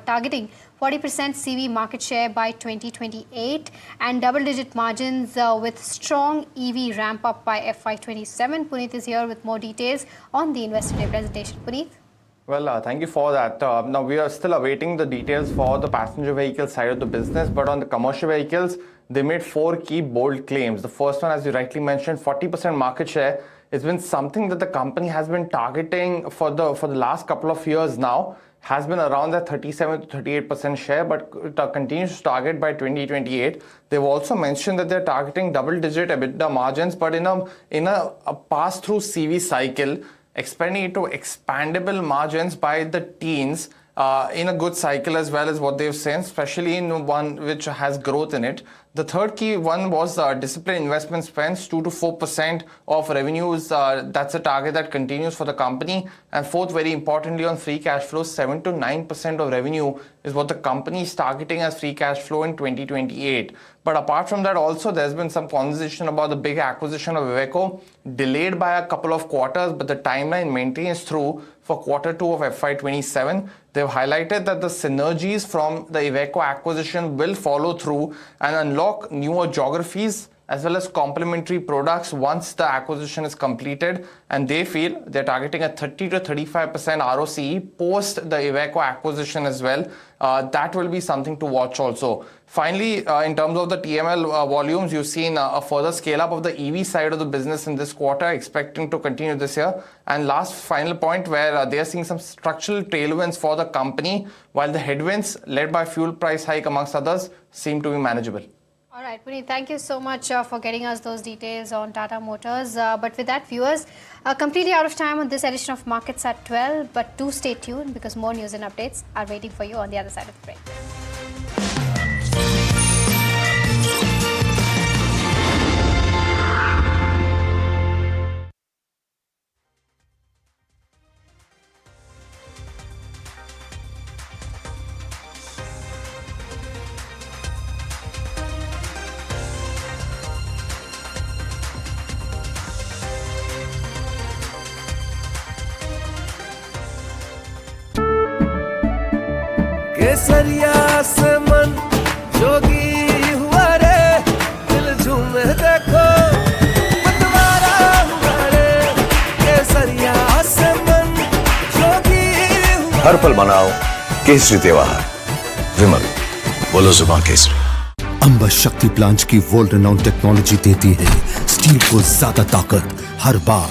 targeting 40% CV market share by 2028 and double-digit margins with strong EV ramp-up by FY27. Puneet is here with more details on the Investor Day presentation. Puneet? Well, thank you for that. Now, we are still awaiting the details for the passenger vehicle side of the business, but on the commercial vehicles, they made 4 key bold claims. The first one, as you rightly mentioned, 40% market share. It's been something that the company has been targeting for the last couple of years now, has been around that 37 to 38% share, but it continues to target by 2028. They've also mentioned that they're targeting double-digit EBITDA margins, but in a pass-through CV cycle, expanding it to expandable margins by the teens in a good cycle as well as what they've seen, especially in one which has growth in it. The third key one was disciplined investment spends, 2 to 4% of revenues. That's a target that continues for the company. And fourth, very importantly, on free cash flow, 7 to 9% of revenue is what the company is targeting as free cash flow in 2028. But apart from that, also, there's been some conversation about the big acquisition of Iveco, delayed by a couple of quarters, but the timeline maintains through for Q2 of FY27. They've highlighted that the synergies from the Iveco acquisition will follow through and unlock newer geographies as well as complementary products once the acquisition is completed. And they feel they're targeting a 30 to 35% ROCE post the Iveco acquisition as well. That will be something to watch also. Finally, in terms of the TML volumes, you've seen a further scale up of the EV side of the business in this quarter, expecting to continue this year. And last final point where they are seeing some structural tailwinds for the company, while the headwinds led by fuel price hike amongst others seem to be manageable. All right, Puneet, thank you so much for getting us those details on Tata Motors. But with that, viewers, completely out of time on this edition of Markets at 12. But do stay tuned because more news and updates are waiting for you on the other side of the break. केसरिया से मन जोगी हुआ रे दिल झूमे देखो मतवारा हुआ रे केसरिया से मन जोगी हुआ हर पल मनाओ केसरी त्योहार विमल बोलो जुबान केसरी अंबा शक्ति प्लांट की वर्ल्ड रेनाउंड टेक्नोलॉजी देती है स्टील को ज्यादा ताकत हर बार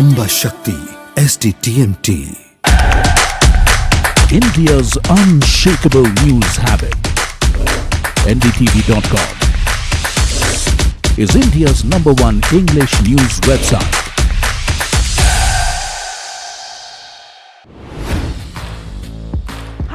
अंबा शक्ति SDTMT India's unshakable news habit. NDTV.com is India's #1 English news website.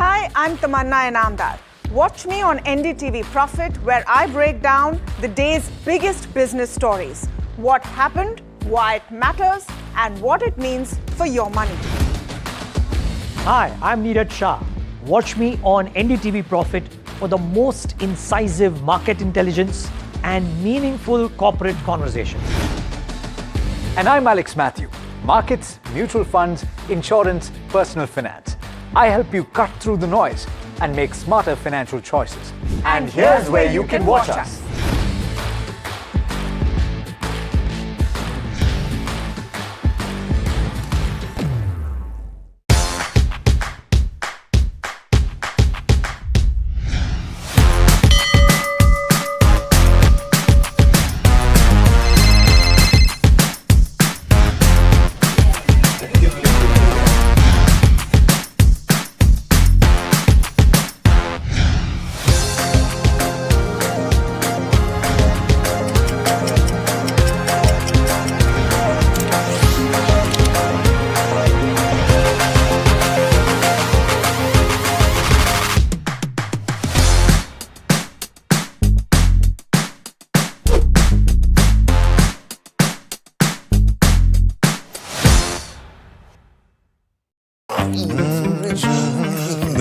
Hi, I'm Tamanna Inamdar. Watch me on NDTV Profit, where I break down the day's biggest business stories. What happened, why it matters, and what it means for your money. Hi, I'm Neeraj Shah. Watch me on NDTV Profit for the most incisive market intelligence and meaningful corporate conversations. And I'm Alex Matthew. Markets, mutual funds, insurance, personal finance. I help you cut through the noise and make smarter financial choices. And here's where you can watch us.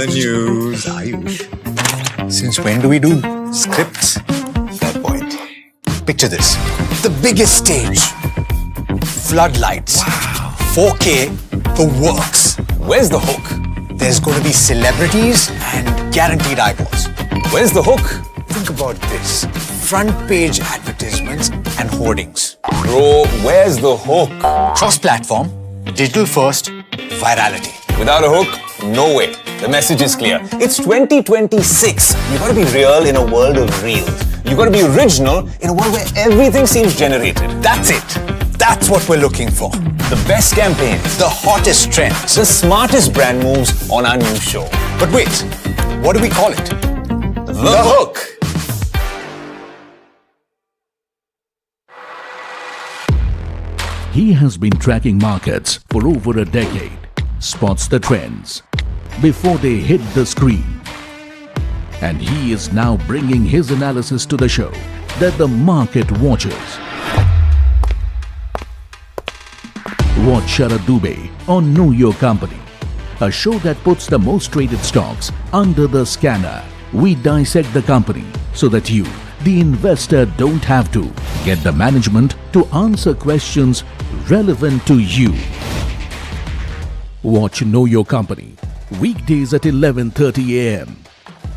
The news, Ayush. Since when do we do scripts? Fair point. Picture this. The biggest stage. Floodlights. Wow. 4K. The works. Where's the hook? There's going to be celebrities and guaranteed eyeballs. Where's the hook? Think about this. Front page advertisements and hoardings. Bro, where's the hook? Cross-platform, digital first, virality. Without a hook, no way. The message is clear. It's 2026. You've got to be real in a world of reels. You've got to be original in a world where everything seems generated. That's it. That's what we're looking for. The best campaigns, The hottest trends. the smartest brand moves on our new show. But wait, what do we call it? The Hook. He has been tracking markets for over a decade, spots the trends before they hit the screen. And he is now bringing his analysis to the show that the market watches. Watch Sharad Dubey on Know Your Company, a show that puts the most traded stocks under the scanner. We dissect the company so that you, the investor, don't have to get the management to answer questions relevant to you. Watch Know Your Company weekdays at 11:30 a.m.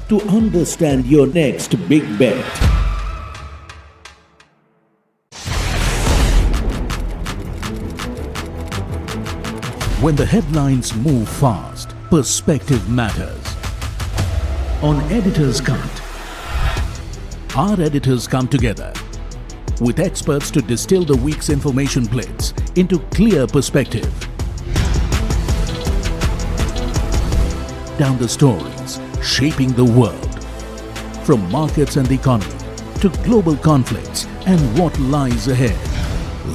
to understand your next big bet. When the headlines move fast, perspective matters. On Editor's Cut, our editors come together with experts to distill the week's information blitz into clear perspective. Down the stories shaping the world, from markets and the economy to global conflicts and what lies ahead.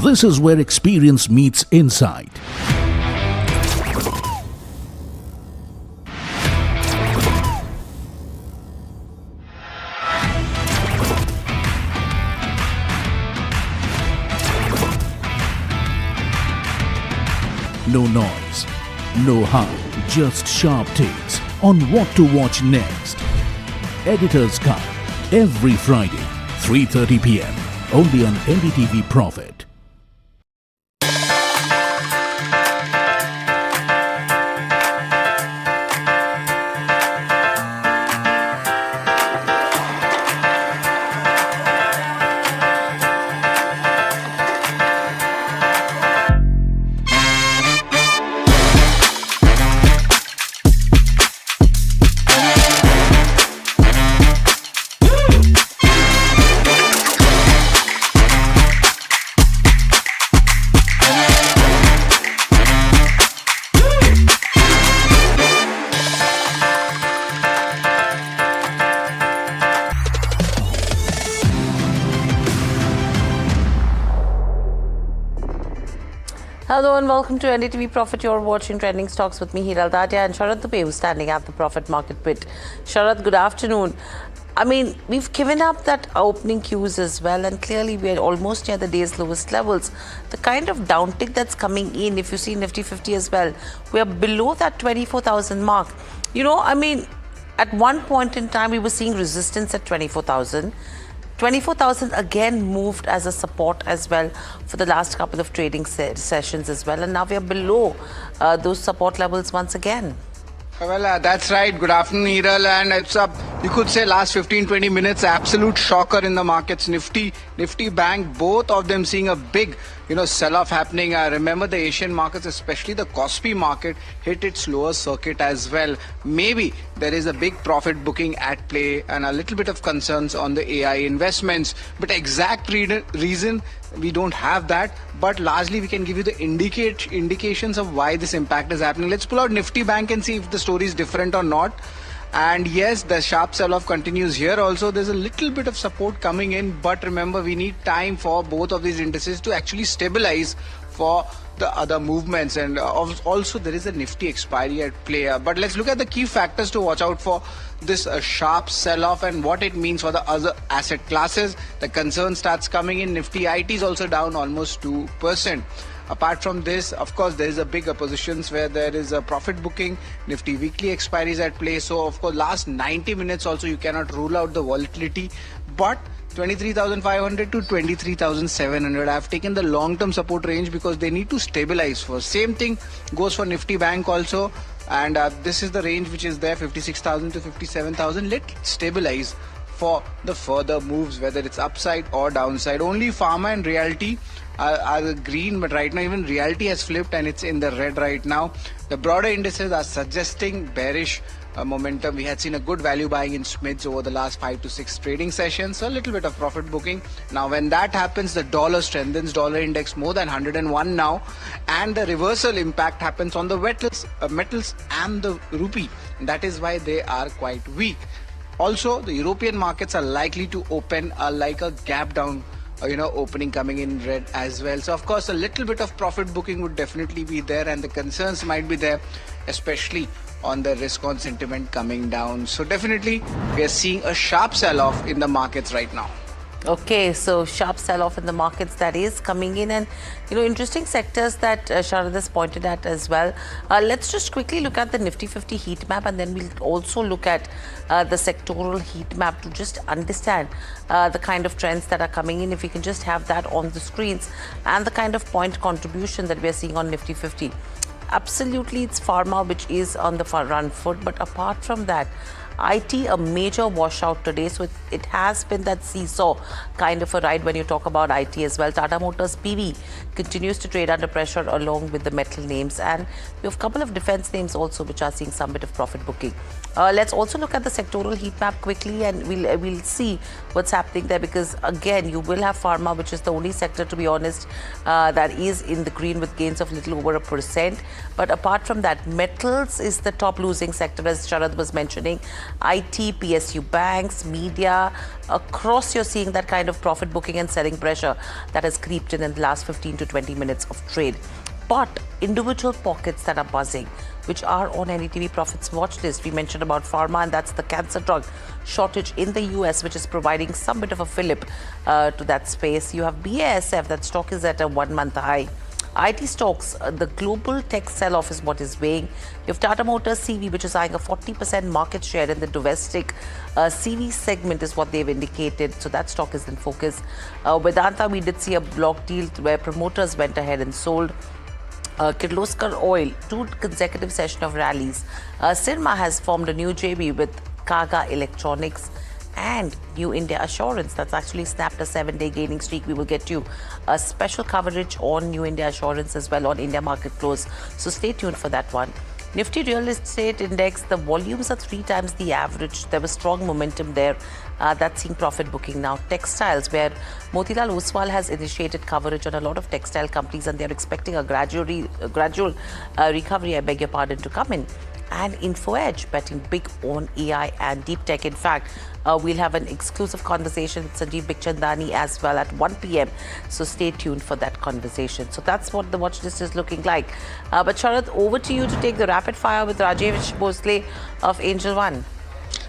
This is where experience meets insight. No noise, no hype, just sharp takes on what to watch next. Editor's Cut, every Friday, 3:30 p.m. only on NDTV Profit. Hello and welcome to NDTV Profit. You're watching Trending Stocks with me, Hiral Dadia, and Sharad Dubey, who's standing at the Profit Market Pit. Sharad, good afternoon. I mean, we've given up that opening cues as well, and clearly we're almost near the day's lowest levels. The kind of downtick that's coming in, if you see Nifty 50 as well, we're below that 24,000 mark. You know, I mean, at one point in time, we were seeing resistance at 24,000. 24,000 again moved as a support as well for the last couple of trading sessions as well, and now we are below those support levels once again. Well, that's right. Good afternoon, Hiral. And it's up, you could say, last 15-20 minutes, absolute shocker in the markets. Nifty Bank, both of them seeing a big, sell-off happening. Remember, the Asian markets, especially the KOSPI market, hit its lower circuit as well. Maybe there is a big profit booking at play and a little bit of concerns on the AI investments. But exact reason, we don't have that. But largely, we can give you the indications of why this impact is happening. Let's pull out Nifty Bank and see if the story is different or not. And yes, the sharp sell-off continues here also. There's a little bit of support coming in, but remember, we need time for both of these indices to actually stabilize for the other movements. And also there is a Nifty expiry at play. But let's look at the key factors to watch out for this sharp sell-off and what it means for the other asset classes. The concern starts coming in. Nifty IT is also down almost 2%. Apart from this, of course, there is a big positions where there is a profit booking. Nifty weekly expiries at play. So, of course, last 90 minutes also you cannot rule out the volatility. But 23,500 to 23,700. I have taken the long-term support range because they need to stabilize first. Same thing goes for Nifty Bank also. And this is the range which is there, 56,000 to 57,000. Let's stabilize for the further moves, whether it's upside or downside. Only Pharma and Realty are the green, but right now even Realty has flipped and it's in the red right now. The broader indices are suggesting bearish momentum. We had seen a good value buying in Smiths over the last 5 to 6 trading sessions, so a little bit of profit booking. Now when that happens, the dollar strengthens, dollar index more than 101 now, and the reversal impact happens on the metals and the rupee. That is why they are quite weak. Also, the European markets are likely to open like a gap down, opening coming in red as well. So of course a little bit of profit booking would definitely be there, and the concerns might be there, especially on the risk on sentiment coming down. So definitely we are seeing a sharp sell-off in the markets right now. Okay, so sharp sell-off in the markets that is coming in, and interesting sectors that Sharad has pointed at as well. Let's just quickly look at the Nifty 50 heat map, and then we'll also look at the sectoral heat map to just understand the kind of trends that are coming in. If we can just have that on the screens, and the kind of point contribution that we are seeing on Nifty 50. Absolutely, it's Pharma which is on the run foot, but apart from that, IT a major washout today, so it has been that seesaw kind of a ride when you talk about IT as well. Tata Motors PV continues to trade under pressure along with the metal names, and we have a couple of defense names also which are seeing some bit of profit booking. Let's also look at the sectoral heat map quickly, and we'll see what's happening there, because again you will have Pharma, which is the only sector, to be honest, that is in the green with gains of little over 1%. But apart from that, metals is the top losing sector, as Sharad was mentioning. IT, PSU banks, media, across you're seeing that kind of profit booking and selling pressure that has creeped in the last 15 to 20 minutes of trade. But individual pockets that are buzzing, which are on NDTV Profit's watch list. We mentioned about Pharma, and that's the cancer drug shortage in the US, which is providing some bit of a fillip to that space. You have BASF, that stock is at a 1-month high. IT stocks, the global tech sell-off is what is weighing. You have Tata Motors CV, which is eyeing a 40% market share in the domestic CV segment, is what they've indicated. So that stock is in focus. Vedanta, we did see a block deal where promoters went ahead and sold. Kirloskar Oil, 2 consecutive sessions of rallies. Sirma has formed a new JV with Kaga Electronics. And New India Assurance, that's actually snapped a 7-day gaining streak. We will get you a special coverage on New India Assurance as well on India Market Close. So stay tuned for that one. Nifty Real Estate Index, the volumes are 3 times the average. There was strong momentum there. That's seeing profit booking now. Textiles, where Motilal Oswal has initiated coverage on a lot of textile companies, and they're expecting a gradual recovery, to come in. And InfoEdge betting big on AI and deep tech. In fact, we'll have an exclusive conversation with Sanjeev Bikhchandani as well at 1 p.m. So stay tuned for that conversation. So that's what the watch list is looking like. But Sharad, over to you to take the rapid fire with Rajesh Bhosle of Angel One.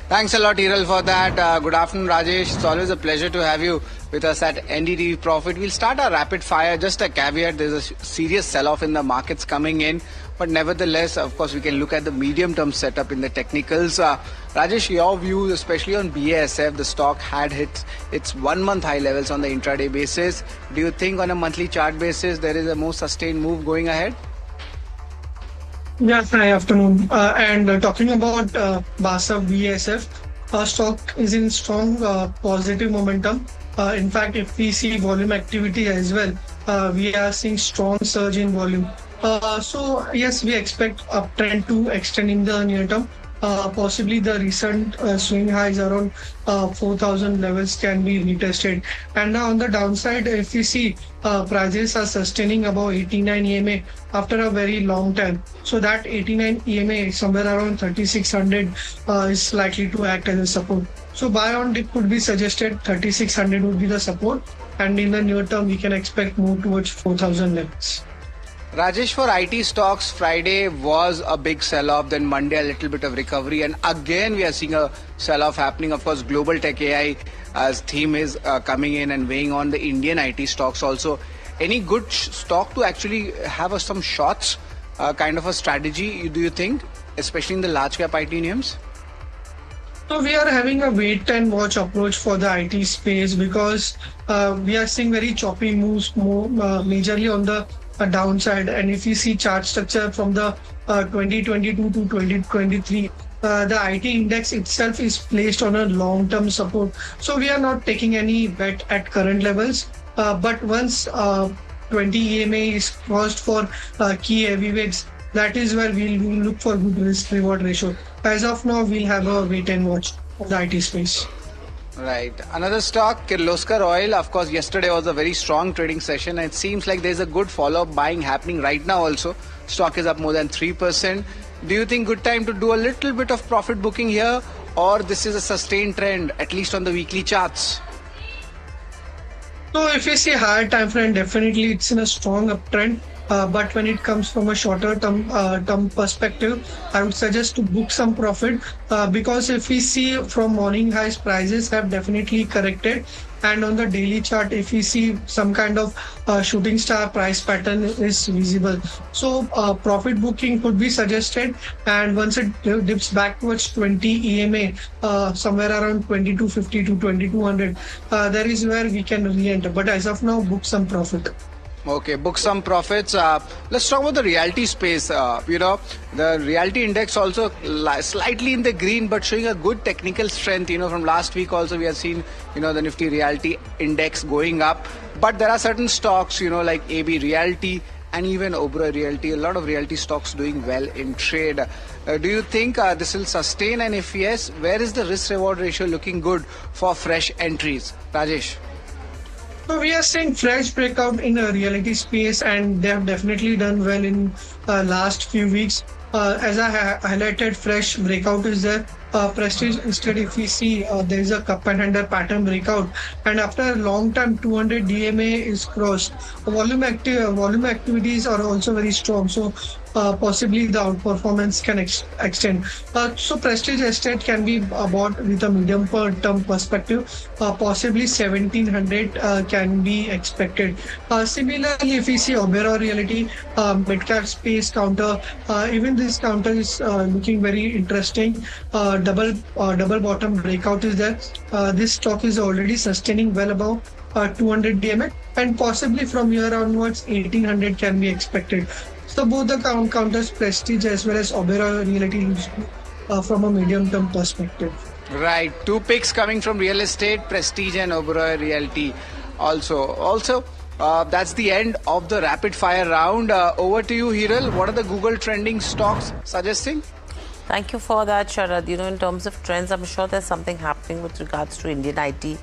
Thanks a lot, Hiral, for that. Good afternoon, Rajesh. It's always a pleasure to have you with us at NDTV Profit. We'll start our rapid fire. Just a caveat, there's a serious sell-off in the markets coming in. But nevertheless, of course, we can look at the medium-term setup in the technicals. Rajesh, your views, especially on BASF, the stock had hit its 1-month high levels on the intraday basis. Do you think on a monthly chart basis, there is a more sustained move going ahead? Yeah, hi, afternoon. Talking about BASF, our stock is in strong positive momentum. In fact, if we see volume activity as well, we are seeing strong surge in volume. So yes, we expect uptrend to extend in the near term. Possibly the recent swing highs around 4,000 levels can be retested. And now on the downside, if we see prices are sustaining above 89 EMA after a very long time. So that 89 EMA somewhere around 3,600 is likely to act as a support. So buy on dip could be suggested. 3,600 would be the support, and in the near term we can expect more towards 4,000 levels. Rajesh, for IT stocks, Friday was a big sell-off, then Monday a little bit of recovery, and again we are seeing a sell-off happening. Of course, global tech AI as theme is coming in and weighing on the Indian IT stocks also. Any good stock to actually have some shots, kind of a strategy, do you think, especially in the large cap IT names? So we are having a wait and watch approach for the IT space, because we are seeing very choppy moves, more majorly on the downside. And if you see chart structure from the 2022 to 2023, the IT index itself is placed on a long-term support. So we are not taking any bet at current levels. But once 20 EMA is crossed for key heavyweights, that is where we'll look for good risk-reward ratio. As of now, we'll have a wait and watch of the IT space. Right. Another stock, Kirloskar Oil. Of course, yesterday was a very strong trading session, and it seems like there's a good follow-up buying happening right now also. Stock is up more than 3%. Do you think good time to do a little bit of profit booking here, or this is a sustained trend, at least on the weekly charts? So if you see higher time frame, definitely it's in a strong uptrend. But when it comes from a shorter term perspective, I would suggest to book some profit because if we see from morning highs, prices have definitely corrected. And on the daily chart, if we see some kind of shooting star price pattern is visible. So profit booking could be suggested. And once it dips back towards 20 EMA, somewhere around 2250 to 2200, there is where we can re-enter. But as of now, book some profit. Okay, book some profits. Let's talk about the realty space. The realty index also slightly in the green, but showing a good technical strength. From last week also we have seen, the Nifty realty index going up. But there are certain stocks, like AB Realty and even Oberoi Realty. A lot of realty stocks doing well in trade. Do you think this will sustain? And if yes, where is the risk-reward ratio looking good for fresh entries? Rajesh. So we are seeing fresh breakout in the reality space, and they have definitely done well in last few weeks. As I highlighted, fresh breakout is there. Prestige instead, if we see there is a cup and handle pattern breakout, and after a long time 200 DMA is crossed. Volume activities are also very strong, so possibly the outperformance can extend. So Prestige Estate can be bought with a medium term perspective. Possibly 1700 can be expected. Similarly, if we see Oberoi Realty, mid-cap space counter, even this counter is looking very interesting. Double bottom breakout is there. This stock is already sustaining well above 200 DMA, and possibly from here onwards 1800 can be expected. So both the counters, Prestige as well as Oberoi Realty, from a medium term perspective. Right, two picks coming from real estate, Prestige and Oberoi Realty. Also, that's the end of the rapid fire round. Over to you, Hiral. What are the Google trending stocks suggesting? Thank you for that, Sharad. In terms of trends, I'm sure there's something happening with regards to Indian IT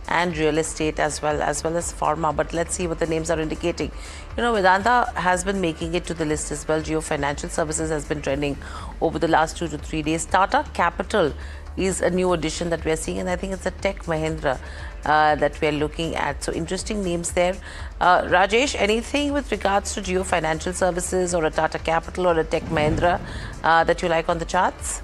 and real estate as well as pharma. But let's see what the names are indicating. Vedanta has been making it to the list as well. Jio Financial Services has been trending over the last 2 to 3 days. Tata Capital is a new addition that we are seeing, and I think it's a Tech Mahindra that we are looking at. So interesting names there. Rajesh, anything with regards to Jio Financial Services or a Tata Capital or a Tech Mahindra that you like on the charts?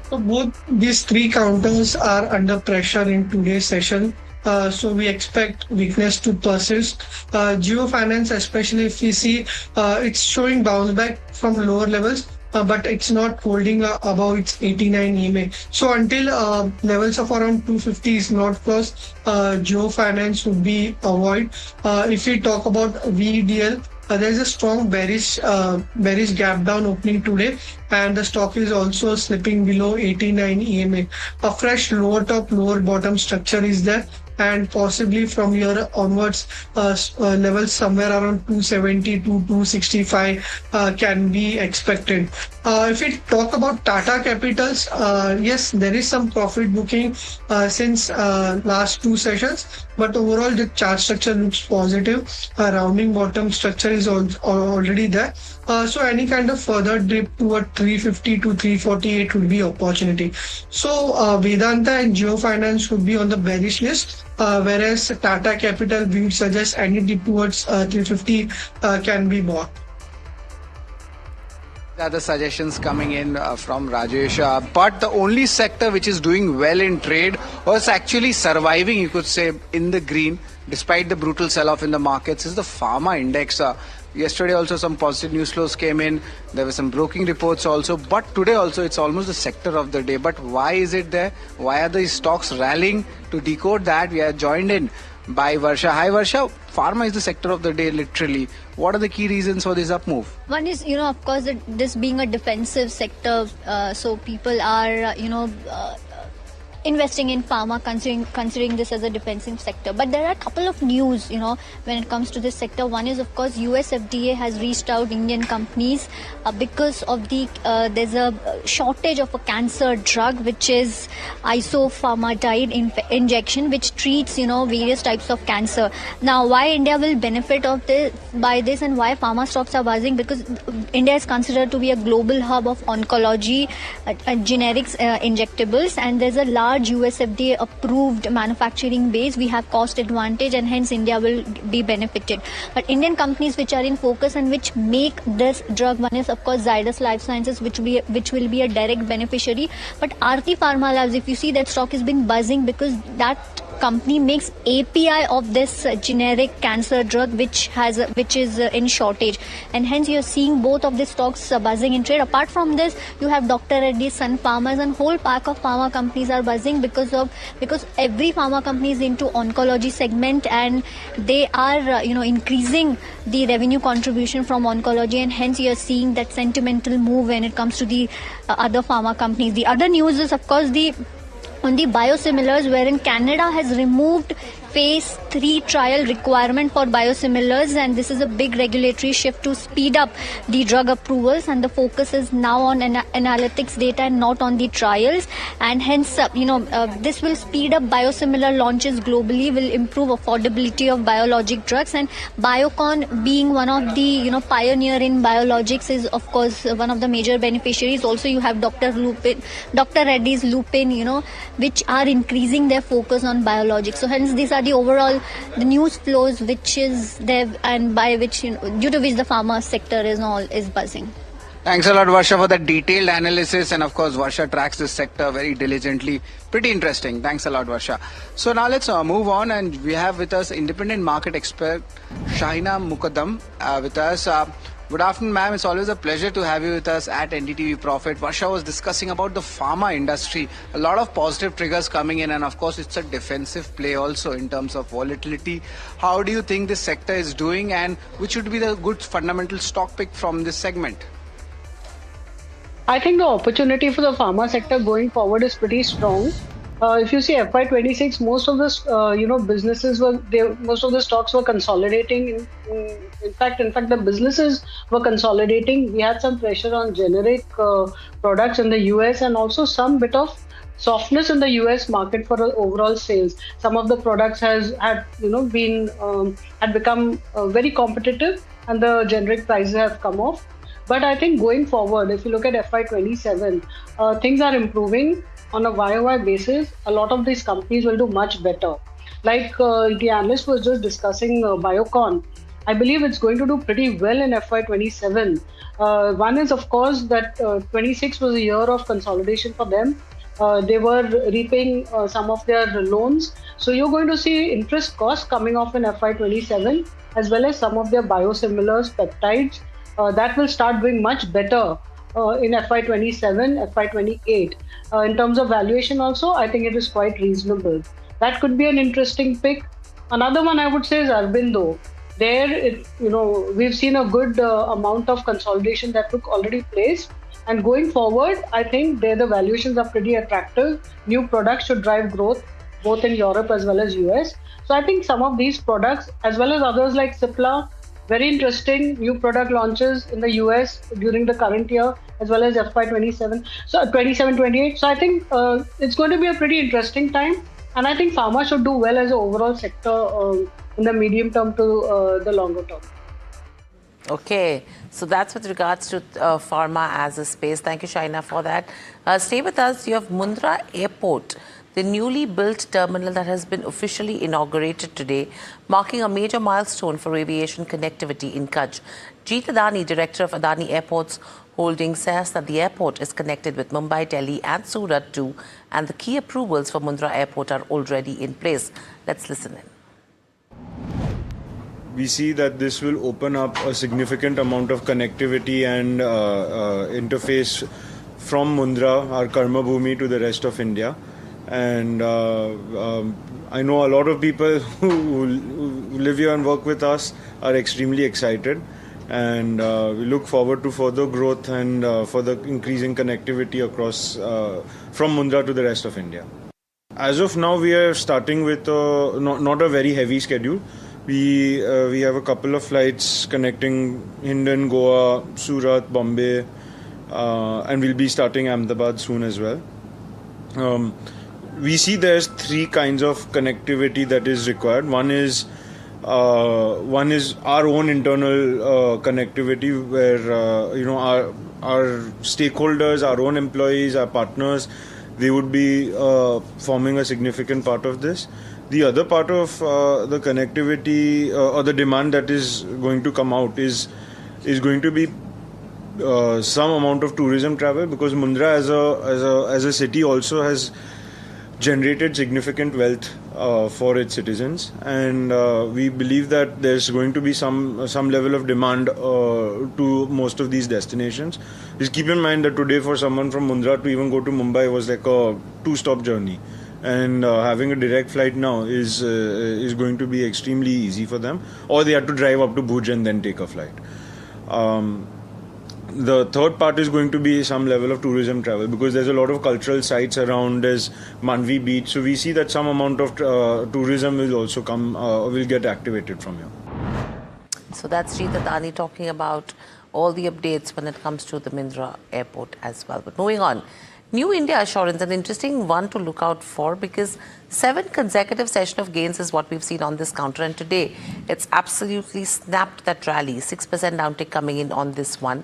So both these three counters are under pressure in today's session. So we expect weakness to persist. Jio Finance, especially if we see it's showing bounce back from lower levels, but it's not holding above its 89 EMA. So until levels of around 250 is not crossed, Jio Finance would be avoid. If we talk about VDL, there is a strong bearish gap down opening today, and the stock is also slipping below 89 EMA. A fresh lower top, lower bottom structure is there, and possibly from here onwards, levels somewhere around 270 to 265 can be expected. If we talk about Tata Capitals, yes, there is some profit booking since last 2 sessions, but overall the chart structure looks positive. Rounding bottom structure is already there. So any kind of further dip toward 350 to 348 would be opportunity. So Vedanta and Jio Finance would be on the bearish list, whereas Tata Capital, we would suggest any dip towards 350 can be bought. The other suggestions coming in from Rajesh, but the only sector which is doing well in trade was actually surviving, you could say, in the green despite the brutal sell-off in the markets is the Pharma index. Yesterday also some positive news flows came in. There were some broking reports also, but today also it's almost the sector of the day. But why is it there? Why are these stocks rallying? To decode that, we are joined in by Varsha. Hi Varsha, pharma is the sector of the day literally. What are the key reasons for this up move? One is, of course, this being a defensive sector, so people are, investing in pharma, considering this as a defensive sector. But there are a couple of news, when it comes to this sector. One is, of course, US FDA has reached out Indian companies because of there's a shortage of a cancer drug, which is isofamidide injection, which treats, various types of cancer. Now, why India will benefit by this and why pharma stocks are buzzing? Because India is considered to be a global hub of oncology, generics, injectables, and there's a large US FDA approved manufacturing base. We have cost advantage and hence India will be benefited. But Indian companies which are in focus and which make this drug, one is of course Zydus Life Sciences, which will be a direct beneficiary. But Aarti Pharma Labs, if you see, that stock has been buzzing because that company makes API of this generic cancer drug which is in shortage, and hence you're seeing both of these stocks buzzing in trade. Apart from this, you have Dr. Reddy's, Sun Pharmas, and whole pack of pharma companies are buzzing because every pharma company is into oncology segment and they are increasing the revenue contribution from oncology, and hence you're seeing that sentimental move when it comes to the other pharma companies. The other news is of course on the biosimilars, wherein Canada has removed phase 3 trial requirement for biosimilars, and this is a big regulatory shift to speed up the drug approvals, and the focus is now on analytics data and not on the trials, and hence this will speed up biosimilar launches globally, will improve affordability of biologic drugs, and Biocon being one of the pioneer in biologics is of course one of the major beneficiaries. Also you have Dr. Reddy's, Lupin, which are increasing their focus on biologics. So hence these are the news flows which is there, and by which due to which the pharma sector is buzzing. Thanks a lot, Varsha, for that detailed analysis, and of course Varsha tracks this sector very diligently. Pretty interesting. Thanks a lot, Varsha. So now let's move on, and we have with us independent market expert Shahina Mukaddam with us. Good afternoon, ma'am. It's always a pleasure to have you with us at NDTV Profit. Varsha was discussing about the pharma industry. A lot of positive triggers coming in, and of course it's a defensive play also in terms of volatility. How do you think this sector is doing, and which would be the good fundamental stock pick from this segment? I think the opportunity for the pharma sector going forward is pretty strong. If you see FY26, most of the businesses most of the stocks were consolidating. In fact, the businesses were consolidating. We had some pressure on generic products in the US, and also some bit of softness in the US market for overall sales. Some of the products had become very competitive, and the generic prices have come off. But I think going forward, if you look at FY27, things are improving. On a YOY basis, a lot of these companies will do much better. Like the analyst was just discussing Biocon, I believe it's going to do pretty well in FY27. One is, of course, that 26 was a year of consolidation for them. They were repaying some of their loans. So you're going to see interest costs coming off in FY27, as well as some of their biosimilars, peptides. That will start doing much better in FY27, FY28. In terms of valuation also, I think it is quite reasonable. That could be an interesting pick. Another one I would say is Aurobindo. There, we've seen a good amount of consolidation that took already place. And going forward, I think the valuations are pretty attractive. New products should drive growth, both in Europe as well as US. So I think some of these products, as well as others like Cipla, very interesting new product launches in the US during the current year, as well as FY27, so 27-28. So I think it's going to be a pretty interesting time, and I think pharma should do well as an overall sector in the medium term to the longer term. Okay, so that's with regards to pharma as a space. Thank you, Shaina, for that. Stay with us. You have Mundra Airport, the newly built terminal that has been officially inaugurated today, marking a major milestone for aviation connectivity in Kutch. Jeet Adani, director of Adani Airports Holdings, says that the airport is connected with Mumbai, Delhi and Surat too, and the key approvals for Mundra Airport are already in place. Let's listen in. We see that this will open up a significant amount of connectivity and interface from Mundra, our Karma Bhumi, to the rest of India. And I know a lot of people who live here and work with us are extremely excited. And we look forward to further growth and further increasing connectivity across from Mundra to the rest of India. As of now, we are starting with not a very heavy schedule. We have a couple of flights connecting Hindon, Goa, Surat, Bombay, and we'll be starting Ahmedabad soon as well. We see there's three kinds of connectivity that is required. One is our own internal connectivity, where our stakeholders, our own employees, our partners, they would be forming a significant part of this. The other part of the connectivity or the demand that is going to come out is going to be some amount of tourism travel, because Mundra as a city also has generated significant wealth for its citizens, and we believe that there's going to be some level of demand to most of these destinations. Just keep in mind that today for someone from Mundra to even go to Mumbai was like a 2-stop journey, and having a direct flight now is going to be extremely easy for them, or they have to drive up to Bhuj and then take a flight. The third part is going to be some level of tourism travel, because there's a lot of cultural sites around. There's Manvi Beach, so we see that some amount of tourism will also come, will get activated from here. So that's Sri Tatani talking about all the updates when it comes to the Mundra airport as well. But moving on, New India Assurance, an interesting one to look out for, because 7 consecutive session of gains is what we've seen on this counter, and today it's absolutely snapped that rally. 6% downtick coming in on this one.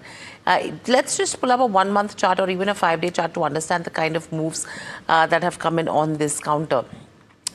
Let's just pull up a 1-month chart or even a 5-day chart to understand the kind of moves that have come in on this counter.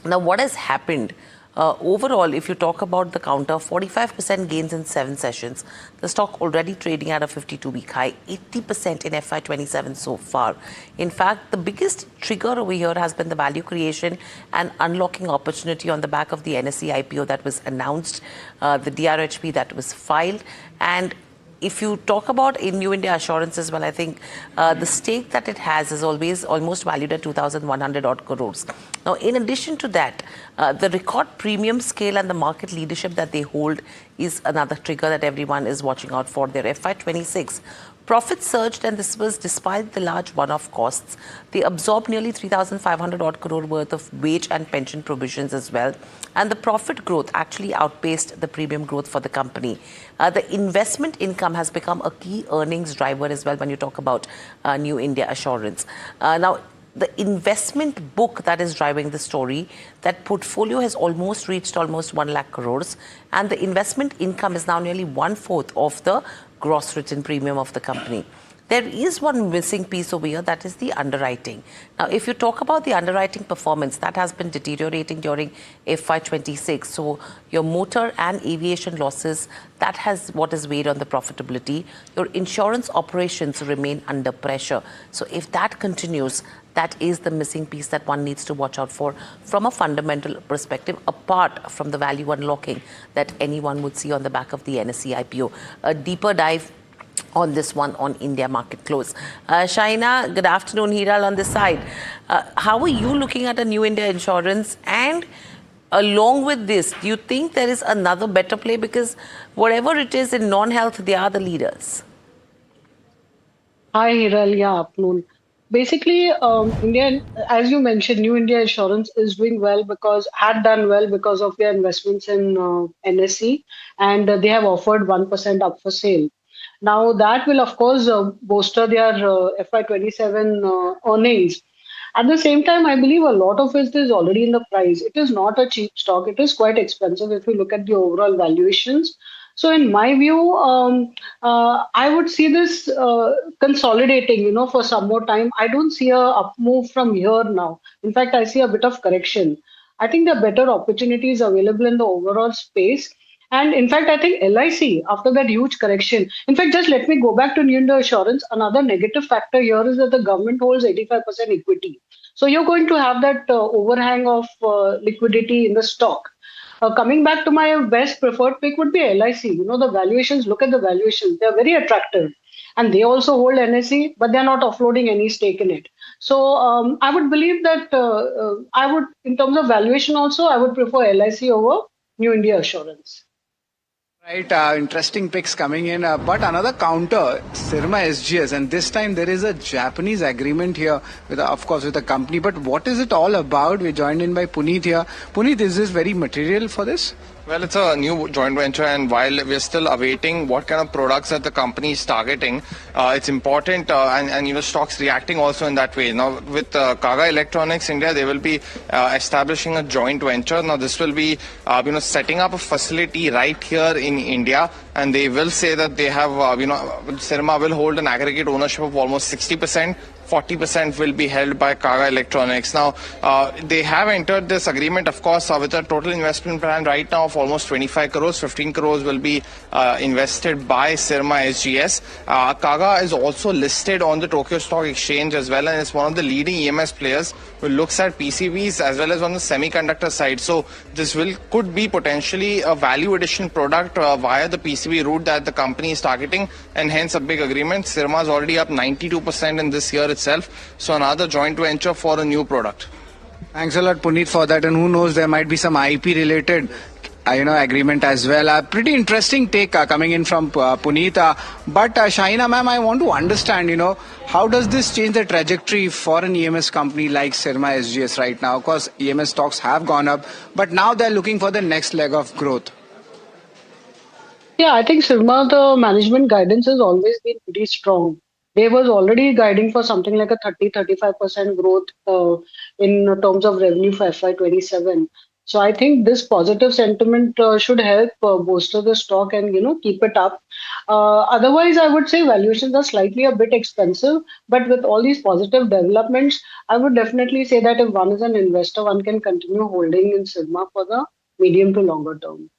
Now, what has happened? Overall, if you talk about the counter, 45% gains in 7 sessions. The stock already trading at a 52-week high, 80% in FY27 so far. In fact, the biggest trigger over here has been the value creation and unlocking opportunity on the back of the NSE IPO that was announced, the DRHP that was filed. And if you talk about in New India Assurance as well, I think the stake that it has is always almost valued at 2,100 odd crores. Now, in addition to that, the record premium scale and the market leadership that they hold is another trigger that everyone is watching out for. Their FY26 profits surged, and this was despite the large one-off costs. They absorbed nearly 3,500 odd crore worth of wage and pension provisions as well. And the profit growth actually outpaced the premium growth for the company. The investment income has become a key earnings driver as well when you talk about New India Assurance. Now, the investment book that is driving the story, that portfolio has almost reached almost 1 lakh crores, and the investment income is now nearly 1/4 of the gross written premium of the company. There is one missing piece over here, that is the underwriting. Now, if you talk about the underwriting performance, that has been deteriorating during FY26. So your motor and aviation losses, that has what has weighed on the profitability. Your insurance operations remain under pressure. So if that continues, that is the missing piece that one needs to watch out for from a fundamental perspective, apart from the value unlocking that anyone would see on the back of the NSE IPO. A deeper dive on this one on India market close. Shaina, good afternoon. Hiral on this side. How are you looking at a New India Insurance? And along with this, do you think there is another better play? Because whatever it is in non-health, they are the leaders. Hi, Hiral. Yeah, afternoon. Basically, India, as you mentioned, New India Assurance is doing well had done well because of their investments in NSE, and they have offered 1% up for sale. Now, that will, of course, bolster their FY27 earnings. At the same time, I believe a lot of it is already in the price. It is not a cheap stock. It is quite expensive if you look at the overall valuations. So, in my view, I would see this consolidating, for some more time. I don't see a up move from here now. In fact, I see a bit of correction. I think there are better opportunities available in the overall space. And in fact, I think LIC, after that huge correction, in fact, just let me go back to New India Assurance. Another negative factor here is that the government holds 85% equity. So you're going to have that overhang of liquidity in the stock. Coming back to my best preferred pick would be LIC. The valuations, look at the valuations. They're very attractive. And they also hold NSE, but they're not offloading any stake in it. So I would believe that I would, in terms of valuation also, I would prefer LIC over New India Assurance. Right, interesting picks coming in. But another counter, Sirma SGS, and this time there is a Japanese agreement here, with, of course, with a company. But what is it all about? We're joined in by Puneet here. Puneet, is this very material for this? Well, it's a new joint venture, and while we're still awaiting what kind of products that the company is targeting, it's important, and stocks reacting also in that way. Now, with Kaga Electronics India, they will be establishing a joint venture. Now, this will be, setting up a facility right here in India, and they will say that they have, Sirma will hold an aggregate ownership of almost 60%. 40% will be held by Kaga Electronics. Now, they have entered this agreement, of course, with a total investment plan right now of almost 25 crores. 15 crores will be invested by Sirma SGS. Kaga is also listed on the Tokyo Stock Exchange as well, and is one of the leading EMS players who looks at PCBs as well as on the semiconductor side. So this could be potentially a value addition product via the PCB route that the company is targeting, and hence a big agreement. Sirma is already up 92% in this year itself. So another joint venture for a new product. Thanks a lot, Puneet, for that. And who knows, there might be some IP related agreement as well. Pretty interesting take coming in from Puneet. But Shahina ma'am, I want to understand, how does this change the trajectory for an EMS company like Sirma SGS right now? Of course, EMS stocks have gone up, but now they're looking for the next leg of growth. Yeah, I think Sirma, the management guidance has always been pretty strong. They was already guiding for something like a 30-35% growth in terms of revenue for FY27. So I think this positive sentiment should help bolster the stock and keep it up. Otherwise, I would say valuations are slightly a bit expensive, but with all these positive developments, I would definitely say that if one is an investor, one can continue holding in Sirma for the medium to longer term.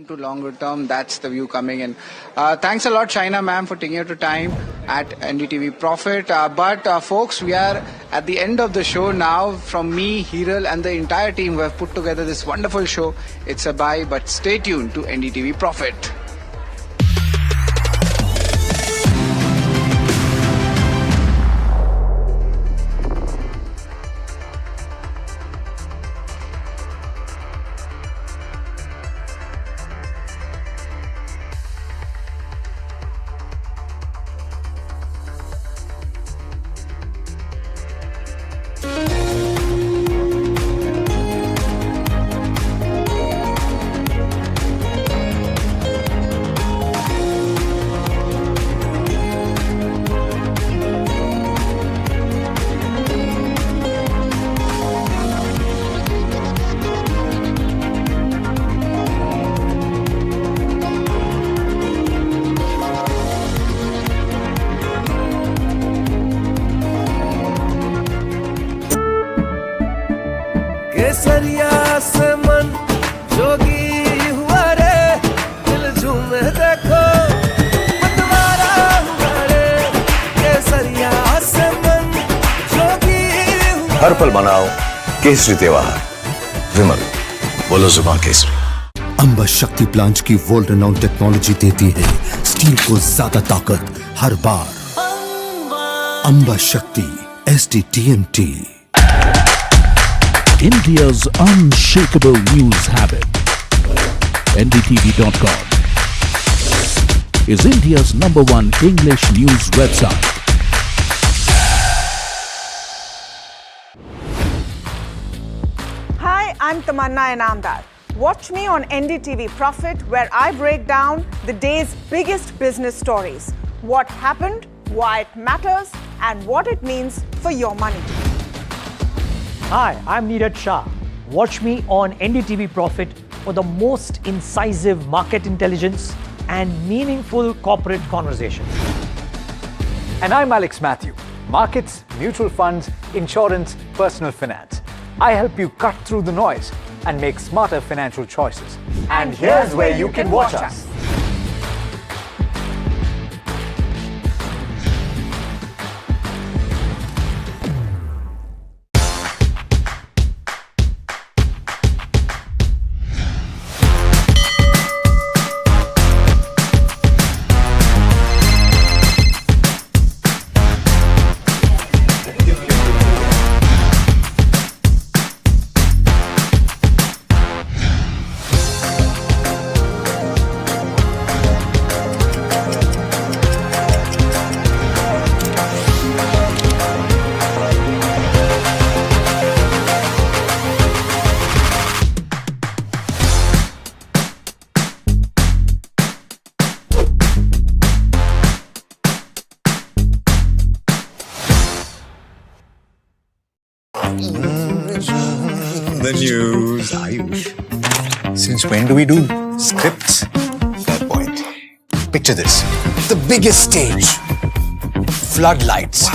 To longer term, that's the view coming in. Thanks a lot, Shaina ma'am, for taking out the time at NDTV Profit. But folks, we are at the end of the show now. From me, Hiral, and the entire team who have put together this wonderful show, it's a bye, but stay tuned to NDTV Profit. केसरिया से मन जोगी हुआ रे दिल झूमे देखो मतवारा हुआ रे केसरिया से मन जोगी हुआ हर पल मनाओ केसरी त्योहार विमल बोलो जुबान केसरी अंबा शक्ति प्लांट की वर्ल्ड रेनाउंड टेक्नोलॉजी देती है स्टील को ज्यादा ताकत हर बार। अंबा शक्ति SDTMT, India's unshakable news habit. NDTV.com is India's #1 English news website. Hi, I'm Tamanna Inamdar. Watch me on NDTV Profit, where I break down the day's biggest business stories. What happened, why it matters, and what it means for your money. Hi, I'm Neeraj Shah. Watch me on NDTV Profit for the most incisive market intelligence and meaningful corporate conversations. And I'm Alex Matthew. Markets, mutual funds, insurance, personal finance. I help you cut through the noise and make smarter financial choices. And here's where you can watch us. The news, Ayush. Since when do we do scripts? Fair point. Picture this. The biggest stage. Floodlights.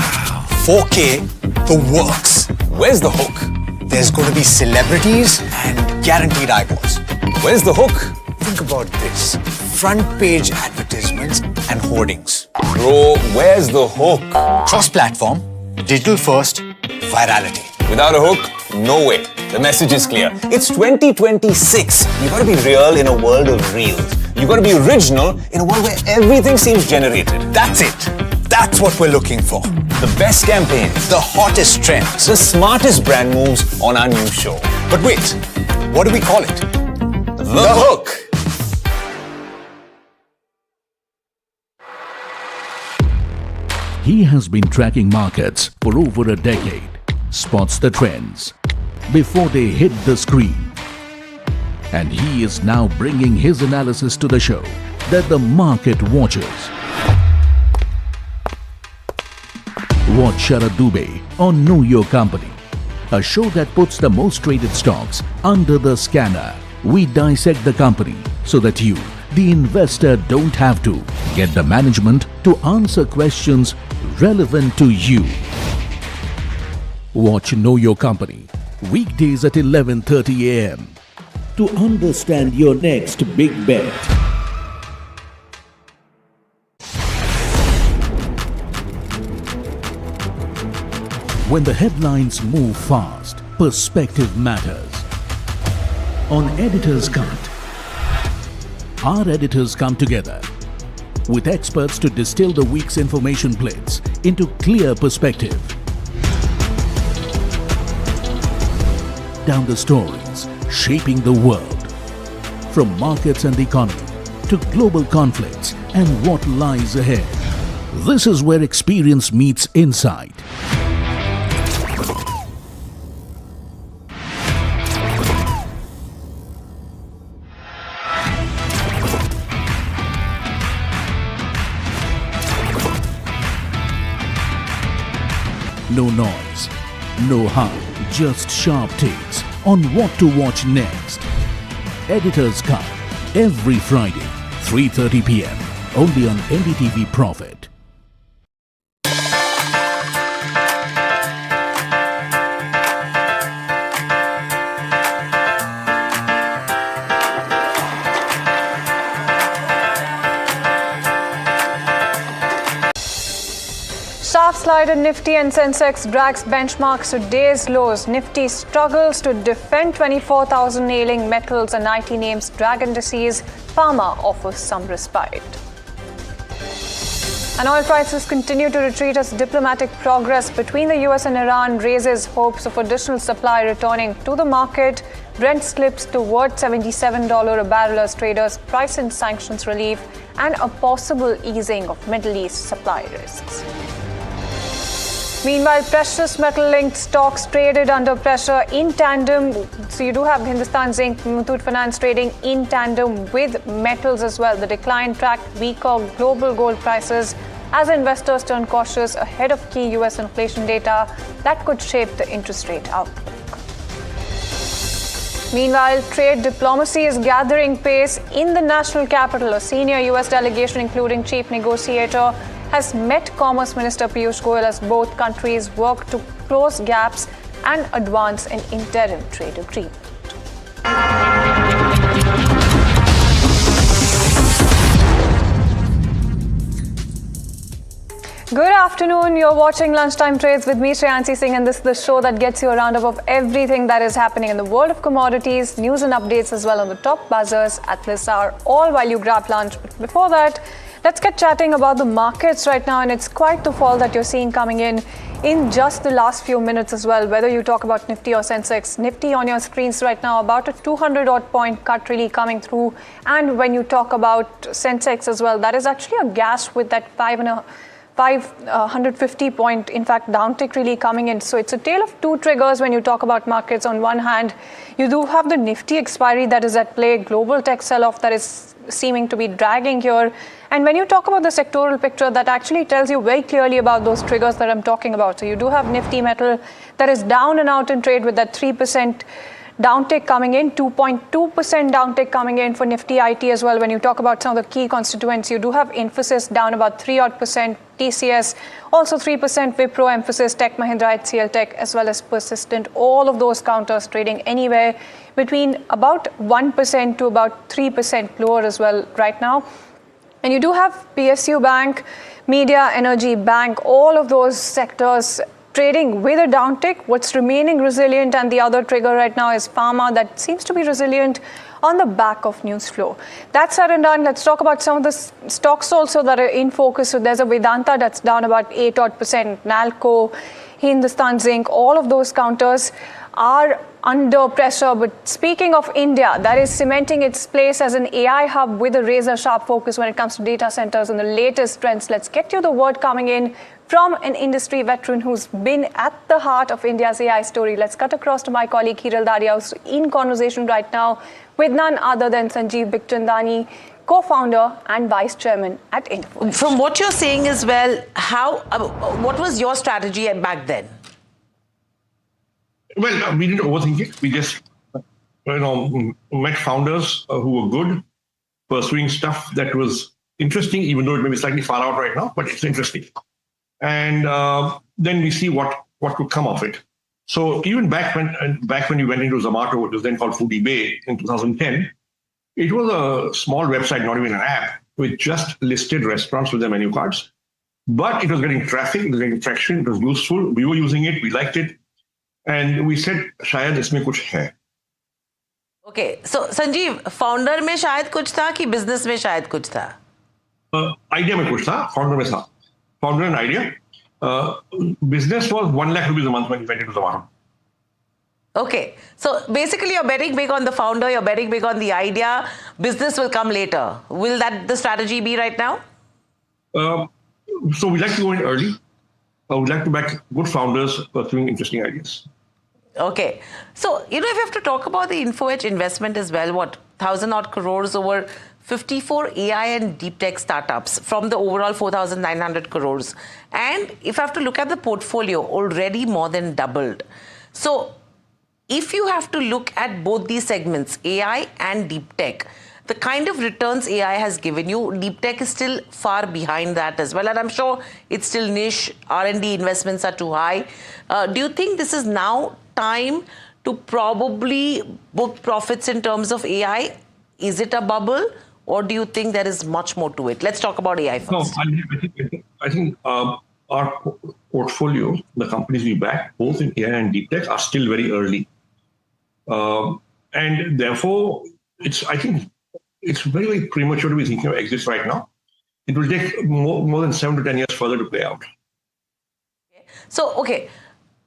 4K. The works. Where's the hook? There's going to be celebrities and guaranteed eyeballs. Where's the hook? Think about this. Front page advertisements and hoardings. Bro, where's the hook? Cross-platform, digital first, virality. Without a hook, no way. The message is clear. It's 2026. You gotta be real in a world of reels. You gotta be original in a world where everything seems generated. That's it. That's what we're looking for. The best campaigns. The hottest trends. The smartest brand moves on our new show. But wait, what do we call it? The hook. He has been tracking markets for over a decade, spots the trends before they hit the screen. And he is now bringing his analysis to the show that the market watches. Watch Sharad Dubey on Know Your Company, a show that puts the most traded stocks under the scanner. We dissect the company so that you, the investor, don't have to get the management to answer questions relevant to you. Watch Know Your Company weekdays at 11:30 a.m. to understand your next big bet. When the headlines move fast, perspective matters. On Editor's Cut, our editors come together with experts to distill the week's information blitz into clear perspective. Down the stories shaping the world, from markets and the economy to global conflicts and what lies ahead. This is where experience meets insight. No noise, no hype, just sharp takes on what to watch next. Editor's Cut, every Friday, 3:30 p.m. only on NDTV Profit. Sharp slide in Nifty and Sensex drags benchmarks to day's lows. Nifty struggles to defend 24,000, nailing metals and IT names drag indices. Pharma offers some respite. And oil prices continue to retreat as diplomatic progress between the US and Iran raises hopes of additional supply returning to the market. Brent slips towards $77 a barrel as traders price in sanctions relief and a possible easing of Middle East supply risks. Meanwhile, precious metal-linked stocks traded under pressure in tandem. So you do have Hindustan Zinc, Muthoot Finance trading in tandem with metals as well. The decline tracked weaker global gold prices as investors turn cautious ahead of key US inflation data that could shape the interest rate outlook. Meanwhile, trade diplomacy is gathering pace in the national capital. A senior US delegation, including chief negotiator, has met Commerce Minister Piyush Goyal as both countries work to close gaps and advance an interim trade agreement. Good afternoon. You're watching Lunchtime Trades with me, Shreyansi Singh, and this is the show that gets you a roundup of everything that is happening in the world of commodities, news and updates as well on the top buzzers at this hour, all while you grab lunch. But before that, let's get chatting about the markets right now, and it's quite the fall that you're seeing coming in just the last few minutes as well, whether you talk about Nifty or Sensex. Nifty on your screens right now, about a 200-odd point cut really coming through. And when you talk about Sensex as well, that is actually a gash with that 150 point, in fact, downtick really coming in. So it's a tale of two triggers when you talk about markets. On one hand, you do have the Nifty expiry that is at play, global tech sell-off that is seeming to be dragging here. And when you talk about the sectoral picture, that actually tells you very clearly about those triggers that I'm talking about. So you do have Nifty metal that is down and out in trade with that 3% downtick coming in, 2.2% downtick coming in for Nifty IT as well. When you talk about some of the key constituents, you do have Infosys down about 3% TCS, also 3%, Wipro, Emphasis, Tech Mahindra, HCL Tech, as well as Persistent. All of those counters trading anywhere between about 1% to about 3% lower as well right now. And you do have PSU Bank, Media, Energy, Bank, all of those sectors trading with a downtick. What's remaining resilient, and the other trigger right now is Pharma, that seems to be resilient on the back of news flow. That said and done, let's talk about some of the stocks also that are in focus. So there's a Vedanta that's down about 8% Nalco, Hindustan Zinc, all of those counters are under pressure. But speaking of India, that is cementing its place as an AI hub with a razor-sharp focus when it comes to data centers and the latest trends. Let's get you the word coming in from an industry veteran who's been at the heart of India's AI story. Let's cut across to my colleague Hiral Daria, who's in conversation right now with none other than Sanjeev Bikhchandani, co-founder and vice chairman at Info. From what you're saying as well, what was your strategy back then? Well, we didn't overthink it. We just, met founders who were good, pursuing stuff that was interesting, even though it may be slightly far out right now, but it's interesting. And then we see what could come of it. So even back when we went into Zomato, which was then called Foodie Bay in 2010, it was a small website, not even an app, with just listed restaurants with their menu cards. But it was getting traffic, it was getting traction, it was useful. We were using it, we liked it. And we said, शायद इसमें कुछ है. Okay, so Sanjeev, founder में शायद कुछ था कि business में शायद कुछ था? Idea में कुछ था, founder में था. Founder and idea. Business was 1 lakh rupees a month when we went into Zomato. Okay, so basically you're betting big on the founder, you're betting big on the idea, business will come later. Will that the strategy be right now? So we like to go in early. We'd like to back good founders pursuing interesting ideas. Okay, so if you have to talk about the InfoEdge investment as well, 1,000 odd crores over 54 AI and deep tech startups from the overall 4,900 crores. And if I have to look at the portfolio, already more than doubled. So if you have to look at both these segments, AI and deep tech, the kind of returns AI has given you, deep tech is still far behind that as well. And I'm sure it's still niche, R&D investments are too high. Do you think this is now time to probably book profits in terms of AI? Is it a bubble? Or do you think there is much more to it? Let's talk about AI first. No, I think our portfolio, the companies we back, both in AI and deep tech, are still very early. And therefore, I think it's very, very premature to be thinking of exits right now. It will take more than 7 to 10 years further to play out. So, okay.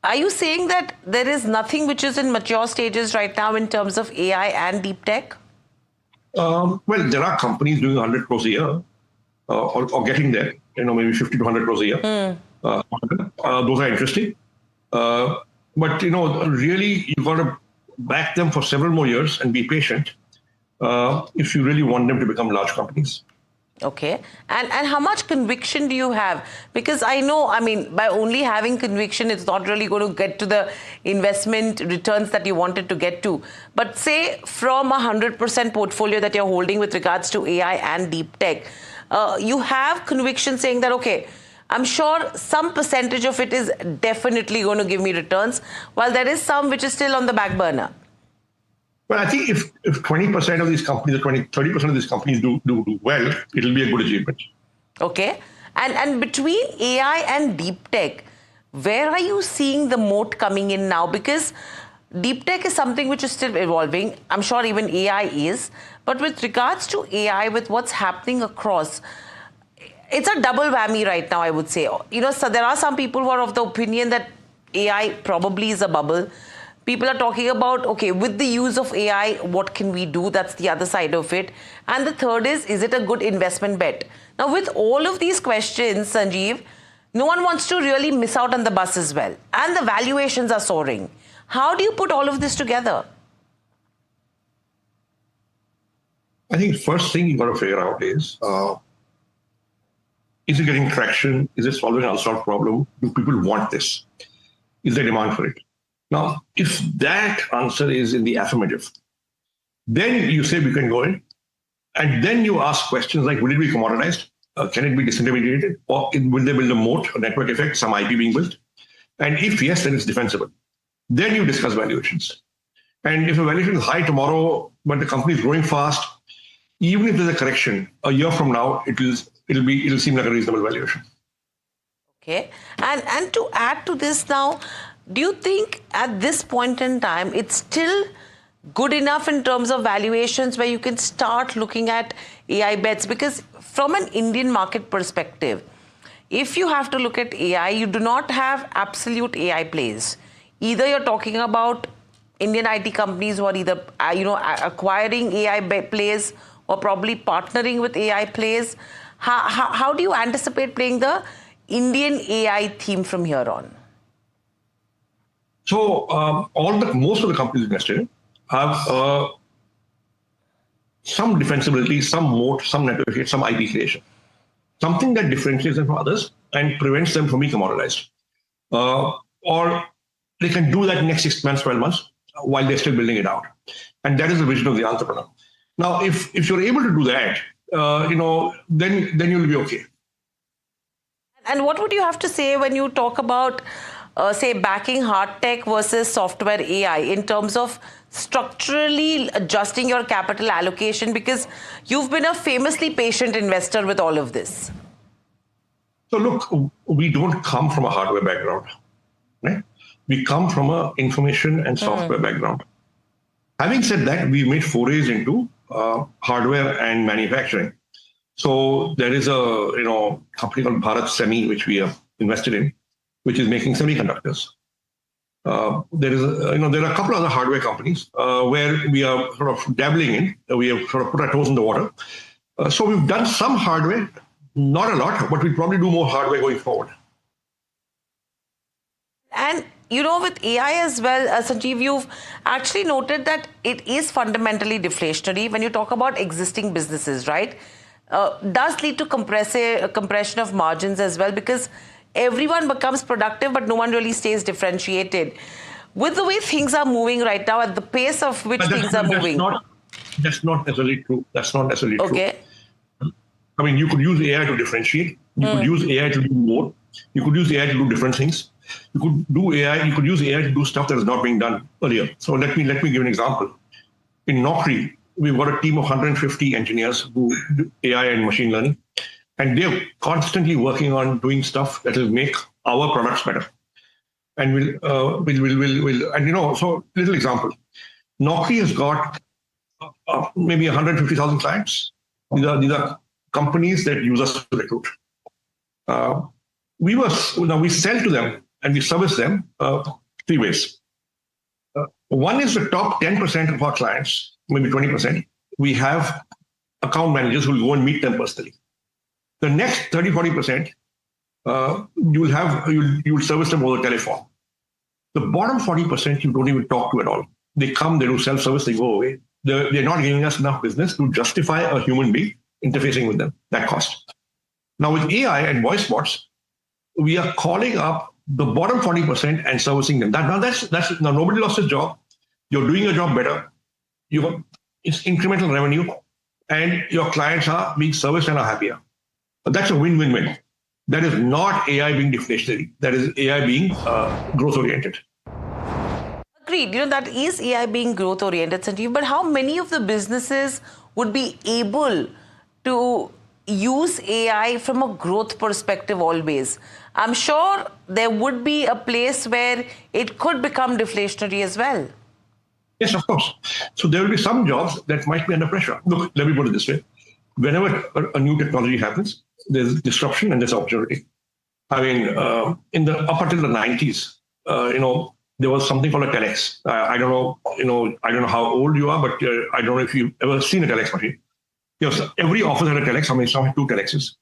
Are you saying that there is nothing which is in mature stages right now in terms of AI and deep tech? Well, there are companies doing 100 crores a year or getting there, maybe 50 to 100 crores a year. Those are interesting. But, really, you've got to back them for several more years and be patient if you really want them to become large companies. Okay. And how much conviction do you have? Because I know, by only having conviction, it's not really going to get to the investment returns that you wanted to get to. But say from 100% portfolio that you're holding with regards to AI and deep tech, you have conviction saying that, okay, I'm sure some percentage of it is definitely going to give me returns, while there is some which is still on the back burner. Well, I think if 20% of these companies, or 30% of these companies do well, it'll be a good achievement. Okay. And between AI and deep tech, where are you seeing the moat coming in now? Because deep tech is something which is still evolving. I'm sure even AI is. But with regards to AI, with what's happening across, it's a double whammy right now, I would say. So there are some people who are of the opinion that AI probably is a bubble. People are talking about, okay, with the use of AI, what can we do? That's the other side of it. And the third is it a good investment bet? Now, with all of these questions, Sanjeev, no one wants to really miss out on the bus as well. And the valuations are soaring. How do you put all of this together? I think the first thing you've got to figure out is it getting traction? Is it solving an unsolved problem? Do people want this? Is there demand for it? Now, if that answer is in the affirmative, then you say we can go in. And then you ask questions like, will it be commoditized? Can it be disintermediated? Or will they build a moat, a network effect, some IP being built? And if yes, then it's defensible. Then you discuss valuations. And if the valuation is high tomorrow, but the company is growing fast, even if there's a correction, a year from now, it'll seem like a reasonable valuation. Okay. And to add to this now, do you think at this point in time, it's still good enough in terms of valuations where you can start looking at AI bets? Because from an Indian market perspective, if you have to look at AI, you do not have absolute AI plays. Either you're talking about Indian IT companies who are either acquiring AI plays or probably partnering with AI plays. How do you anticipate playing the Indian AI theme from here on? So most of the companies invested in have some defensibility, some moat, some network effect, some IP creation. Something that differentiates them from others and prevents them from being commoditized. Or they can do that in the next 6 months, 12 months, while they're still building it out. And that is the vision of the entrepreneur. Now, if you're able to do that, then you'll be okay. And what would you have to say when you talk about, say, backing hard tech versus software AI in terms of structurally adjusting your capital allocation? Because you've been a famously patient investor with all of this. So look, we don't come from a hardware background, right? We come from an information and software background. Having said that, we made forays into hardware and manufacturing. So there is a company called Bharat Semi, which we have invested in, which is making semiconductors. There are a couple of other hardware companies where we are sort of dabbling in. We have sort of put our toes in the water. So we've done some hardware, not a lot, but we'll probably do more hardware going forward. And with AI as well, Sanjeev, you've actually noted that it is fundamentally deflationary when you talk about existing businesses, right? Does lead to compression of margins as well, because everyone becomes productive, but no one really stays differentiated. With the way things are moving right now, at the pace of which things are moving. That's not necessarily true. That's not necessarily true. Okay. I mean, you could use AI to differentiate. You could use AI to do more. You could use AI to do different things. You could use AI to do stuff that is not being done earlier. So let me give an example. In Naukri, we've got a team of 150 engineers who do AI and machine learning, and they're constantly working on doing stuff that will make our products better. And so little example. Naukri has got maybe 150,000 clients. These are companies that use us to recruit. We sell to them and we service them 3 ways. One is the top 10% of our clients, maybe 20%. We have account managers who will go and meet them personally. The next 30-40%, you'll service them over the telephone. The bottom 40% you don't even talk to at all. They come, they do self-service, they go away. They're not giving us enough business to justify a human being interfacing with them. That cost. Now with AI and voice bots, we are calling up the bottom 40% and servicing them. Now nobody lost his job. You're doing your job better. It's incremental revenue, and your clients are being serviced and are happier. But that's a win-win-win. That is not AI being deflationary. That is AI being growth-oriented. Agreed. That is AI being growth-oriented, Sanjeev. But how many of the businesses would be able to use AI from a growth perspective always? I'm sure there would be a place where it could become deflationary as well. Yes, of course. So there will be some jobs that might be under pressure. Look, let me put it this way. Whenever a new technology happens, there's disruption and there's opportunity. I mean, up until the 90s, there was something called a telex. I don't know, I don't know how old you are, but I don't know if you've ever seen a telex machine. Yes, every office had a telex. I mean, some had 2 telexes.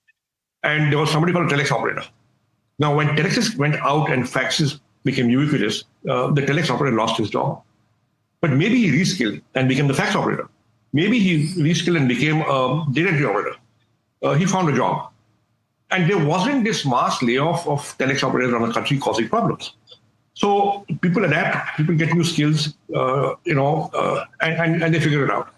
And there was somebody called a telex operator. Now, when telexes went out and faxes became ubiquitous, the telex operator lost his job. But maybe he reskilled and became the fax operator. Maybe he reskilled and became a data entry operator. He found a job. And there wasn't this mass layoff of telex operators around the country causing problems. So people adapt, people get new skills, and they figure it out.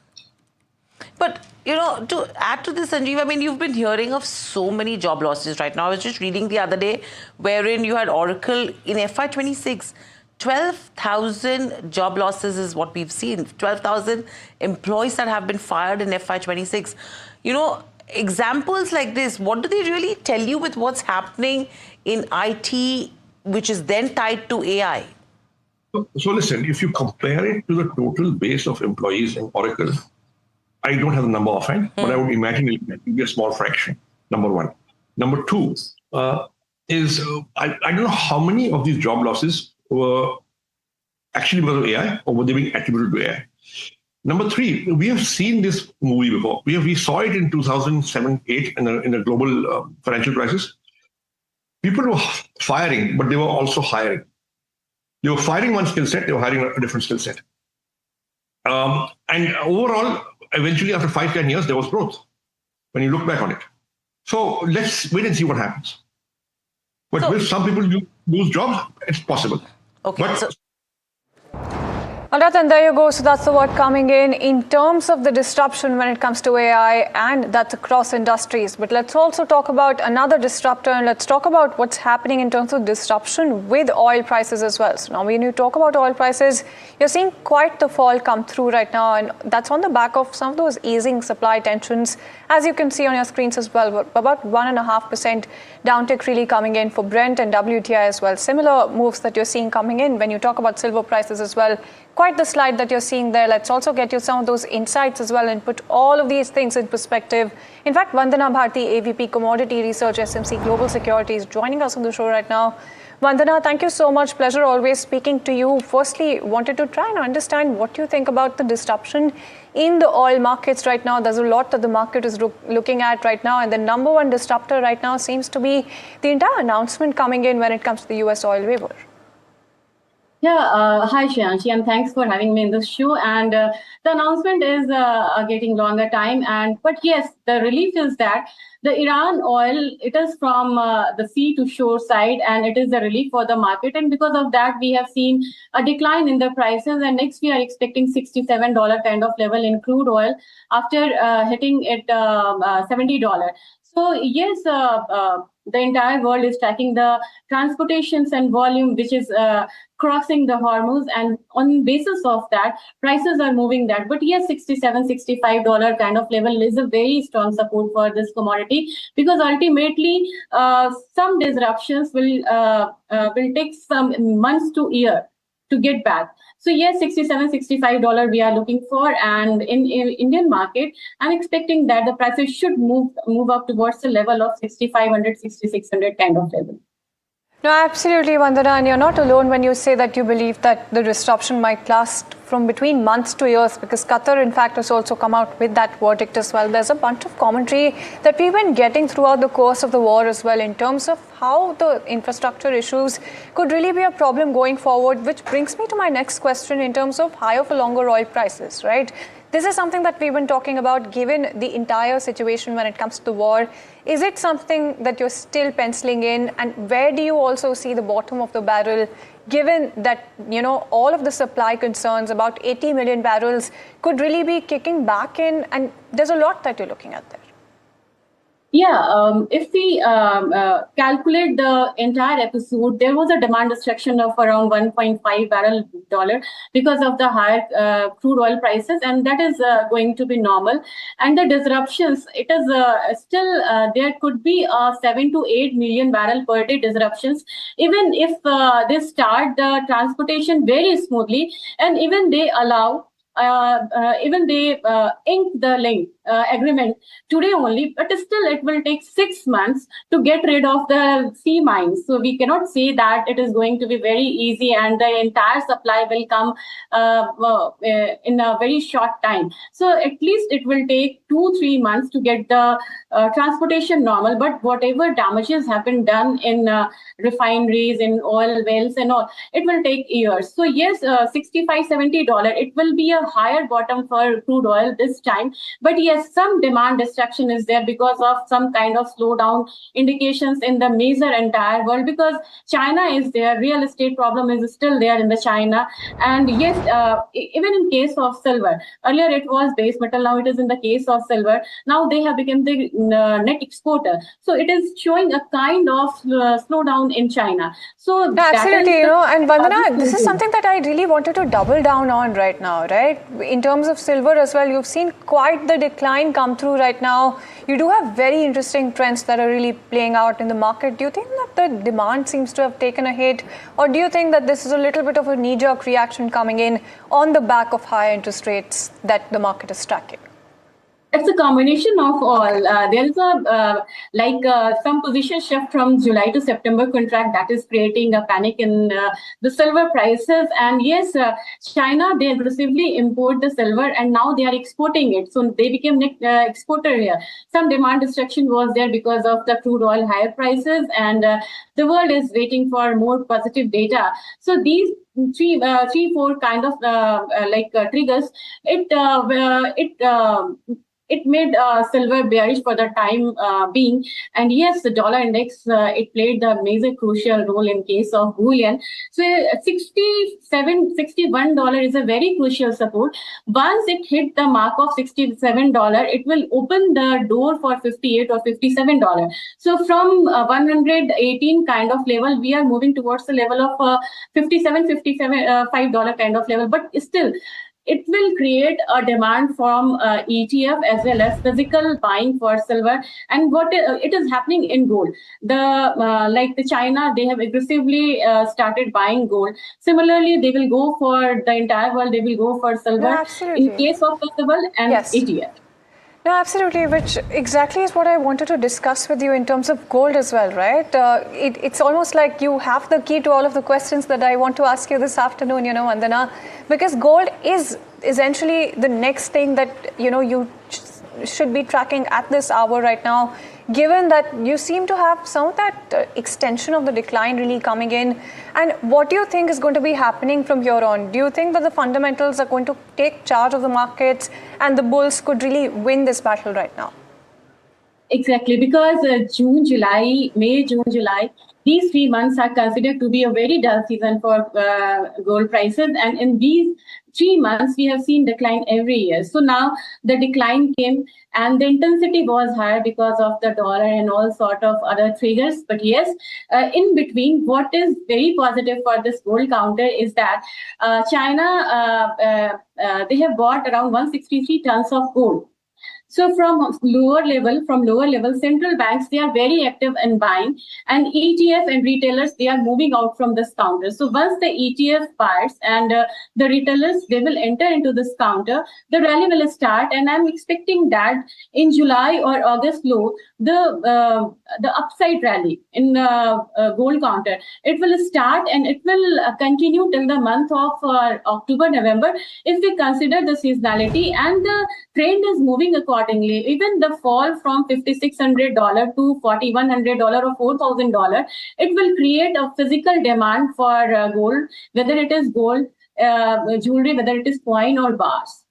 But, to add to this, Sanjeev, I mean, you've been hearing of so many job losses right now. I was just reading the other day wherein you had Oracle in FY26. 12,000 job losses is what we've seen. 12,000 employees that have been fired in FY26. Examples like this, what do they really tell you with what's happening in IT, which is then tied to AI? So listen, if you compare it to the total base of employees in Oracle, I don't have the number offhand, but I would imagine it will be a small fraction, number one. Number two is, I don't know how many of these job losses were actually because of AI or were they being attributed to AI. Number three, we have seen this movie before. We saw it in 2007-8 in the global financial crisis. People were firing, but they were also hiring. They were firing one skill set, they were hiring a different skill set. And overall, eventually after 5-10 years, there was growth when you look back on it. So let's wait and see what happens. But will some people lose jobs? It's possible. Okay. But All right, and there you go. So that's the word coming in terms of the disruption when it comes to AI, and that's across industries. But let's also talk about another disruptor, and let's talk about what's happening in terms of disruption with oil prices as well. So now when you talk about oil prices, you're seeing quite the fall come through right now, and that's on the back of some of those easing supply tensions, as you can see on your screens as well. About 1.5% downtick really coming in for Brent and WTI as well. Similar moves that you're seeing coming in when you talk about silver prices as well. Quite the slide that you're seeing there. Let's also get you some of those insights as well and put all of these things in perspective. In fact, Vandana Bharti, AVP Commodity Research, SMC Global Securities, joining us on the show right now. Vandana, thank you so much. Pleasure always speaking to you. Firstly, wanted to try and understand what you think about the disruption in the oil markets right now. There's a lot that the market is looking at right now, and the number one disruptor right now seems to be the entire announcement coming in when it comes to the US oil waiver. Yeah, hi Shianshi, and thanks for having me in this show. And the announcement is getting longer time, but yes, the relief is that the Iran oil, it is from the sea to shore side, and it is a relief for the market. And because of that, we have seen a decline in the prices. And next we are expecting $67 kind of level in crude oil after hitting it $70. So yes, the entire world is tracking the transportations and volume, which is crossing the Hormuz, and on basis of that, prices are moving that. But yes, $67, $65 kind of level is a very strong support for this commodity, because ultimately some disruptions will take some months to year to get back. So yes, $67, $65 we are looking for, and in Indian market, I'm expecting that the prices should move up towards the level of 6,500, 6,600 kind of level. No, absolutely, Vandana, and you're not alone when you say that you believe that the disruption might last from between months to years, because Qatar, in fact, has also come out with that verdict as well. There's a bunch of commentary that we've been getting throughout the course of the war as well, in terms of how the infrastructure issues could really be a problem going forward, which brings me to my next question in terms of higher for longer oil prices, right? This is something that we've been talking about given the entire situation when it comes to the war. Is it something that you're still penciling in? And where do you also see the bottom of the barrel, given that, all of the supply concerns, about 80 million barrels, could really be kicking back in? And there's a lot that you're looking at there. Yeah, if we calculate the entire episode, there was a demand destruction of around 1.5 barrel dollar because of the higher crude oil prices, and that is going to be normal. And the disruptions, it is still there could be 7 to 8 million barrel per day disruptions, even if they start the transportation very smoothly, and even they allow even they ink the link agreement today only, but still it will take 6 months to get rid of the sea mines. So we cannot say that it is going to be very easy and the entire supply will come in a very short time. So at least it will take 2-3 months to get the transportation normal, but whatever damages have been done in refineries, in oil wells and all, it will take years. So yes, $65-70, it will be a higher bottom for crude oil this time. But yes, some demand destruction is there because of some kind of slowdown indications in the major entire world, because China is there, real estate problem is still there in the China. And yes, even in case of silver, earlier it was base metal, now it is in the case of silver. Now they have become the net exporter. So it is showing a kind of slowdown in China. So absolutely, and Vandana, this is something that I really wanted to double down on right now, right? In terms of silver as well, you've seen quite the decline come through right now. You do have very interesting trends that are really playing out in the market. Do you think that the demand seems to have taken a hit, or do you think that this is a little bit of a knee-jerk reaction coming in on the back of higher interest rates that the market is tracking? It's a combination of all. There is a some position shift from July to September contract that is creating a panic in the silver prices. And yes, China, they aggressively import the silver and now they are exporting it. So they became exporter here. Some demand destruction was there because of the crude oil higher prices, and the world is waiting for more positive data. So these four kind of triggers, it made silver bearish for the time being. And yes, the dollar index, it played the major crucial role in case of bullion. So $61 is a very crucial support. Once it hit the mark of $67, it will open the door for $58 or $57. So from 118 kind of level, we are moving towards the level of $55 kind of level. But still, it will create a demand from ETF as well as physical buying for silver. And what it is happening in gold. The China, they have aggressively started buying gold. Similarly, they will go for the entire world. They will go for silver in case of possible and ETF. No, absolutely, which exactly is what I wanted to discuss with you in terms of gold as well, right? It's almost like you have the key to all of the questions that I want to ask you this afternoon, Vandana, because gold is essentially the next thing that, you should be tracking at this hour right now, given that you seem to have some of that extension of the decline really coming in. And what do you think is going to be happening from here on? Do you think that the fundamentals are going to take charge of the markets and the bulls could really win this battle right now? Exactly, because May, June, July, these 3 months are considered to be a very dull season for gold prices. And in these 3 months, we have seen decline every year. So now the decline came and the intensity was higher because of the dollar and all sort of other triggers. But yes, in between, what is very positive for this gold counter is that China, they have bought around 163 tons of gold. So from lower level, central banks, they are very active in buying, and ETF and retailers, they are moving out from this counter. So once the ETF buyers and the retailers, they will enter into this counter, the rally will start, and I'm expecting that in July or August low, the upside rally in gold counter, it will start and it will continue till the month of October, November, if we consider the seasonality, and the trend is moving accordingly. Even the fall from $5,600 to $4,100 or $4,000, it will create a physical demand for gold, whether it is gold, jewelry, whether it is coin or bars.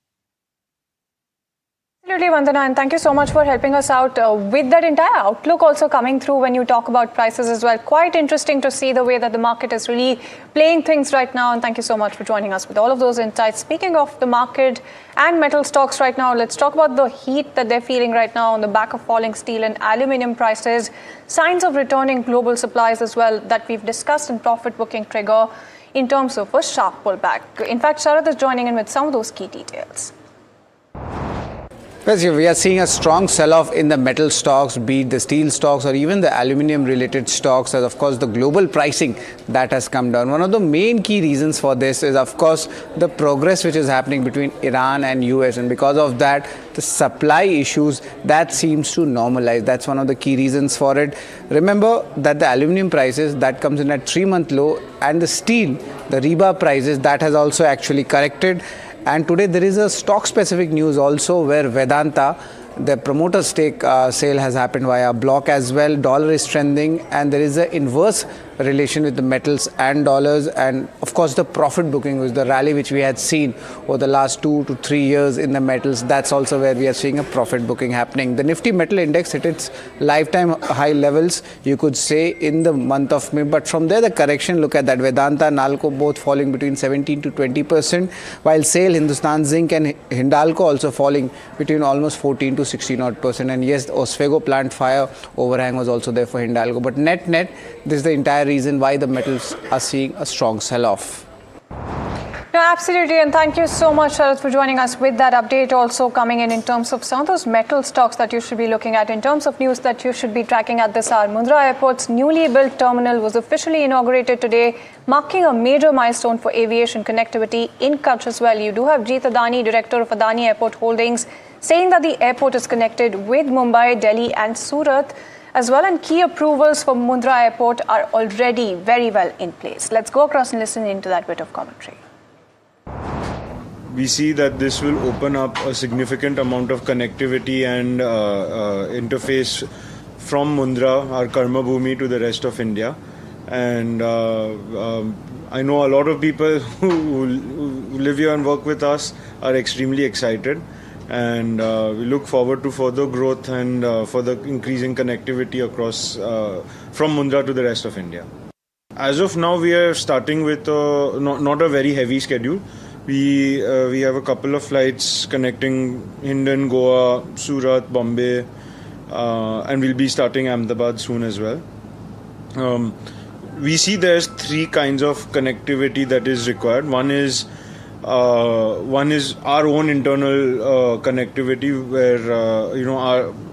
Absolutely, Vandana, and thank you so much for helping us out with that entire outlook also coming through when you talk about prices as well. Quite interesting to see the way that the market is really playing things right now, and thank you so much for joining us with all of those insights. Speaking of the market and metal stocks right now, let's talk about the heat that they're feeling right now on the back of falling steel and aluminium prices, signs of returning global supplies as well that we've discussed in profit booking trigger in terms of a sharp pullback. In fact, Sharad is joining in with some of those key details. Yes, we are seeing a strong sell-off in the metal stocks, be it the steel stocks or even the aluminium-related stocks, as of course the global pricing that has come down. One of the main key reasons for this is, of course, the progress which is happening between Iran and US, and because of that, the supply issues that seems to normalize. That's one of the key reasons for it. Remember that the aluminium prices that comes in at 3-month low, and the steel, the rebar prices, that has also actually corrected. And today there is a stock specific news also where Vedanta, the promoter stake sale has happened via block as well. Dollar is trending and there is an inverse relation with the metals and dollars, and of course the profit booking was the rally which we had seen over the last 2 to 3 years in the metals. That's also where we are seeing a profit booking happening. The Nifty Metal Index hit its lifetime high levels, you could say, in the month of May, but from there the correction, look at that, Vedanta, Nalco both falling between 17 to 20%, while SAIL, Hindustan Zinc and Hindalco also falling between almost 14 to 16%. And yes, the Oswego plant fire overhang was also there for Hindalco, but net this is the entire reason why the metals are seeing a strong sell-off. No, absolutely, and thank you so much, Sharad, for joining us with that update. Also coming in terms of some of those metal stocks that you should be looking at, in terms of news that you should be tracking at this hour. Mundra Airport's newly built terminal was officially inaugurated today, marking a major milestone for aviation connectivity in Kutch as well. You do have Jeet Adani, director of Adani Airport Holdings, saying that the airport is connected with Mumbai, Delhi and Surat as well, and key approvals for Mundra Airport are already very well in place. Let's go across and listen into that bit of commentary. We see that this will open up a significant amount of connectivity and interface from Mundra, our Karma Bhumi, to the rest of India. And I know a lot of people who live here and work with us are extremely excited. And we look forward to further growth and further increasing connectivity across from Mundra to the rest of India. As of now, we are starting with not a very heavy schedule. We have a couple of flights connecting Hindon, Goa, Surat, Bombay, and we'll be starting Ahmedabad soon as well. We see there's 3 kinds of connectivity that is required. One is our own internal connectivity, where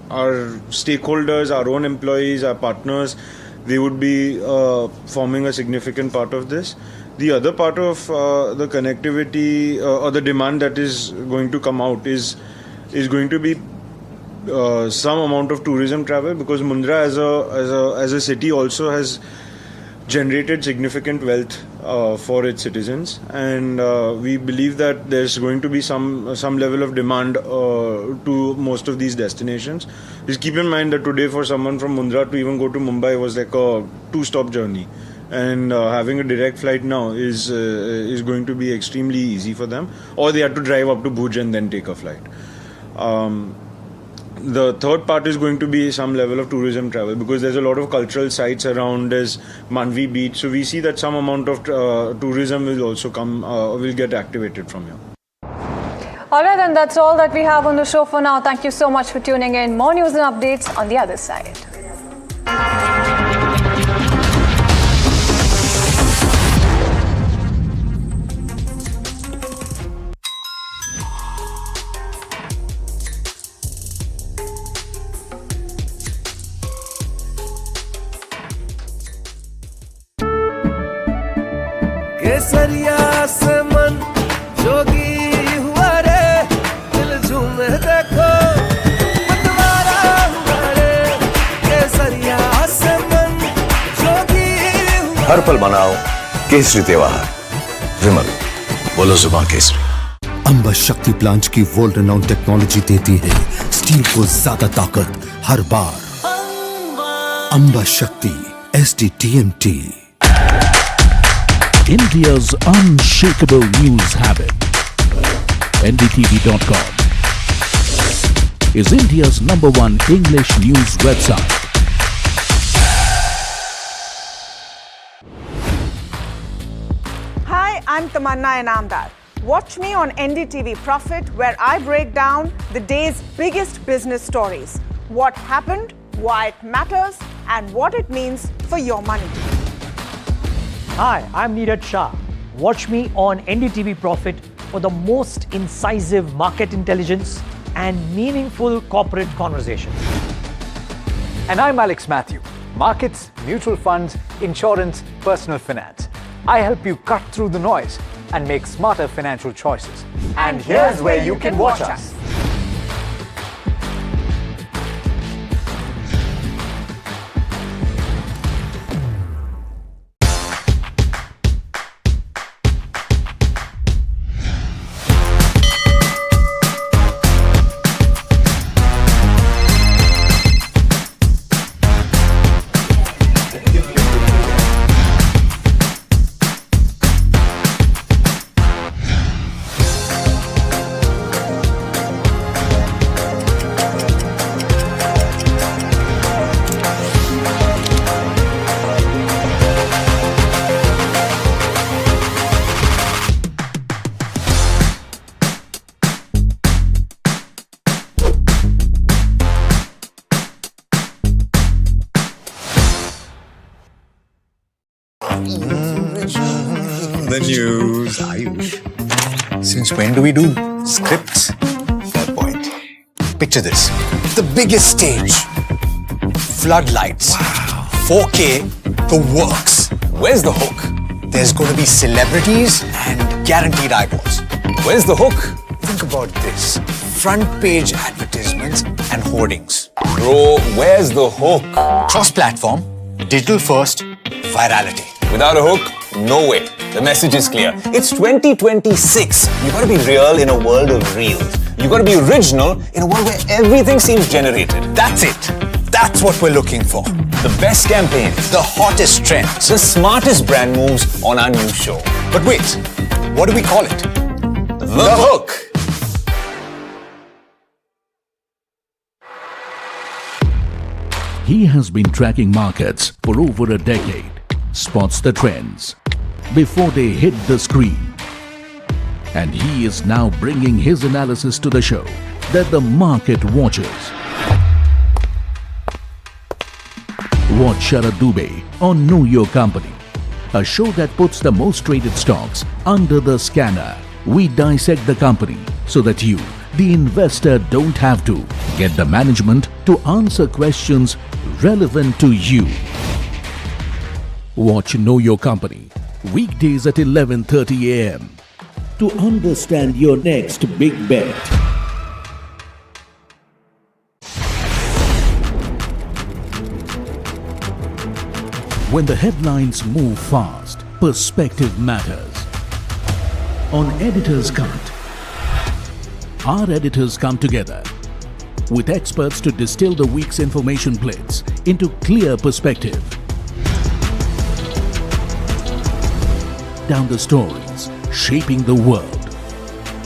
our stakeholders, our own employees, our partners, they would be forming a significant part of this. The other part of the connectivity or the demand that is going to come out is going to be some amount of tourism travel, because Mundra as a city also has generated significant wealth for its citizens, and we believe that there's going to be some level of demand to most of these destinations. Just keep in mind that today for someone from Mundra to even go to Mumbai was like a 2-stop journey, and having a direct flight now is going to be extremely easy for them, or they have to drive up to Bhuj and then take a flight. The third part is going to be some level of tourism travel, because there's a lot of cultural sites around. There's Manvi Beach, so we see that some amount of tourism will also will get activated from here. All right, and that's all that we have on the show for now. Thank you so much for tuning in. More news and updates on the other side. केसरिया से मन जोगी हुआ रे, दिल झूमे देखो मतवारा हुआ रे, केसरिया से मन जोगी हुआ। हर पल मनाओ केसरी त्योहार। विमल, बोलो जुबान केसरी। अंबा शक्ति प्लांट की वर्ल्ड रेनाउंड टेक्नोलॉजी देती है स्टील को ज्यादा ताकत हर बार। अंबा शक्ति SDTMT, India's unshakable news habit. NDTV.com is India's #1 English news website. Hi, I'm Tamanna Inamdar. Watch me on NDTV Profit, where I break down the day's biggest business stories. What happened, why it matters, and what it means for your money. Hi, I'm Neeraj Shah. Watch me on NDTV Profit for the most incisive market intelligence and meaningful corporate conversations. And I'm Alex Matthew. Markets, mutual funds, insurance, personal finance. I help you cut through the noise and make smarter financial choices. And here's where you can watch us. The news, Ayush. Since when do we do scripts? Fair point. Picture this. The biggest stage. Floodlights. 4K. The works. Where's the hook? There's going to be celebrities and guaranteed eyeballs. Where's the hook? Think about this. Front page advertisements and hoardings. Bro, where's the hook? Cross-platform, digital first, virality. Without a hook, no way. The message is clear. It's 2026. You gotta be real in a world of reels. You gotta be original in a world where everything seems generated. That's it. That's what we're looking for. The best campaigns. The hottest trends. The smartest brand moves on our new show. But wait, what do we call it? The hook. He has been tracking markets for over a decade, spots the trends before they hit the screen. And he is now bringing his analysis to the show that the market watches. Watch Sharad Dubey on Know Your Company, a show that puts the most traded stocks under the scanner. We dissect the company so that you, the investor, don't have to get the management to answer questions relevant to you. Watch Know Your Company weekdays at 11:30 a.m. to understand your next big bet. When the headlines move fast, perspective matters. On Editor's Cut, our editors come together with experts to distill the week's information plates into clear perspective. Down the stories shaping the world,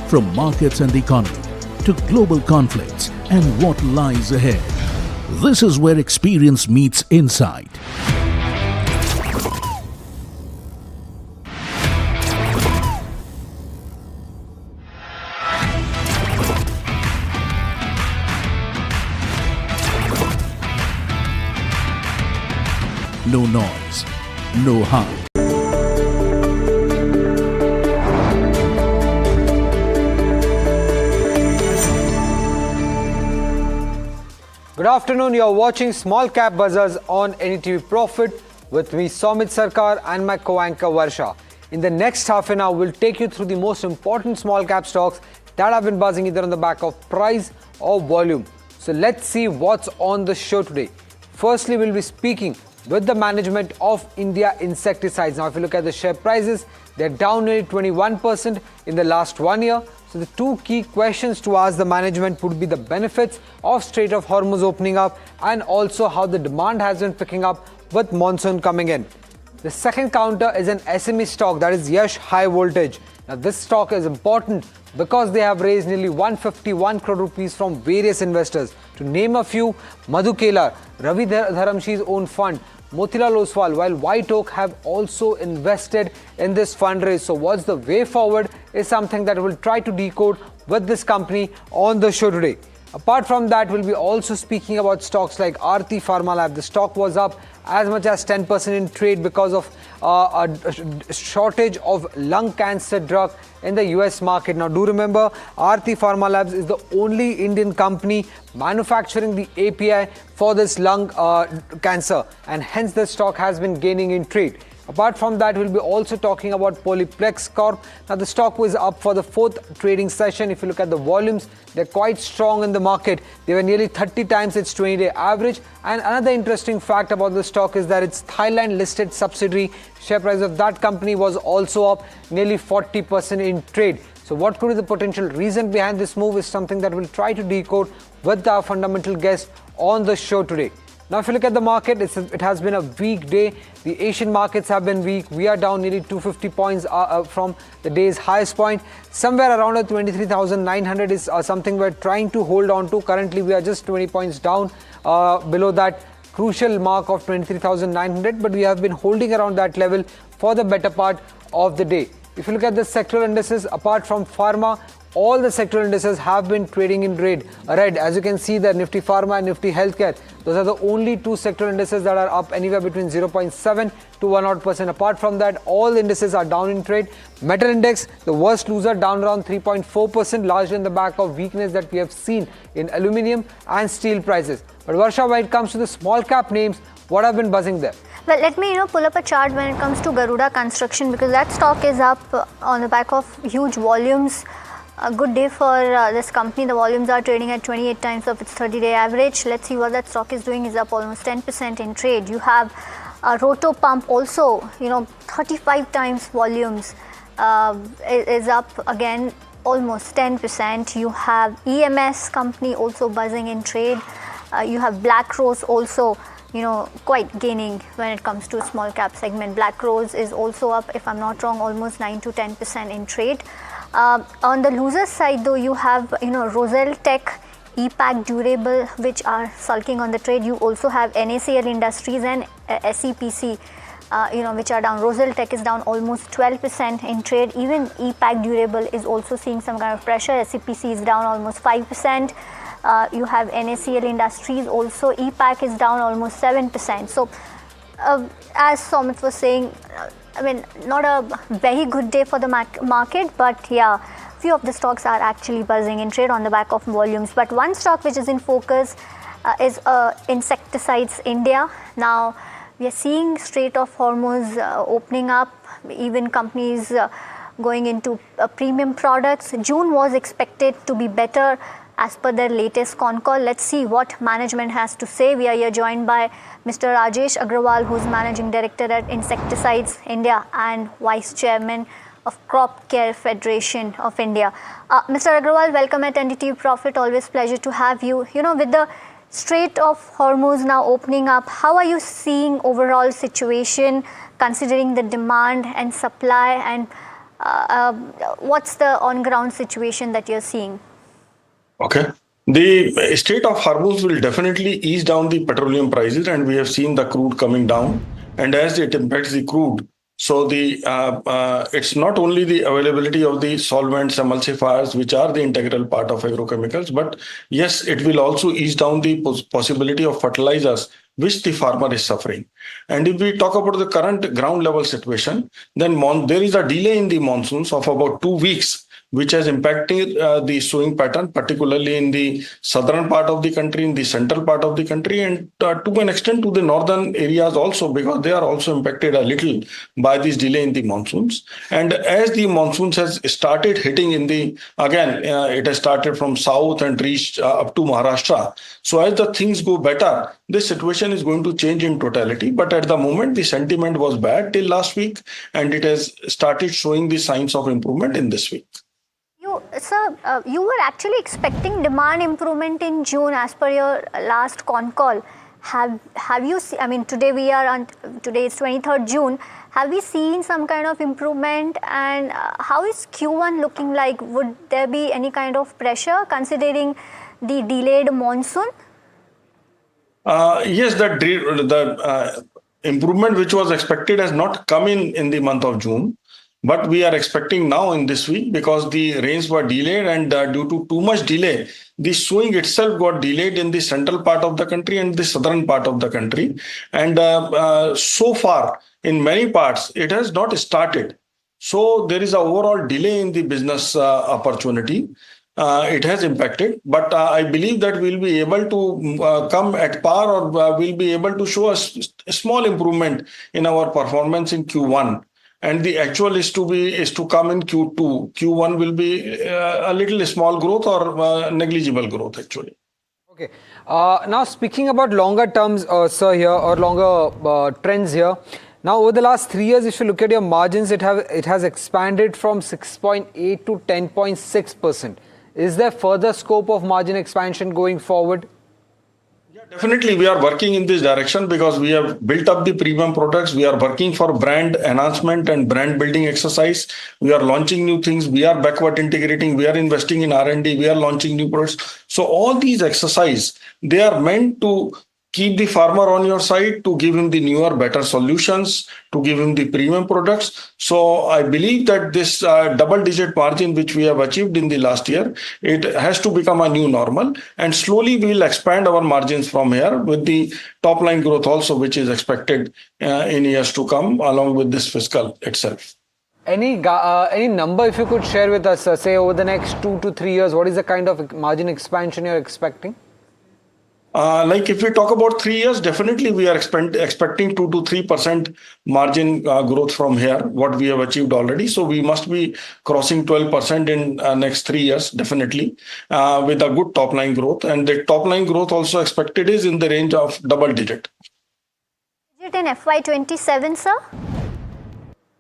from markets and the economy to global conflicts and what lies ahead. This is where experience meets insight. No noise, no hype. Good afternoon, you're watching Small Cap Bazaars on NDTV Profit with me Somit Sarkar and my co-anchor Varsha. In the next half an hour, we'll take you through the most important small cap stocks that have been buzzing either on the back of price or volume. So let's see what's on the show today. Firstly, we'll be speaking with the management of India Insecticides. Now, if you look at the share prices, they're down nearly 21% in the last 1 year. So the two key questions to ask the management would be the benefits of Strait of Hormuz opening up and also how the demand has been picking up with monsoon coming in. The second counter is an SME stock, that is Yash High Voltage. Now this stock is important because they have raised nearly 151 crore rupees from various investors. To name a few, Madhu Kelar, Ravi Dharamshi's own fund, Motilal Oswal, while White Oak have also invested in this fundraise. So what's the way forward is something that we'll try to decode with this company on the show today. Apart from that, we'll be also speaking about stocks like Aarti Pharma. The stock was up as much as 10% in trade because of a shortage of lung cancer drug in the US market. Now do remember, Aarti Pharma Labs is the only Indian company manufacturing the API for this lung cancer, and hence the stock has been gaining in trade. Apart from that, we'll be also talking about Polyplex Corp. Now, the stock was up for the fourth trading session. If you look at the volumes, they're quite strong in the market. They were nearly 30 times its 20-day average. And another interesting fact about the stock is that its Thailand-listed subsidiary share price of that company was also up nearly 40% in trade. So what could be the potential reason behind this move is something that we'll try to decode with our fundamental guest on the show today. Now, if you look at the market, it has been a weak day. The Asian markets have been weak. We are down nearly 250 points from the day's highest point. Somewhere around 23,900 is something we're trying to hold on to. Currently, we are just 20 points down below that crucial mark of 23,900, but we have been holding around that level for the better part of the day. If you look at the sectoral indices, apart from Pharma, all the sectoral indices have been trading in red. As you can see, the Nifty Pharma and Nifty Healthcare, those are the only two sectoral indices that are up anywhere between 0.7 to 1%. Apart from that, all indices are down in trade. Metal index, the worst loser, down around 3.4%, largely in the back of weakness that we have seen in aluminium and steel prices. But Varsha, when it comes to the small cap names, what have been buzzing there? Well, let me pull up a chart when it comes to Garuda Construction, because that stock is up on the back of huge volumes. A good day for this company. The volumes are trading at 28 times of its 30-day average. Let's see what that stock is doing. Is up almost 10% in trade. You have Roto Pump also, 35 times volumes is up again almost 10%. You have EMS company also buzzing in trade. You have Black Rose also, quite gaining when it comes to small cap segment. Black Rose is also up, if I'm not wrong, almost 9 to 10% in trade. On the loser side though, you have Rosel Tech, EPAC Durable, which are sulking on the trade. You also have NACL Industries and SEPC, which are down. Rosel Tech is down almost 12% in trade. Even EPAC Durable is also seeing some kind of pressure. SEPC is down almost 5%. You have NACL Industries also. EPAC is down almost 7%. So as Somit was saying, not a very good day for the market, but yeah, few of the stocks are actually buzzing in trade on the back of volumes. But one stock which is in focus is Insecticides India. Now, we are seeing Strait of Hormuz opening up, even companies going into premium products. June was expected to be better as per their latest con call. Let's see what management has to say. We are here joined by Mr. Rajesh Agrawal, who's Managing Director at Insecticides India and Vice Chairman of Crop Care Federation of India. Mr. Agrawal, welcome at NDTV Profit. Always pleasure to have you. With the Strait of Hormuz now opening up, how are you seeing overall situation considering the demand and supply, and what's the on-ground situation that you're seeing? Okay. The Strait of Hormuz will definitely ease down the petroleum prices, and we have seen the crude coming down. And as it impacts the crude, so it's not only the availability of the solvents, emulsifiers, which are the integral part of agrochemicals, but yes, it will also ease down the possibility of fertilizers, which the farmer is suffering. And if we talk about the current ground level situation, then there is a delay in the monsoons of about 2 weeks, which has impacted the sowing pattern, particularly in the southern part of the country, in the central part of the country, and to an extent to the northern areas also, because they are also impacted a little by this delay in the monsoons. And as the monsoons has started hitting it has started from south and reached up to Maharashtra. So as the things go better, this situation is going to change in totality. But at the moment, the sentiment was bad till last week, and it has started showing the signs of improvement in this week. Sir, you were actually expecting demand improvement in June as per your last con call. Have you seen, today is 23rd June. Have we seen some kind of improvement, and how is Q1 looking like? Would there be any kind of pressure considering the delayed monsoon? Yes, the improvement which was expected has not come in the month of June. But we are expecting now in this week, because the rains were delayed, and due to too much delay, the sowing itself got delayed in the central part of the country and the southern part of the country. And so far, in many parts, it has not started. So there is an overall delay in the business opportunity. It has impacted, but I believe that we'll be able to come at par, or we'll be able to show a small improvement in our performance in Q1. And the actual is to come in Q2. Q1 will be a little small growth or negligible growth actually. Okay. Now speaking about longer terms, sir, here, or longer trends here. Now over the last 3 years, if you look at your margins, it has expanded from 6.8 to 10.6%. Is there further scope of margin expansion going forward? Definitely, we are working in this direction because we have built up the premium products. We are working for brand enhancement and brand building exercise. We are launching new things. We are backward integrating. We are investing in R&D. We are launching new products. So all these exercises, they are meant to keep the farmer on your side, to give him the newer, better solutions, to give him the premium products. So I believe that this double-digit margin which we have achieved in the last year, it has to become a new normal. And slowly we will expand our margins from here with the top line growth also, which is expected in years to come along with this fiscal itself. Any number if you could share with us, say over the next 2 to 3 years, what is the kind of margin expansion you're expecting? Like if we talk about 3 years, definitely we are expecting 2 to 3% margin growth from here, what we have achieved already. So we must be crossing 12% in next 3 years, definitely, with a good top line growth. And the top line growth also expected is in the range of double digit. Is it in FY27, sir?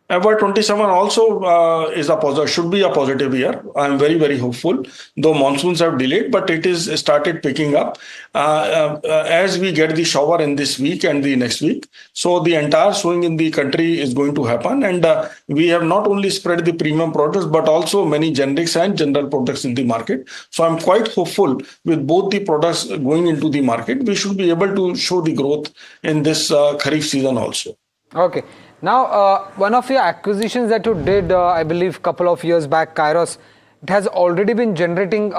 FY27 also should be a positive year. I am very, very hopeful, though monsoons have delayed, but it is started picking up as we get the shower in this week and the next week. So the entire sowing in the country is going to happen. And we have not only spread the premium products, but also many generics and general products in the market. So I'm quite hopeful with both the products going into the market, we should be able to show the growth in this Kharif season also. Okay. Now, one of your acquisitions that you did, I believe, couple of years back, Kairos, it has already been generating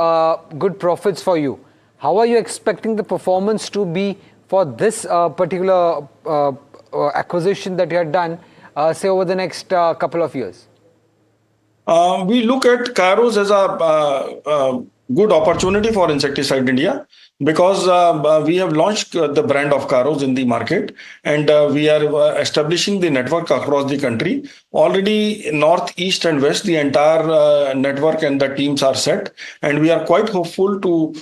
good profits for you. How are you expecting the performance to be for this particular acquisition that you had done, say, over the next couple of years? We look at Kairos as a good opportunity for Insecticides India because we have launched the brand of Kairos in the market, and we are establishing the network across the country. Already north, east and west, the entire network and the teams are set, and we are quite hopeful to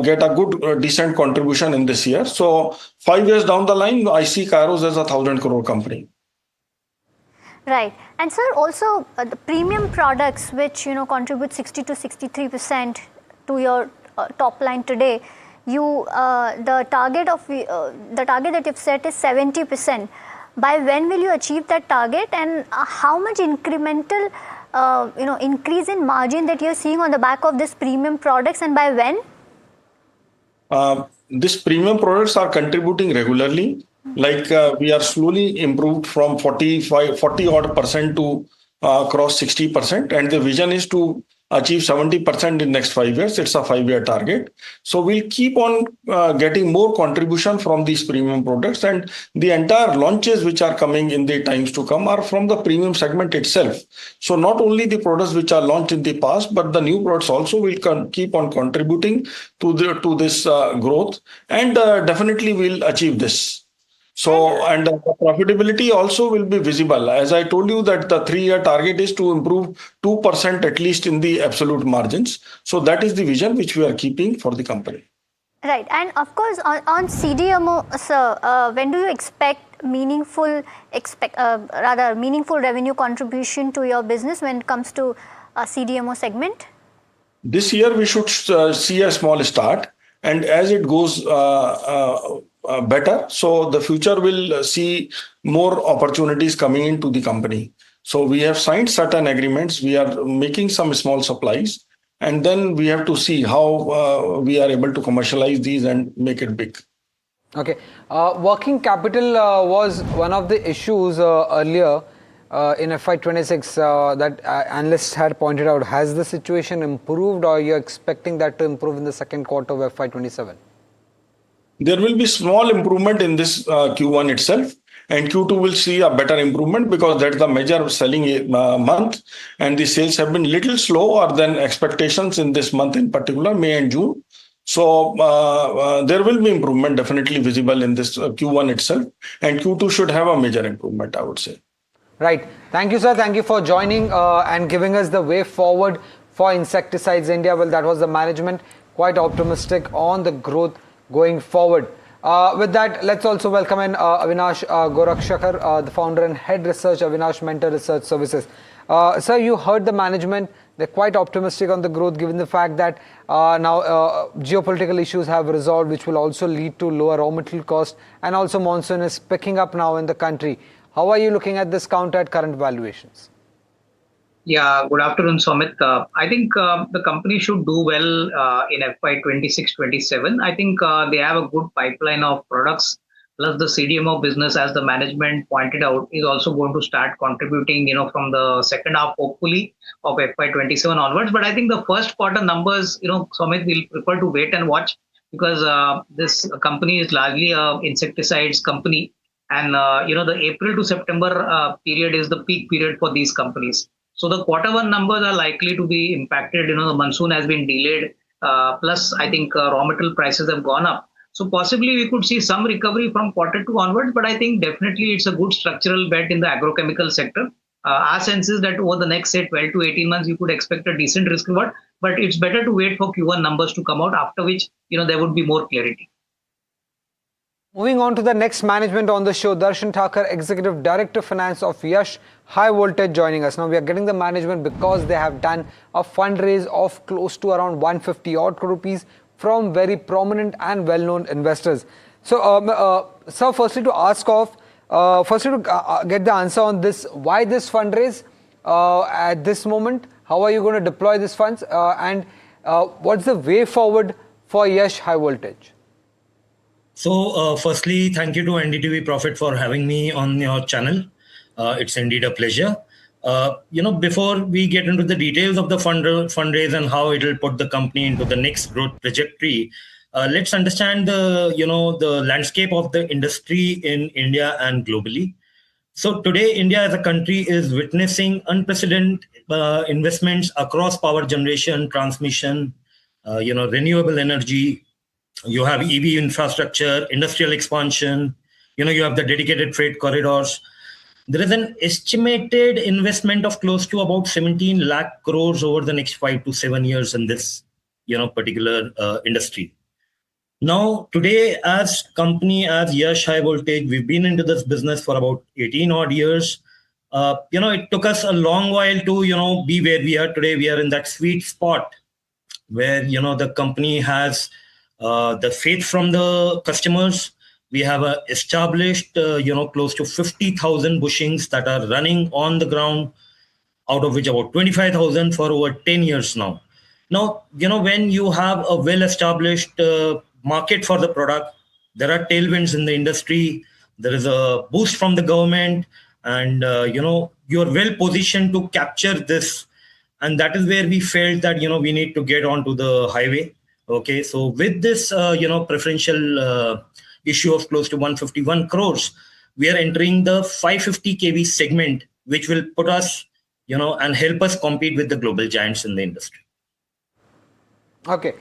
get a good decent contribution in this year. So 5 years down the line, I see Kairos as a 1,000 crore company. Right. And sir, also the premium products which contribute 60 to 63% to your top line today, the target that you've set is 70%. By when will you achieve that target, and how much incremental increase in margin that you're seeing on the back of this premium products, and by when? These premium products are contributing regularly. Like we are slowly improved from 40 odd% to cross 60%, and the vision is to achieve 70% in next 5 years. It's a 5-year target. So we'll keep on getting more contribution from these premium products, and the entire launches which are coming in the times to come are from the premium segment itself. So not only the products which are launched in the past, but the new products also will keep on contributing to this growth, and definitely we'll achieve this. So, and the profitability also will be visible. As I told you that the 3-year target is to improve 2% at least in the absolute margins. So that is the vision which we are keeping for the company. Right. And of course, on CDMO, sir, when do you expect meaningful revenue contribution to your business when it comes to CDMO segment? This year we should see a small start, and as it goes better, so the future will see more opportunities coming into the company. So we have signed certain agreements. We are making some small supplies, and then we have to see how we are able to commercialize these and make it big. Okay. Working capital was one of the issues earlier in FY26 that analysts had pointed out. Has the situation improved, or you're expecting that to improve in the second quarter of FY27? There will be small improvement in this Q1 itself, and Q2 will see a better improvement because that's the major selling month, and the sales have been little slower than expectations in this month, in particular May and June. So there will be improvement definitely visible in this Q1 itself, and Q2 should have a major improvement, I would say. Right. Thank you, sir. Thank you for joining and giving us the way forward for Insecticides India. Well, that was the management, quite optimistic on the growth going forward. With that, let's also welcome in Avinash Gorakshakar, the founder and head research, Avinash Mentor Research Services. Sir, you heard the management. They're quite optimistic on the growth given the fact that now geopolitical issues have resolved, which will also lead to lower raw material cost, and also monsoon is picking up now in the country. How are you looking at this counter at current valuations? Yeah, good afternoon, Somit. I think the company should do well in FY 26-27. I think they have a good pipeline of products. Plus, the CDMO business, as the management pointed out, is also going to start contributing, from the second half, hopefully, of FY 27 onwards. But I think the first quarter numbers, Somit, will prefer to wait and watch because this company is largely a insecticides company. And, the April to September period is the peak period for these companies. So the quarter one numbers are likely to be impacted. The monsoon has been delayed. Plus, I think raw material prices have gone up. So possibly we could see some recovery from quarter two onwards. But I think definitely it's a good structural bet in the agrochemical sector. Our sense is that over the next, say, 12 to 18 months, you could expect a decent risk reward. But it's better to wait for Q1 numbers to come out, after which, there would be more clarity. Moving on to the next management on the show, Darshan Thakur, Executive Director Finance of Yash High Voltage, joining us. Now we are getting the management because they have done a fundraise of close to around 150 odd crore rupees from very prominent and well-known investors. So, sir, firstly to ask off, to get the answer on this, why this fundraise at this moment? How are you going to deploy these funds? And what's the way forward for Yash High Voltage? So, firstly, thank you to NDTV Profit for having me on your channel. It's indeed a pleasure. Before we get into the details of the fundraise and how it will put the company into the next growth trajectory, let's understand the landscape of the industry in India and globally. So today, India as a country is witnessing unprecedented investments across power generation, transmission, renewable energy. You have EV infrastructure, industrial expansion, you have the dedicated freight corridors. There is an estimated investment of close to about 17 lakh crores over the next 5 to 7 years in this, particular industry. Now, today, as company, as Yash High Voltage, we've been into this business for about 18 odd years. It took us a long while to, be where we are today. We are in that sweet spot where, the company has the faith from the customers. We have established, close to 50,000 bushings that are running on the ground, out of which about 25,000 for over 10 years now. Now, when you have a well-established market for the product, there are tailwinds in the industry. There is a boost from the government, and, you're well positioned to capture this. And that is where we felt that, we need to get onto the highway. Okay, so with this, preferential issue of close to 151 crores, we are entering the 550 kV segment, which will put us, and help us compete with the global giants in the industry. Okay,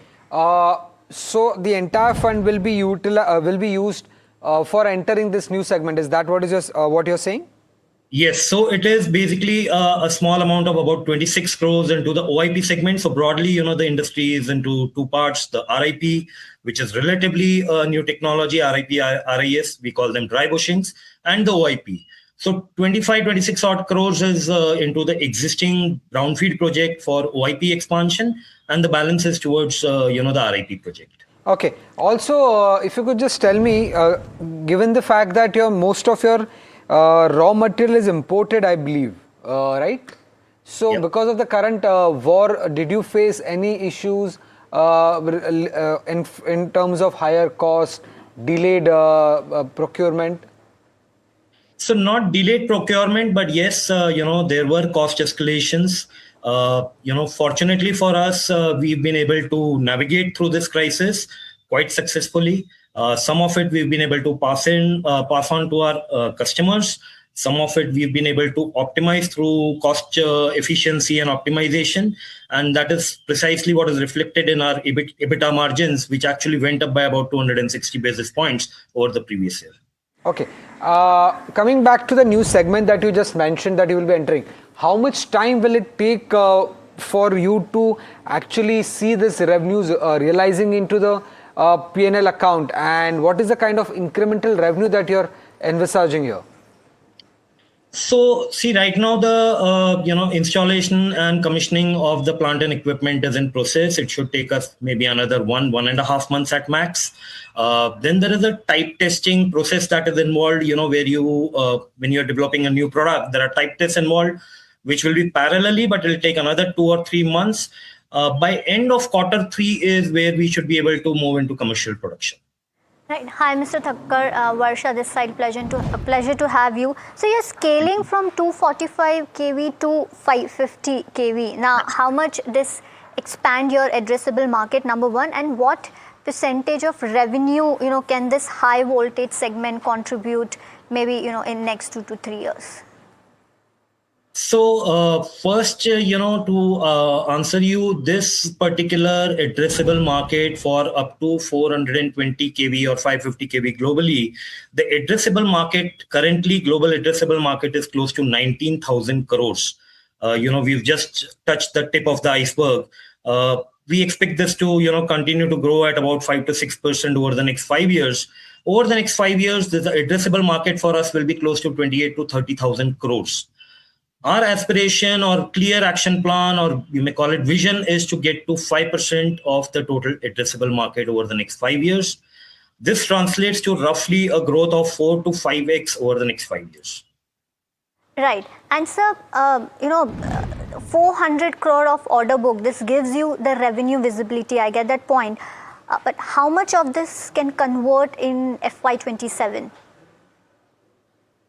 so the entire fund will be used for entering this new segment. Is that what you're saying? Yes, so it is basically a small amount of about 26 crores into the OIP segment. So broadly, the industry is into two parts: the RIP, which is relatively new technology, RIP, RIS, we call them dry bushings, and the OIP. So 26 odd crores is into the existing brownfield project for OIP expansion, and the balance is towards, the RIP project. Okay. Also, if you could just tell me, given the fact that most of your raw material is imported, I believe, right? So, because of the current war, did you face any issues in terms of higher cost, delayed procurement? So, not delayed procurement, but yes, there were cost escalations. Fortunately for us, we've been able to navigate through this crisis quite successfully. Some of it we've been able to pass on to our customers. Some of it we've been able to optimize through cost efficiency and optimization. And that is precisely what is reflected in our EBITDA margins, which actually went up by about 260 basis points over the previous year. Okay. Coming back to the new segment that you just mentioned that you will be entering, how much time will it take for you to actually see this revenues realizing into the P&L account, and what is the kind of incremental revenue that you're envisaging here? So, see, right now the installation and commissioning of the plant and equipment is in process. It should take us maybe another 1.5 months at max. Then there is a type testing process that is involved. Where you when you're developing a new product, there are type tests involved, which will be parallelly, but it will take another 2 or 3 months. By end of Q3 is where we should be able to move into commercial production. Right. Hi, Mr. Thakkar. Varsha this side. Pleasure to have you. So you're scaling from 245 kV to 550 kV. Now, how much this expand your addressable market, number one, and what percentage of revenue, can this high voltage segment contribute maybe, in next 2 to 3 years? So first, to answer you, this particular addressable market for up to 420 kV or 550 kV globally, the addressable market currently, global addressable market is close to 19,000 crores. We've just touched the tip of the iceberg. We expect this to, continue to grow at about 5 to 6% over the next 5 years. Over the next 5 years, the addressable market for us will be close to 28 to 30,000 crores. Our aspiration or clear action plan, or you may call it vision, is to get to 5% of the total addressable market over the next 5 years. This translates to roughly a growth of 4 to 5x over the next 5 years. Right. And sir, 400 crore of order book, this gives you the revenue visibility. I get that point. But how much of this can convert in FY27?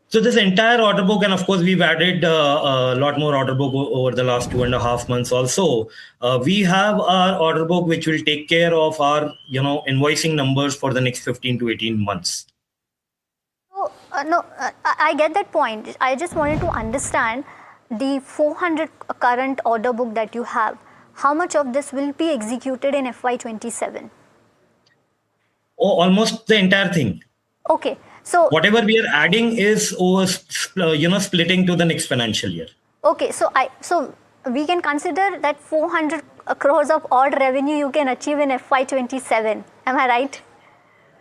So this entire order book, and of course, we've added a lot more order book over the last 2.5 months also. We have our order book, which will take care of our, invoicing numbers for the next 15 to 18 months. No, I get that point. I just wanted to understand the 400 current order book that you have. How much of this will be executed in FY27? Oh, almost the entire thing. Okay. So whatever we are adding is over, splitting to the next financial year. Okay, so we can consider that 400 crores of odd revenue you can achieve in FY27. Am I right?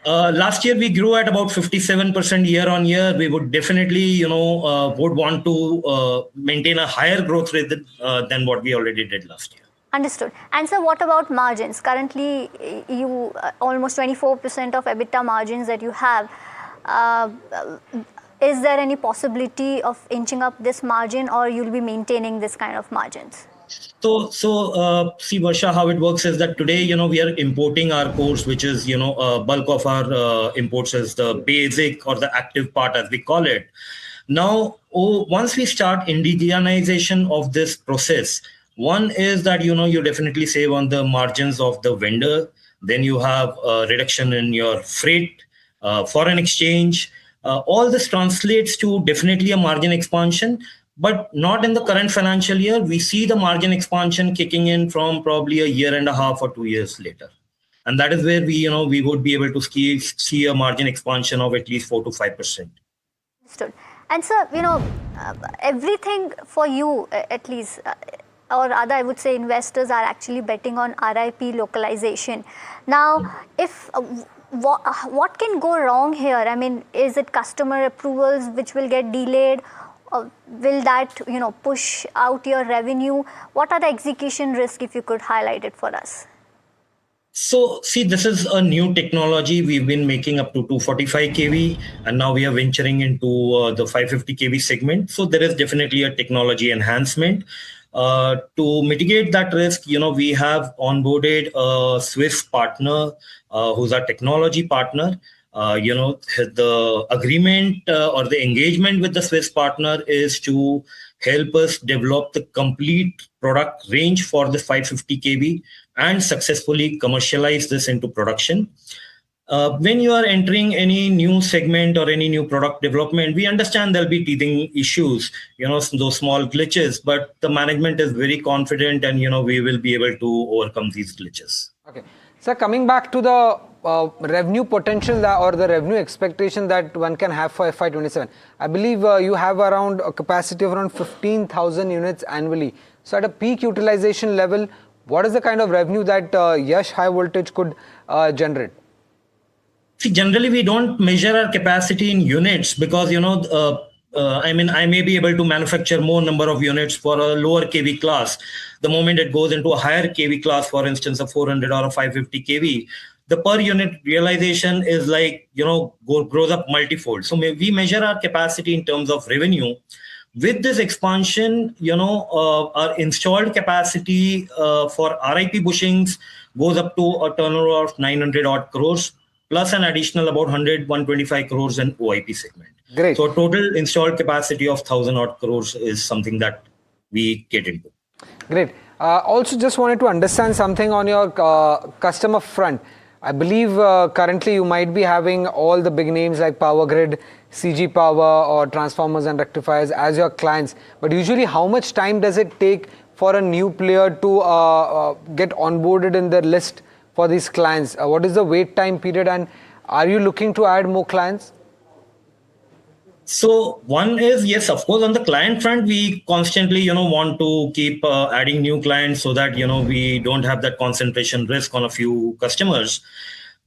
Last year we grew at about 57% year on year. We would definitely, would want to maintain a higher growth rate than what we already did last year. Understood. And so what about margins? Currently, you almost 24% of EBITDA margins that you have. Is there any possibility of inching up this margin, or you'll be maintaining this kind of margins? So see, Varsha, how it works is that today, we are importing our cores, which is, bulk of our imports is the basic or the active part, as we call it. Now, once we start indigenization of this process, one is that, you definitely save on the margins of the vendor. Then you have a reduction in your freight, foreign exchange. All this translates to definitely a margin expansion, but not in the current financial year. We see the margin expansion kicking in from probably a year and a half or 2 years later. And that is where we would be able to see a margin expansion of at least 4 to 5%. Understood. And sir, everything for you, at least, or rather I would say investors are actually betting on RIP localization. Now, if what can go wrong here? I mean, is it customer approvals which will get delayed? Or will that, push out your revenue? What are the execution risks, if you could highlight it for us? So, see, this is a new technology. We've been making up to 245 kV, and now we are venturing into the 550 kV segment. So there is definitely a technology enhancement. To mitigate that risk, we have onboarded a Swiss partner who's our technology partner. The agreement or the engagement with the Swiss partner is to help us develop the complete product range for the 550 kV and successfully commercialize this into production. When you are entering any new segment or any new product development, we understand there'll be teething issues, those small glitches, but the management is very confident and, we will be able to overcome these glitches. Okay. Sir, coming back to the revenue potential or the revenue expectation that one can have for FY27, I believe you have around a capacity of around 15,000 units annually. So at a peak utilization level, what is the kind of revenue that Yash High Voltage could generate? See, generally, we don't measure our capacity in units because, I may be able to manufacture more number of units for a lower kV class. The moment it goes into a higher kV class, for instance, a 400 or a 550 kV, the per unit realization is like, grows up multifold. So we measure our capacity in terms of revenue. With this expansion, our installed capacity for RIP bushings goes up to a turnover of 900 odd crores. Plus an additional about 125 crores in OIP segment. Great. So total installed capacity of 1,000 odd crores is something that we get into. Great. Also just wanted to understand something on your customer front. I believe currently you might be having all the big names like Power Grid, CG Power or Transformers and Rectifiers as your clients. But usually how much time does it take for a new player to get onboarded in the list for these clients? What is the wait time period and are you looking to add more clients? So one is, yes, of course, on the client front, we constantly, want to keep adding new clients so that, we don't have that concentration risk on a few customers.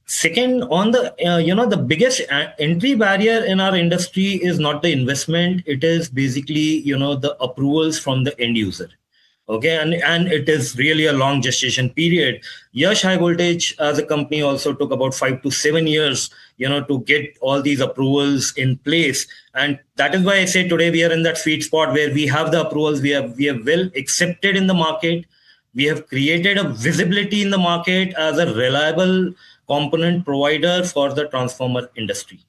Second, on the, the biggest entry barrier in our industry is not the investment. It is basically, the approvals from the end user. Okay, and it is really a long gestation period. Yash High Voltage as a company also took about 5 to 7 years, to get all these approvals in place. And that is why I say today we are in that sweet spot where we have the approvals, we are well accepted in the market. We have created a visibility in the market as a reliable component provider for the transformer industry.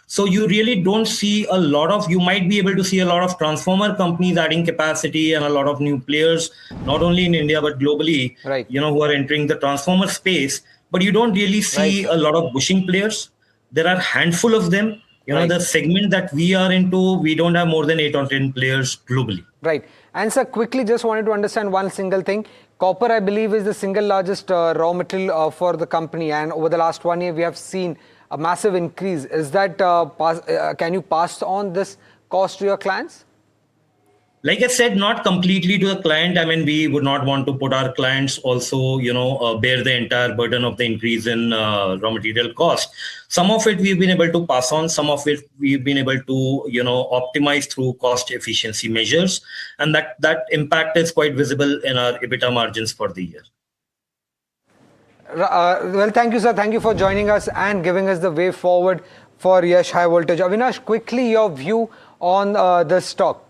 So you really don't see you might be able to see a lot of transformer companies adding capacity and a lot of new players, not only in India, but globally, right, who are entering the transformer space, but you don't really see a lot of bushing players. There are a handful of them. The segment that we are into, we don't have more than 8 or 10 players globally. Right. And sir, quickly just wanted to understand one single thing. Copper, I believe, is the single largest raw material for the company. And over the last 1 year, we have seen a massive increase. Is that, can you pass on this cost to your clients? Like I said, not completely to the client. We would not want to put our clients also, bear the entire burden of the increase in raw material cost. Some of it we've been able to pass on. Some of it we've been able to, optimize through cost efficiency measures. And that impact is quite visible in our EBITDA margins for the year. Well, thank you, sir. Thank you for joining us and giving us the way forward for Yash High Voltage. Avinash, quickly your view on the stock.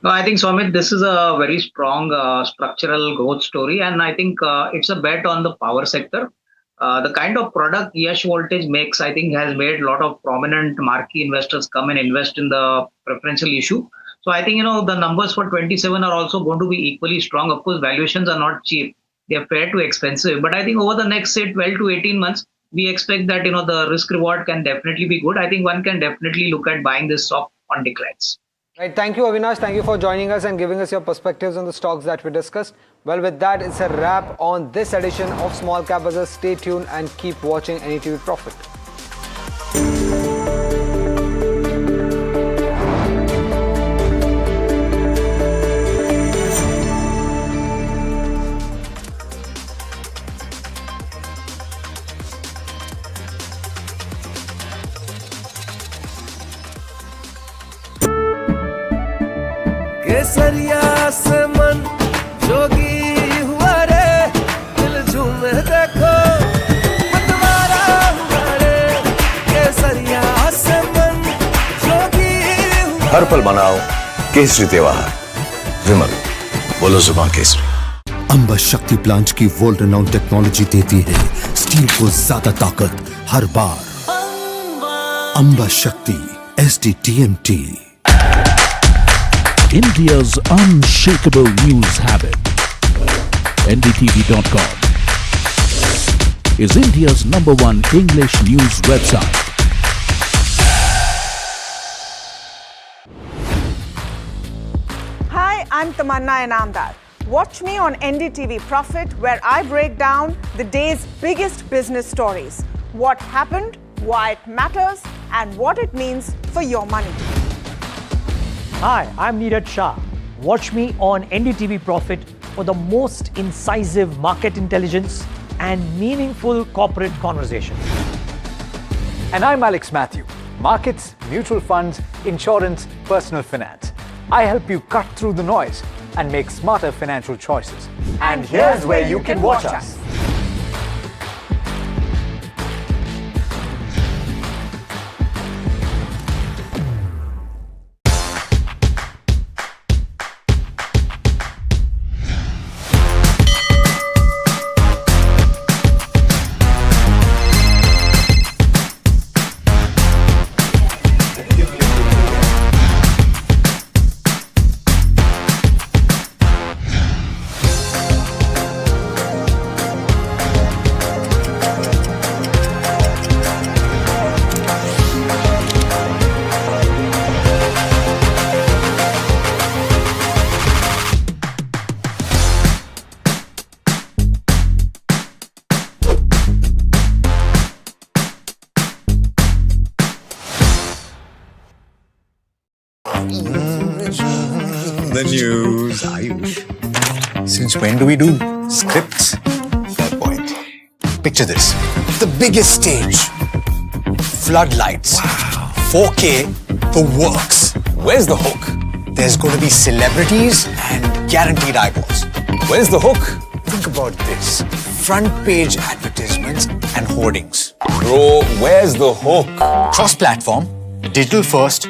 No, I think, Somit, this is a very strong structural growth story, and I think it's a bet on the power sector. The kind of product Yash Voltage makes, I think, has made a lot of prominent marquee investors come and invest in the preferential issue. So I think, the numbers for 27 are also going to be equally strong. Of course, valuations are not cheap. They are fair to expensive. But I think over the next, say, 12 to 18 months, we expect that, the risk reward can definitely be good. I think one can definitely look at buying this stock on declines. Right. Thank you, Avinash. Thank you for joining us and giving us your perspectives on the stocks that we discussed. Well, with that, it's a wrap on this edition of Small Cap Bazaar. Stay tuned and keep watching NDTV Profit. केसरिया से मन जोगी हुआ रे दिल झूमे देखो मतवारा हुआ रे केसरिया से मन जोगी हुआ हर पल मनाओ केसरी त्योहार विमल बोलो जुबान केसरी। अंबा शक्ति प्लांट की वर्ल्ड रेनाउंड टेक्नोलॉजी देती है स्टील को ज्यादा ताकत हर बार। अंबा शक्ति SDTMT, India's unshakable news habit. NDTV.com. is India's #1 English news website. Hi, I'm Tamanna Inamdar. Watch me on NDTV Profit, where I break down the day's biggest business stories. What happened, why it matters, and what it means for your money. Hi, I'm Neeraj Shah. Watch me on NDTV Profit for the most incisive market intelligence and meaningful corporate conversations. And I'm Alex Matthew. Markets, mutual funds, insurance, personal finance. I help you cut through the noise and make smarter financial choices. And here's where you can watch us. The news, Ayush. Since when do we do scripts? Fair point. Picture this. The biggest stage. Floodlights. Wow. 4K, the works. Where's the hook? There's going to be celebrities and guaranteed eyeballs. Where's the hook? Think about this. Front page advertisements and hoardings. Bro, where's the hook? Cross-platform, digital first,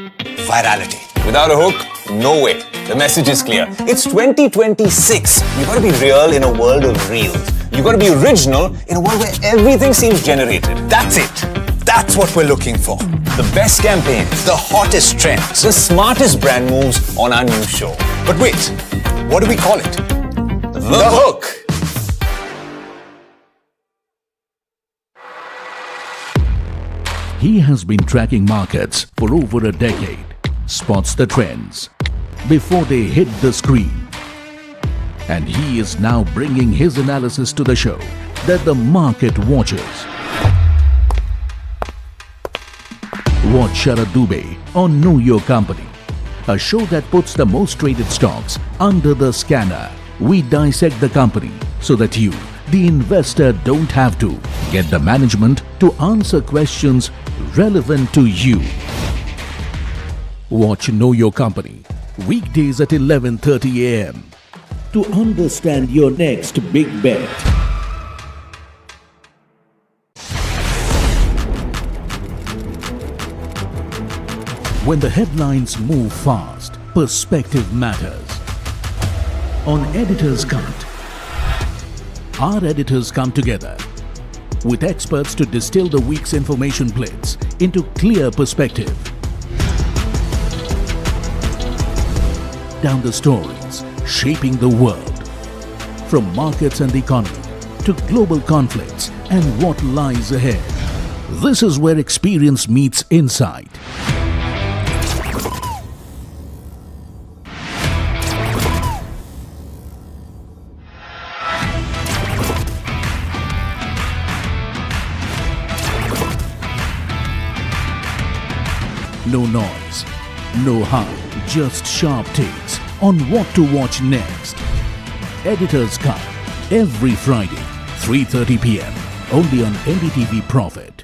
virality. Without a hook, no way. The message is clear. It's 2026. You gotta be real in a world of reels. You gotta be original in a world where everything seems generated. That's it. That's what we're looking for. The best campaigns, the hottest trends, the smartest brand moves on our new show. But wait, what do we call it? The hook. He has been tracking markets for over a decade, spots the trends before they hit the screen. And he is now bringing his analysis to the show that the market watches. Watch Sharad Dubey on Know Your Company, a show that puts the most traded stocks under the scanner. We dissect the company so that you, the investor, don't have to. Get the management to answer questions relevant to you. Watch Know Your Company weekdays at 11:30 a.m. to understand your next big bet. When the headlines move fast, perspective matters. On Editor's Cut, our editors come together with experts to distill the week's information blitz into clear perspective. Down the stories shaping the world, from markets and the economy to global conflicts and what lies ahead. This is where experience meets insight. No noise, no hype, just sharp takes on what to watch next. Editor's Cut, every Friday, 3:30 p.m. only on NDTV Profit.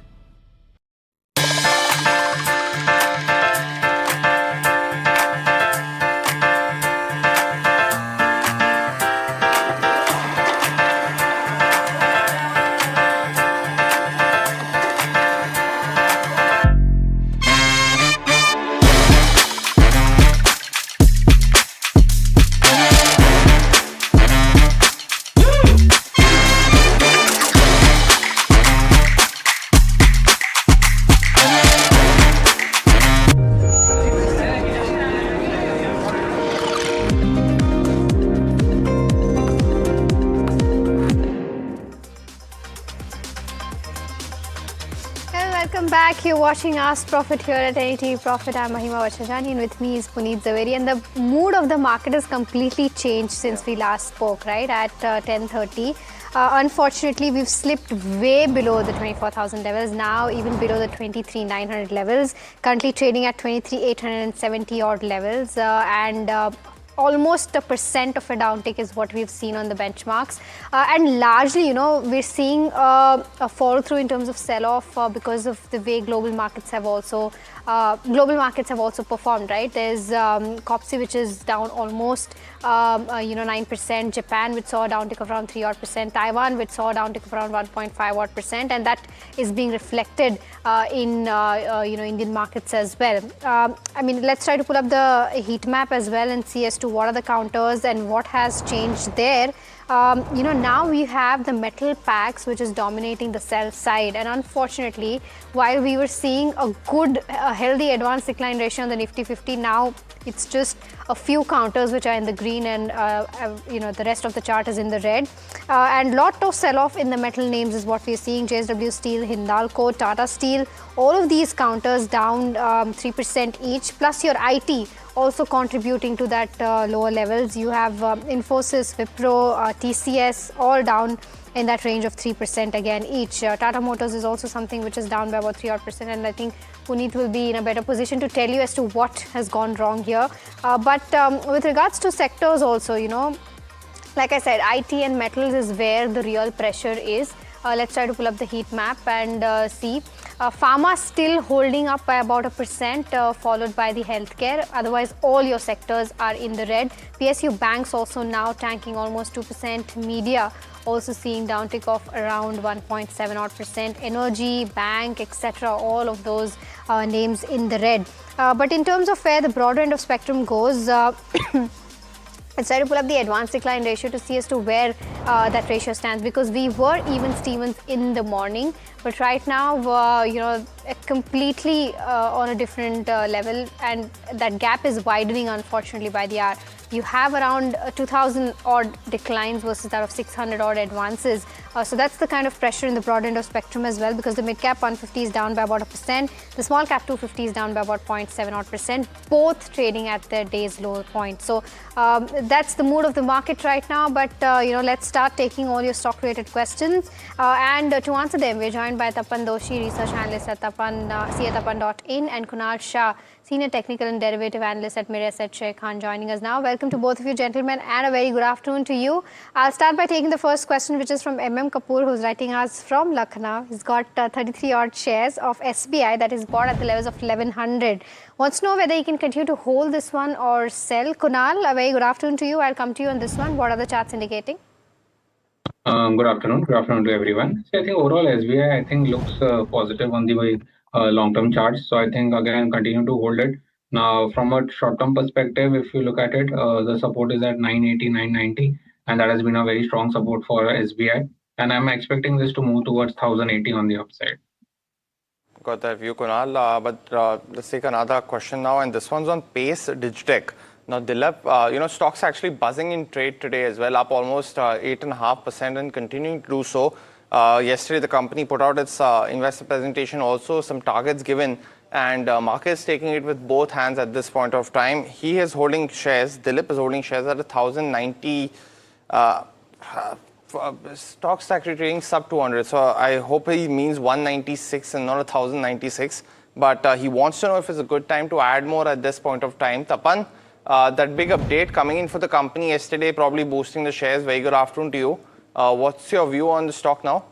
back. You're watching Ask Profit here at NDTV Profit. I'm Mahima Vachajani and with me is Puneet Zaveri. And the mood of the market has completely changed since we last spoke, right, at 10:30. Unfortunately, we've slipped way below the 24,000 levels, now even below the 23,900 levels, currently trading at 23,870 odd levels, and almost 1% of a downtick is what we've seen on the benchmarks. And largely, we're seeing a fall through in terms of sell-off because of the way global markets have also performed, right? There's COPSI, which is down almost 9%, Japan, which saw a downtick of around 3%, Taiwan, which saw a downtick of around 1.5%, and that is being reflected in Indian markets as well. Let's try to pull up the heat map as well and see as to what are the counters and what has changed there. Now we have the metal packs which is dominating the sell side, and unfortunately, while we were seeing a good healthy advance decline ratio on the Nifty 50, now it's just a few counters which are in the green, and the rest of the chart is in the red, and lot of sell-off in the metal names is what we're seeing. JSW Steel, Hindalco, Tata Steel, all of these counters down 3% each, plus your IT also contributing to that lower levels. You have Infosys, Wipro, TCS, all down in that range of 3% again each. Tata Motors is also something which is down by about 3%, and I think Puneet will be in a better position to tell you as to what has gone wrong here. But with regards to sectors also, like I said, IT and metals is where the real pressure is. Let's try to pull up the heat map and see. Pharma still holding up by about 1%, followed by the healthcare. Otherwise, all your sectors are in the red. PSU banks also now tanking almost 2%. Media also seeing downtick of around 1.7%. Energy, bank, etc. All of those names in the red. But in terms of where the broader end of spectrum goes, let's try to pull up the advanced decline ratio to see as to where that ratio stands, because we were even Stevens in the morning, but right now, completely on a different level, and that gap is widening unfortunately by the hour. You have around 2,000 odd declines versus that of 600 odd advances. So that's the kind of pressure in the broad end of spectrum as well, because the mid cap 150 is down by about 1%, the small cap 250 is down by about 0.7 odd percent, both trading at their day's low point. So that's the mood of the market right now. But let's start taking all your stock related questions, and to answer them, we're joined by Tapan Doshi, research analyst at Tapan.in, and Kunal Shah, Senior Technical and Derivative Analyst at Mirae Asset Sheikh Khan, joining us now. Welcome to both of you, gentlemen, and a very good afternoon to you. I'll start by taking the first question, which is from MM Kapoor, who's writing us from Lucknow. He's got 33 odd shares of SBI that is bought at the levels of 1100. Wants to know whether he can continue to hold this one or sell. Kunal, a very good afternoon to you. I'll come to you on this one. What are the charts indicating? Good afternoon. Good afternoon to everyone. So I think overall SBI, I think looks positive on the long-term charts. So I think again continue to hold it. Now from a short-term perspective, if you look at it, the support is at 980, 990, and that has been a very strong support for SBI. And I'm expecting this to move towards 1080 on the upside. Got that view, Kunal. But let's take another question now, and this one's on Pace Digitech. Now, Dilip, stocks actually buzzing in trade today as well, up almost 8.5% and continuing to do so. Yesterday, the company put out its investor presentation, also some targets given, and market is taking it with both hands at this point of time. He is holding shares, Dilip is holding shares at 1090. Stocks actually trading sub 200. So I hope he means 196 and not 1096. But he wants to know if it's a good time to add more at this point of time. Tapan, that big update coming in for the company yesterday, probably boosting the shares. Very good afternoon to you. What's your view on the stock now?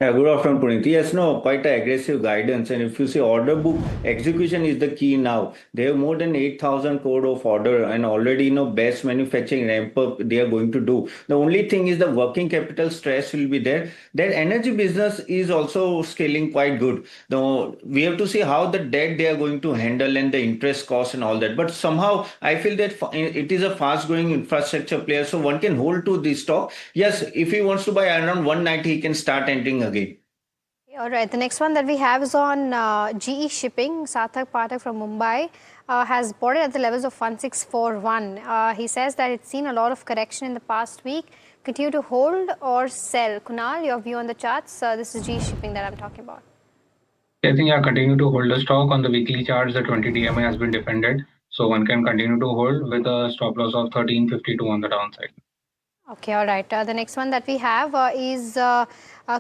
Yeah, good afternoon, Puneet. Yes, no, quite an aggressive guidance. And if you see order book, execution is the key now. They have more than 8,000 crore of order, and already, best manufacturing ramp up they are going to do. The only thing is the working capital stress will be there. Their energy business is also scaling quite good. Now, we have to see how the debt they are going to handle and the interest cost and all that. But somehow I feel that it is a fast growing infrastructure player. So one can hold to this stock. Yes, if he wants to buy around 190, he can start entering again. All right, the next one that we have is on GE Shipping. Sarthak Pathak from Mumbai has bought it at the levels of 1641. He says that it's seen a lot of correction in the past week. Continue to hold or sell? Kunal, your view on the charts? This is GE Shipping that I'm talking about. I think continue to hold the stock on the weekly charts. The 20 DMA has been defended, so one can continue to hold with a stop loss of 1352 on the downside. Okay, all right. The next one that we have is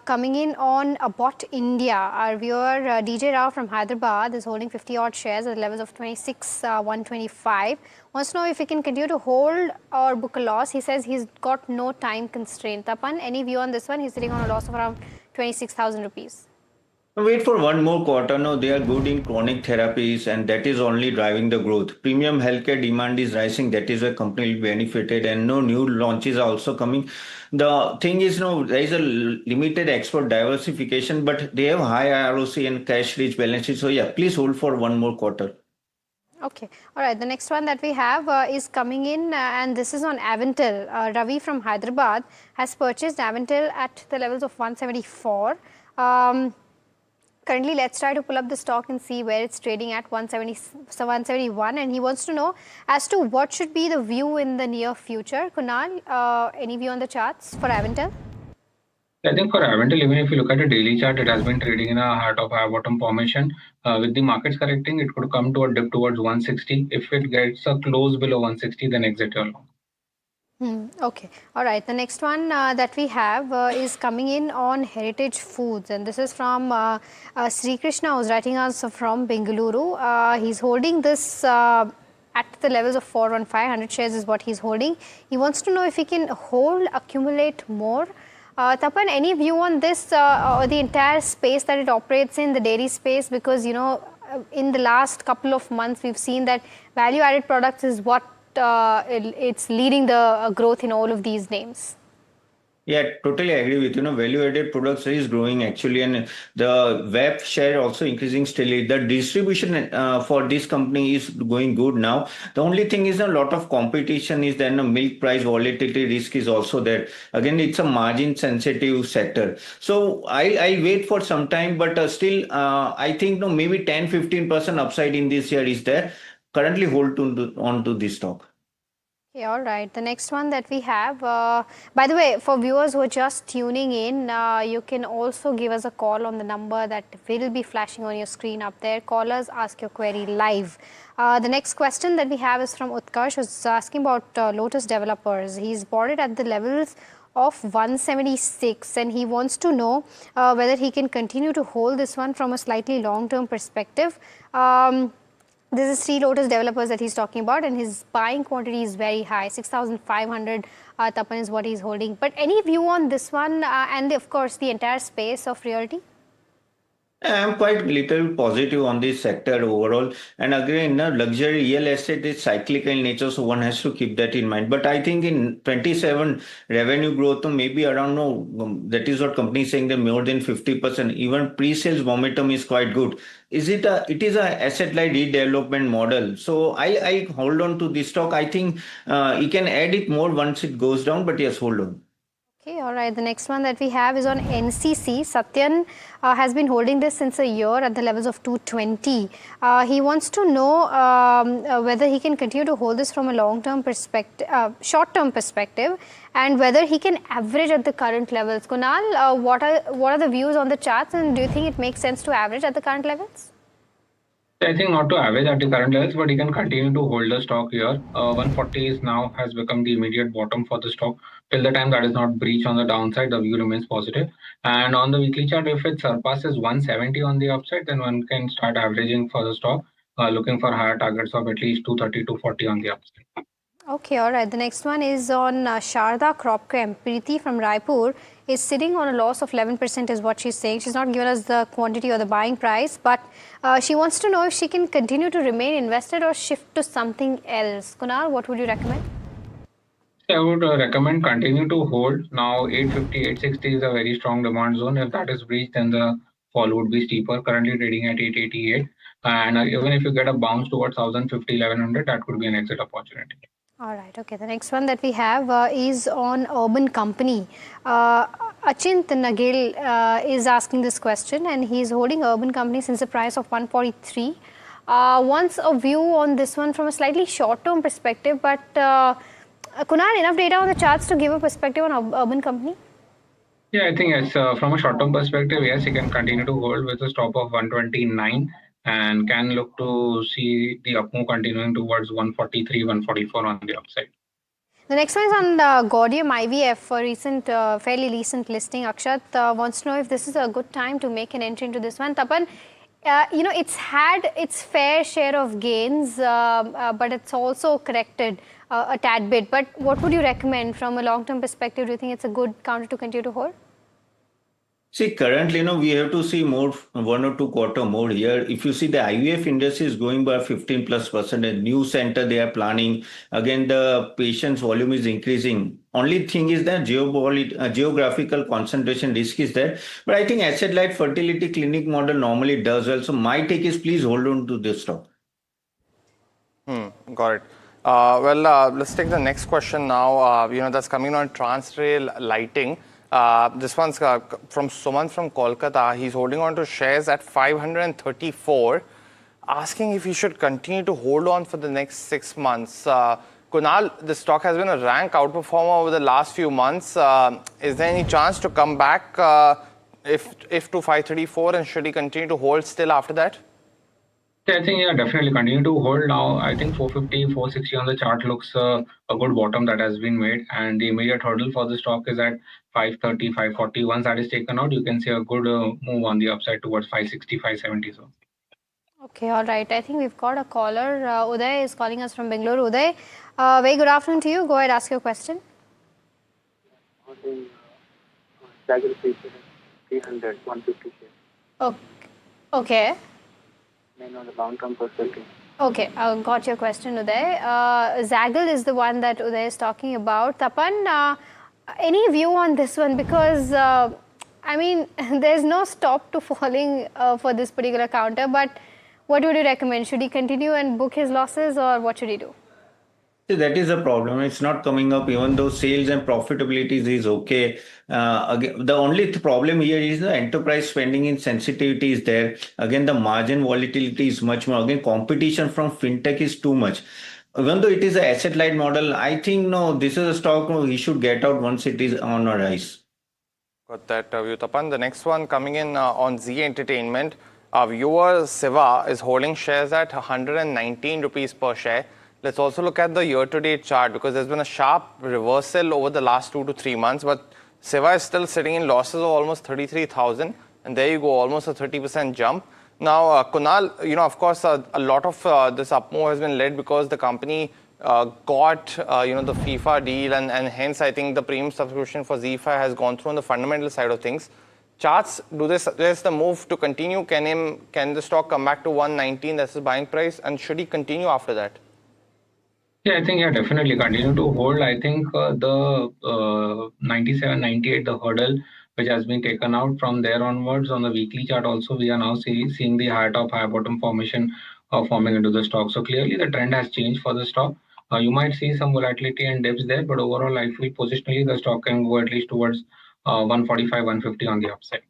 coming in on Bot India. Our viewer DJ Rao from Hyderabad is holding 50 odd shares at the levels of 26,125. Wants to know if he can continue to hold or book a loss. He says he's got no time constraint. Tapan, any view on this one? He's sitting on a loss of around 26,000 rupees. Wait for one more quarter. No, they are good in chronic therapies, and that is only driving the growth. Premium healthcare demand is rising. That is where company will benefited, and no new launches are also coming. The thing is, no, there is a limited export diversification, but they have high ROC and cash-rich balance sheet. So yeah, please hold for one more quarter. Okay, all right. The next one that we have is coming in, and this is on Aventil. Ravi from Hyderabad has purchased Aventil at the levels of 174. Currently, let's try to pull up the stock and see where it's trading at 171, and he wants to know as to what should be the view in the near future. Kunal, any view on the charts for Aventil? I think for Aventil, even if you look at a daily chart, it has been trading in a heart of high bottom formation. With the markets correcting, it could come to a dip towards 160. If it gets a close below 160, then exit your long. Okay, all right. The next one that we have is coming in on Heritage Foods, and this is from Sri Krishna, who's writing us from Bengaluru. He's holding this at the levels of 415 shares is what he's holding. He wants to know if he can accumulate more. Tapan, any view on this or the entire space that it operates in, the dairy space? Because, you know, in the last couple of months, we've seen that value-added products is what it's leading the growth in all of these names. Yeah, totally agree with you. Value-added products is growing actually, and the web share also increasing steadily. The distribution for this company is going good now. The only thing is a lot of competition is then milk price volatility risk is also there. Again, it's a margin sensitive sector. So I wait for some time, but still I think maybe 10-15% upside in this year is there. Currently hold on to this stock. Okay, all right. The next one that we have, by the way, for viewers who are just tuning in, you can also give us a call on the number that will be flashing on your screen up there. Call us, ask your query live. The next question that we have is from Utkarsh, who's asking about Lotus Developers. He's bought it at the levels of 176, and he wants to know whether he can continue to hold this one from a slightly long-term perspective. This is 3 Lotus Developers that he's talking about, and his buying quantity is very high, 6,500 Tapan is what he's holding. But any view on this one and of course the entire space of realty? I'm quite little positive on this sector overall. And again, luxury real estate is cyclical in nature, so one has to keep that in mind. But I think in 27 revenue growth, maybe around, that is what company is saying, that more than 50%. Even pre-sales momentum is quite good. It is a asset-light redevelopment model. So I hold on to this stock. I think you can add it more once it goes down, but yes, hold on. Okay, all right. The next one that we have is on NCC. Satyan has been holding this since a year at the levels of 220. He wants to know whether he can continue to hold this from a long-term perspective, short-term perspective, and whether he can average at the current levels. Kunal, what are the views on the charts, and do you think it makes sense to average at the current levels? I think not to average at the current levels, but he can continue to hold the stock here. 140 is now has become the immediate bottom for the stock. Till the time that is not breached on the downside, the view remains positive. And on the weekly chart, if it surpasses 170 on the upside, then one can start averaging for the stock, looking for higher targets of at least 230 to 40 on the upside. Okay, all right. The next one is on Sharda Cropchem. Preeti from Raipur is sitting on a loss of 11% is what she's saying. She's not given us the quantity or the buying price, but she wants to know if she can continue to remain invested or shift to something else. Kunal, what would you recommend? I would recommend continue to hold. Now 850, 860 is a very strong demand zone. If that is breached, then the fall would be steeper. Currently trading at 888. And even if you get a bounce towards 1050, 1100, that could be an exit opportunity. All right. Okay. The next one that we have is on Urban Company. Achint Nagel is asking this question, and he's holding Urban Company since the price of 143. Wants a view on this one from a slightly short-term perspective, but Kunal, enough data on the charts to give a perspective on Urban Company? Yeah, I think yes, from a short-term perspective, yes, you can continue to hold with a stop of 129 and can look to see the up move continuing towards 143, 144 on the upside. The next one is on Gaudium IVF, a recent, fairly recent listing. Akshat wants to know if this is a good time to make an entry into this one. Tapan, it's had its fair share of gains, but it's also corrected a tad bit. But what would you recommend from a long-term perspective? Do you think it's a good counter to continue to hold? See, currently, we have to see more 1 or 2 quarter more here. If you see the IVF industry is going by 15+%, a new center they are planning. Again, the patient's volume is increasing. Only thing is that geographical concentration risk is there. But I think asset-light fertility clinic model normally does well. So my take is please hold on to this stock. Got it. Let's take the next question now. That's coming on Transrail Lighting. This one's from Suman from Kolkata. He's holding on to shares at 534, asking if he should continue to hold on for the next 6 months. Kunal, the stock has been a rank outperformer over the last few months. Is there any chance to come back if to 534, and should he continue to hold still after that? Yeah, I think definitely continue to hold now. I think 450, 460 on the chart looks a good bottom that has been made, and the immediate hurdle for the stock is at 530, 540. Once that is taken out, you can see a good move on the upside towards 560, 570. So. Okay, all right. I think we've got a caller. Uday is calling us from Bangalore. Uday, very good afternoon to you. Go ahead, ask your question. 300, 150 shares. Okay. On the long-term perspective. Okay, I got your question, Uday. Zaggle is the one that Uday is talking about. Tapan, any view on this one? Because, there's no stop to falling for this particular counter, but what would you recommend? Should he continue and book his losses, or what should he do? See, that is a problem. It's not coming up, even though sales and profitability is okay. Again, the only problem here is the enterprise spending in sensitivity is there. Again, the margin volatility is much more. Again, competition from fintech is too much. Even though it is an asset-light model, I think this is a stock he should get out once it is on a rise. Got that view, Tapan. The next one coming in on Z Entertainment. Our viewer Siva is holding shares at 119 rupees per share. Let's also look at the year-to-date chart, because there's been a sharp reversal over the last 2 to 3 months, but Siva is still sitting in losses of almost 33,000, and there you go, almost a 30% jump. Now, Kunal, of course, a lot of this up move has been led because the company got, the FIFA deal, and hence I think the premium subscription for ZEE5 has gone through on the fundamental side of things. Charts, there's the move to continue. Can the stock come back to 119? That's the buying price, and should he continue after that? Yeah, I think definitely continue to hold. I think the 97, 98, the hurdle which has been taken out from there onwards on the weekly chart also, we are now seeing the high top, high bottom formation forming into the stock. So clearly the trend has changed for the stock. You might see some volatility and dips there, but overall I feel positionally the stock can go at least towards 145, 150 on the upside.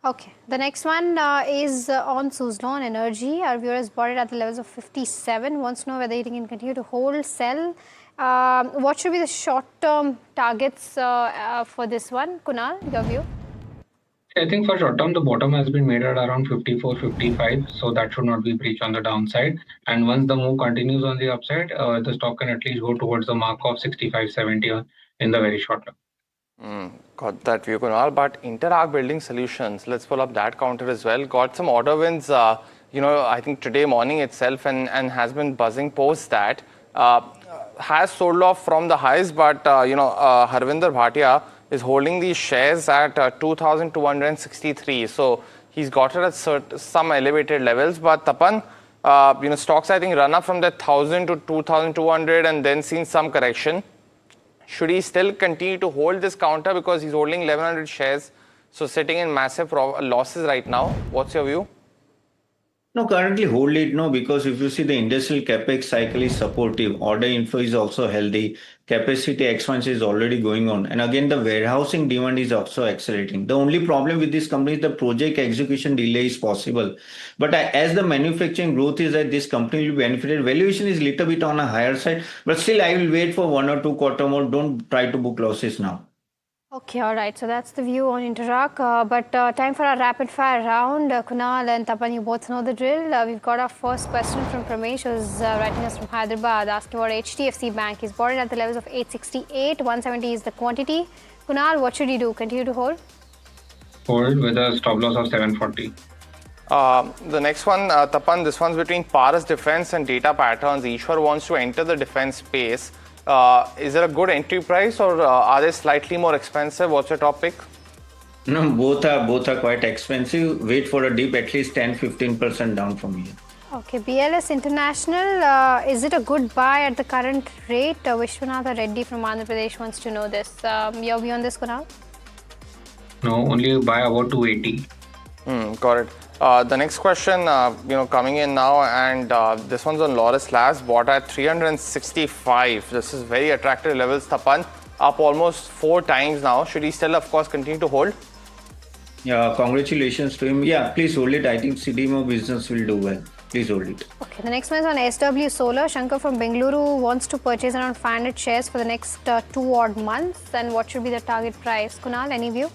Okay, the next one is on Suzlon Energy. Our viewers bought it at the levels of 57. Wants to know whether he can continue to hold, sell. What should be the short-term targets for this one? Kunal, your view? I think for short term, the bottom has been made at around 54, 55. So that should not be breached on the downside. And once the move continues on the upside, the stock can at least go towards the mark of 65, 70 in the very short term. Got that view, Kunal. But Interarc Building Solutions, let's pull up that counter as well. Got some order wins, I think today morning itself, and has been buzzing post that. Has sold off from the highs, but, Harvinder Bhatia is holding these shares at 2,263. So he's got it at some elevated levels. But Tapan, stocks I think run up from that 1,000 to 2,200 and then seen some correction. Should he still continue to hold this counter because he's holding 1,100 shares, so sitting in massive losses right now? What's your view? No, currently hold it, because if you see the industrial capex cycle is supportive, order inflow is also healthy, capacity expansion is already going on, and again the warehousing demand is also accelerating. The only problem with this company is the project execution delay is possible, but as the manufacturing growth is that this company will benefit. Valuation is little bit on a higher side, but still I will wait for 1 or 2 quarter more. Don't try to book losses now. Okay, all right. So that's the view on Interact. But time for our rapid fire round. Kunal and Tapan, you both know the drill. We've got our first question from Pramesh, who's writing us from Hyderabad, asking about HDFC Bank. He's bought it at the levels of 868. 170 is the quantity. Kunal, what should he do? Continue to hold? Hold with a stop loss of 740. The next one, Tapan, this one's between Paras Defense and Data Patterns. Ishwar wants to enter the defense space. Is there a good entry price, or are they slightly more expensive? What's your top pick? No, both are quite expensive. Wait for a dip, at least 10-15% down from here. Okay, BLS International, is it a good buy at the current rate? Vishwanatha Reddy from Andhra Pradesh wants to know this. Your view on this, Kunal? No, only buy about 280. Got it. The next question, coming in now, and this one's on Loris Labs, bought at 365. This is very attractive levels. Tapan, up almost 4 times now. Should he still, of course, continue to hold? Yeah, congratulations to him. Yeah, please hold it. I think CDMO business will do well. Please hold it. Okay, the next one is on SW Solar. Shankar from Bengaluru wants to purchase around 500 shares for the next 2 odd months. And what should be the target price? Kunal, any view?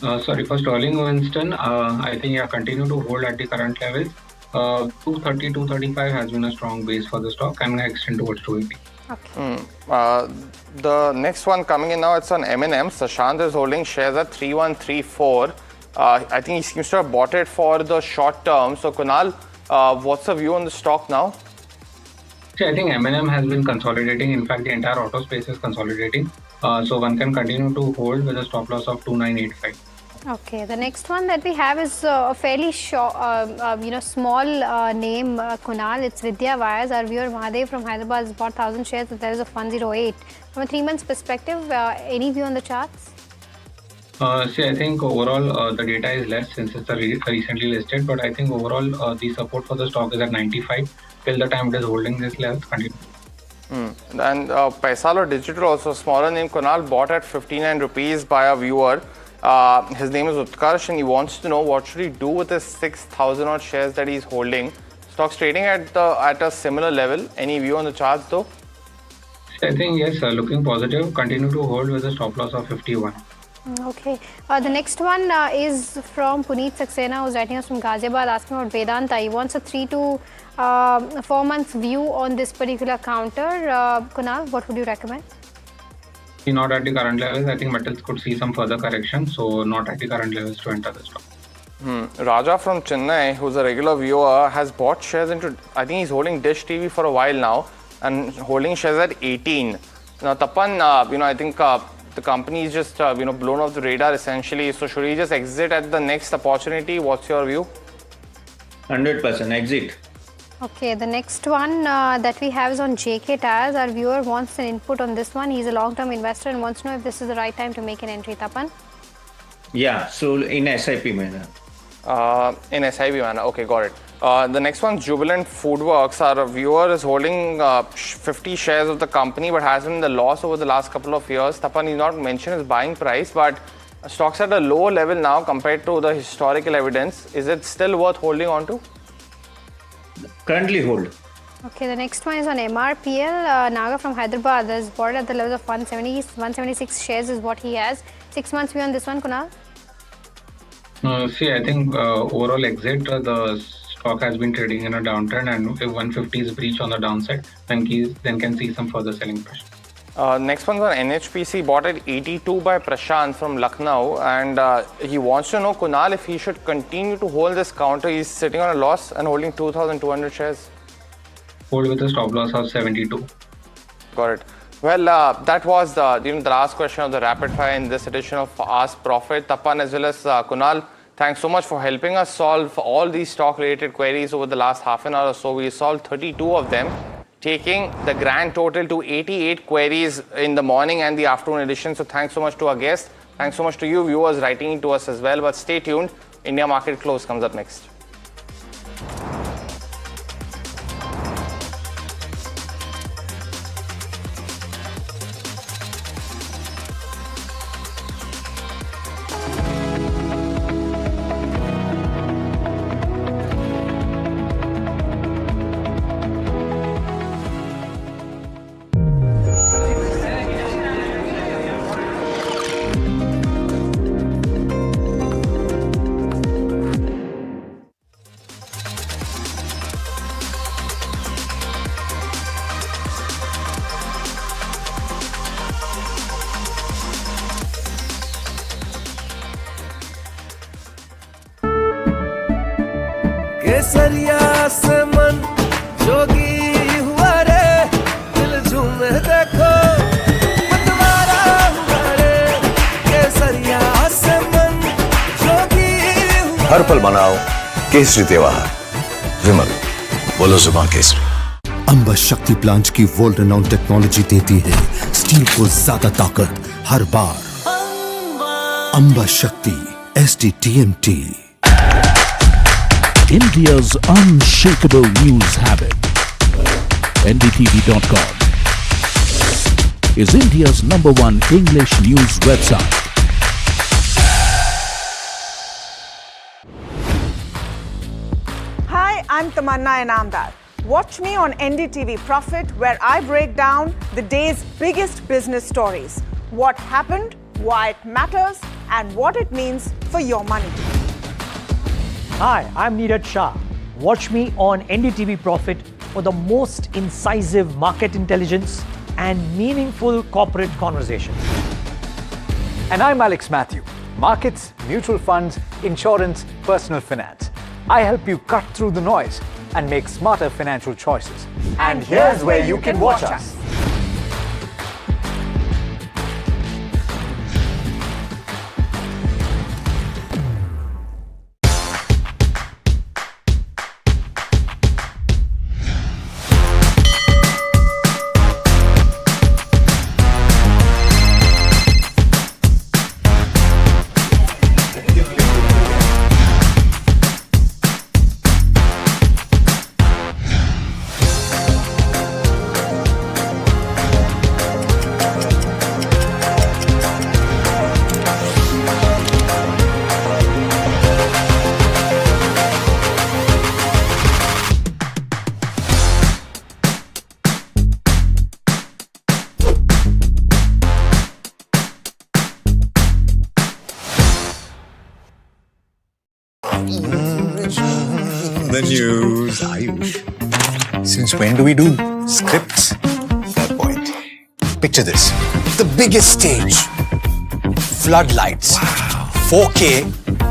Sorry, for Sterling Winston, I think continue to hold at the current levels. 230, 235 has been a strong base for the stock and extend towards 280. Okay. The next one coming in now, it's on M&M. Sashant is holding shares at 3134. I think he seems to have bought it for the short term. So Kunal, what's the view on the stock now? See, I think M&M has been consolidating. In fact, the entire auto space is consolidating. So one can continue to hold with a stop loss of 2985. Okay, the next one that we have is a fairly short, small name, Kunal. It's Vidya Wires. Our viewer Mahadev from Hyderabad has bought 1,000 shares at the levels of 108. From a 3 months perspective, any view on the charts? See, I think overall the data is less since it's recently listed, but I think overall the support for the stock is at 95. Till the time it is holding this level, continue. And Paisalo Digital, also smaller name, Kunal, bought at 59 rupees by a viewer. His name is Utkarsh and he wants to know what should he do with his 6,000 odd shares that he's holding. Stock's trading at a similar level. Any view on the charts though? I think yes, looking positive. Continue to hold with a stop loss of 51. Okay. The next one is from Puneet Saxena, who's writing us from Ghaziabad, asking about Vedanta. He wants a 3 to 4 months view on this particular counter. Kunal, what would you recommend? Not at the current levels. I think metals could see some further correction, so not at the current levels to enter the stock. Raja from Chennai, who's a regular viewer, has bought shares into, I think he's holding Dish TV for a while now and holding shares at 18. Now, Tapan, I think the company is just, blown off the radar essentially. So should he just exit at the next opportunity? What's your view? 100% exit. Okay, the next one that we have is on JK Tires. Our viewer wants an input on this one. He's a long-term investor and wants to know if this is the right time to make an entry. Tapan? Yeah, so in SIP manner. In SIP manner, okay, got it. The next one, Jubilant Foodworks. Our viewer is holding 50 shares of the company but has been in the loss over the last couple of years. Tapan, he's not mentioned his buying price, but stock's at a lower level now compared to the historical evidence. Is it still worth holding on to? Currently hold. Okay, the next one is on MRPL. Naga from Hyderabad has bought at the level of 176 shares is what he has. 6 months view on this one, Kunal? See, I think overall exit, the stock has been trading in a downtrend, and if 150 is breach on the downside, then can see some further selling pressure. Next one's on NHPC, bought at 82 by Prashant from Lucknow, and he wants to know, Kunal, if he should continue to hold this counter. He's sitting on a loss and holding 2,200 shares. Hold with a stop loss of 72. Got it. Well, that was the last question of the rapid fire in this edition of Ask Profit. Tapan as well as Kunal, thanks so much for helping us solve all these stock-related queries over the last half an hour or so. We solved 32 of them, taking the grand total to 88 queries in the morning and the afternoon edition. So thanks so much to our guests. Thanks so much to you viewers writing in to us as well. But stay tuned. India Market Close comes up next. केसरिया से मन जोगी हुआ रे दिल झूमे देखो मतवारा हुआ रे केसरिया से मन जोगी हुआ हर पल मनाओ केसरी त्योहार। विमल, बोलो जुबान केसरी। अंबा शक्ति प्लांट की वर्ल्ड रेनाउंड टेक्नोलॉजी देती है स्टील को ज्यादा ताकत हर बार। अंबा शक्ति SDTMT। India's unshakable news habit. NDTV.com is India's #1 English news website. Hi, I'm Tamanna Inamdar. Watch me on NDTV Profit, where I break down the day's biggest business stories. What happened, why it matters, and what it means for your money. Hi, I'm Neeraj Shah. Watch me on NDTV Profit for the most incisive market intelligence and meaningful corporate conversations. And I'm Alex Matthew. Markets, mutual funds, insurance, personal finance. I help you cut through the noise and make smarter financial choices. And here's where you can watch us. The news, Ayush. Since when do we do scripts? Fair point. Picture this. The biggest stage. Floodlights. 4K.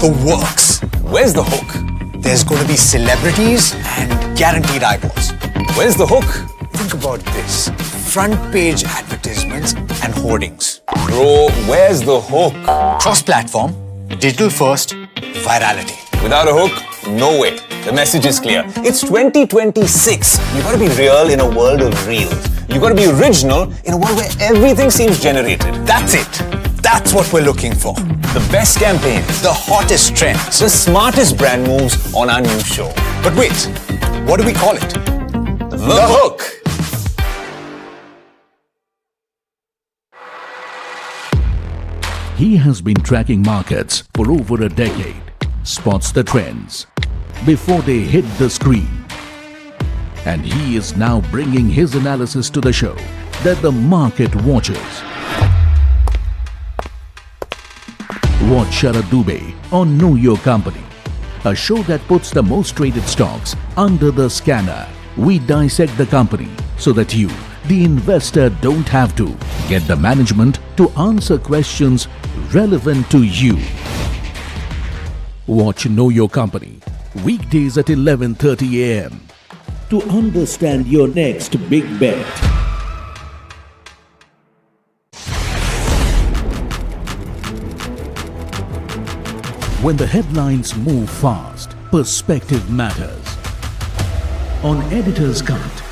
The works. Where's the hook? There's going to be celebrities and guaranteed eyeballs. Where's the hook? Think about this. Front page advertisements and hoardings. Bro, where's the hook? Cross-platform. Digital first. Virality. Without a hook, no way. The message is clear. It's 2026. You gotta be real in a world of reels. You gotta be original in a world where everything seems generated. That's it. That's what we're looking for. The best campaigns, the hottest trends, the smartest brand moves on our new show. But wait, what do we call it? The hook. He has been tracking markets for over a decade, spots the trends before they hit the screen. And he is now bringing his analysis to the show that the market watches. Watch Sharad Dubey on Know Your Company, a show that puts the most traded stocks under the scanner. We dissect the company so that you, the investor, don't have to. Get the management to answer questions relevant to you. Watch Know Your Company, weekdays at 11:30 a.m. to understand your next big bet. When the headlines move fast, perspective matters. On Editor's Cut,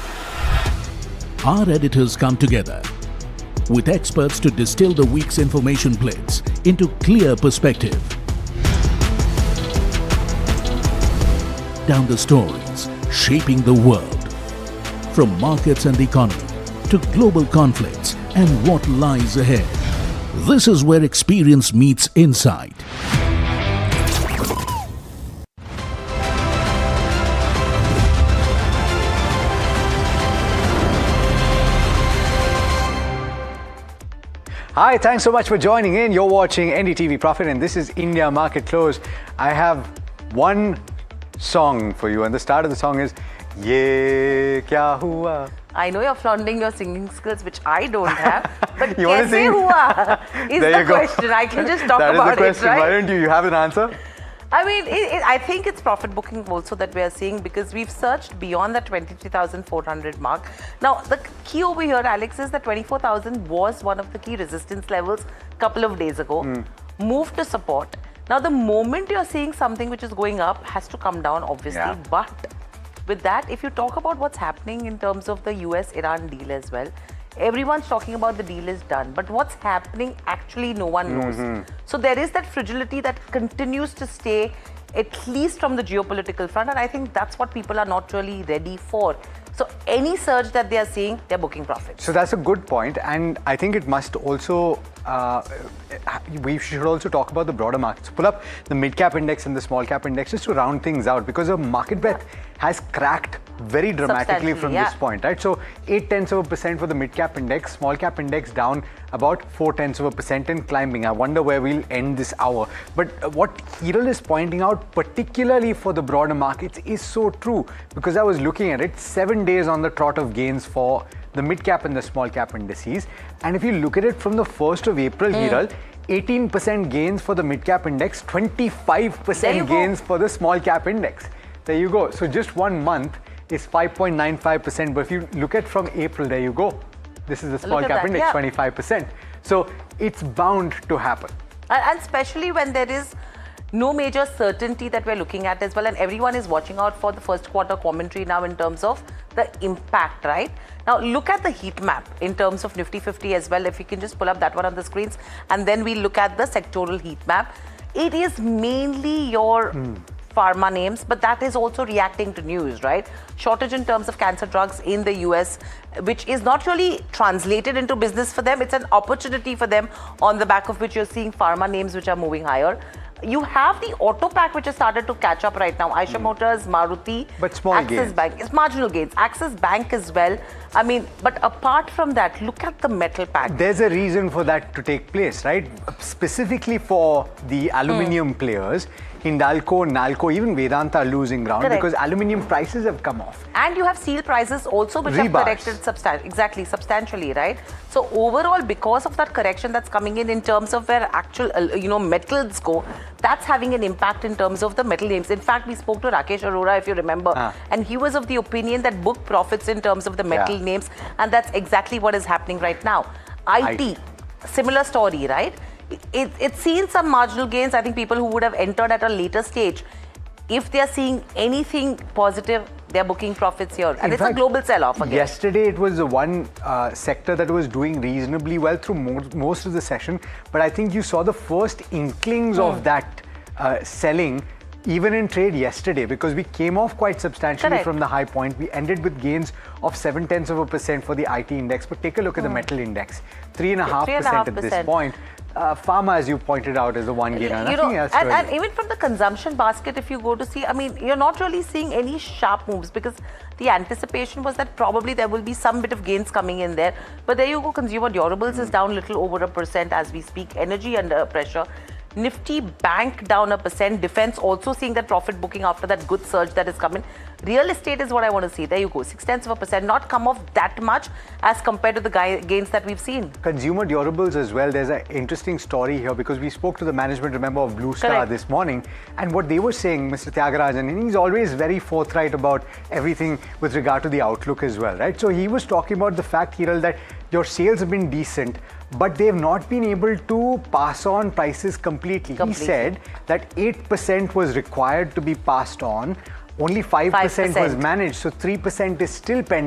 our editors come together with experts to distill the week's information plates into clear perspective. Down the stories shaping the world, from markets and the economy to global conflicts and what lies ahead. This is where experience meets insight. Hi, thanks so much for joining in. You're watching NDTV Profit and this is India Market Close. I have one song for you and the start of the song is Ye Kya Hua? I know you're flaunting your singing skills, which I don't have. But You wanna kaise sing? hua is There the you go. question. I can just talk That is about the question. it, right? Why don't you have an answer? I mean, I think it's profit booking also that we are seeing, because we've surged beyond the 23,400 mark. Now, the key over here, Alex, is that 24,000 was one of the key resistance levels a couple of days ago. Moved to support. Now, the moment you're seeing something which is going up has to come down, obviously. But with that, if you talk about what's happening in terms of the US-Iran deal as well, everyone's talking about the deal is done, but what's happening actually no one knows. So there is that fragility that continues to stay, at least from the geopolitical front, and I think that's what people are not really ready for. So any surge that they are seeing, they're booking profits. So that's a good point, and I think it must also, we should also talk about the broader markets. Pull up the mid-cap index and the small-cap index just to round things out, because the market breadth has cracked very dramatically from this point, right? So 0.8% for the mid-cap index, small-cap index down about 0.4% and climbing. I wonder where we'll end this hour. But what Hiral is pointing out, particularly for the broader markets, is so true, because I was looking at it, 7 days on the trot of gains for the mid-cap and the small-cap indices. And if you look at it from the 1st of April, Hiral, 18% gains for the mid-cap index, 25% gains for the small-cap index. There you go. So just 1 month is 5.95%. But if you look at from April, there you go. This is the small-cap index, 25%. So it's bound to happen. And especially when there is no major certainty that we're looking at as well, and everyone is watching out for the first quarter commentary now in terms of the impact, right? Now look at the heat map in terms of Nifty 50 as well, if you can just pull up that one on the screens, and then we look at the sectoral heat map. It is mainly your pharma names, but that is also reacting to news, right? Shortage in terms of cancer drugs in the US, which is not really translated into business for them. It's an opportunity for them, on the back of which you're seeing pharma names which are moving higher. You have the auto pack which has started to catch up right now. Eicher Motors, Maruti, but small Axis gains. Bank. It's marginal gains. Axis Bank as well. I mean, but apart from that, look at the metal pack. There's a reason for that to take place, right? Specifically for the aluminium players, Hindalco, Nalco, even Vedanta are losing ground because aluminium prices have come off. And you have steel prices also which have corrected substantially, right? So overall, because of that correction that's coming in terms of where actual, metals go, that's having an impact in terms of the metal names. In fact, we spoke to Rakesh Arora, if you remember, and he was of the opinion that book profits in terms of the metal names, and that's exactly what is happening right now. IT, similar story, right? It's seen some marginal gains. I think people who would have entered at a later stage, if they are seeing anything positive, they're booking profits here. And it's a global sell-off again. Yesterday, it was the one sector that was doing reasonably well through most of the session. But I think you saw the first inklings of that selling even in trade yesterday, because we came off quite substantially from the high point. We ended with gains of 0.7% for the IT index. But take a look at the metal index, 3.5% at this point. Pharma, as you pointed out, is the one gainer. Nothing else. And even from the consumption basket, if you go to see, I mean, you're not really seeing any sharp moves, because the anticipation was that probably there will be some bit of gains coming in there. But there you go, consumer durables is down a little over 1% as we speak. Energy under pressure. Nifty Bank down 1%. Defense also seeing that profit booking after that good surge that is coming. Real estate is what I want to see. There you go, 0.6%. Not come off that much as compared to the gains that we've seen. Consumer durables as well. There's an interesting story here, because we spoke to the management, remember, of Blue Star this morning. And what they were saying, Mr. Tyagarajan, and he's always very forthright about everything with regard to the outlook as well, right? So he was talking about the fact, Hiral, that your sales have been decent, but they've not been able to pass on prices completely. He said that 8% was required to be passed on, only 5% was managed, so 3% is still pending.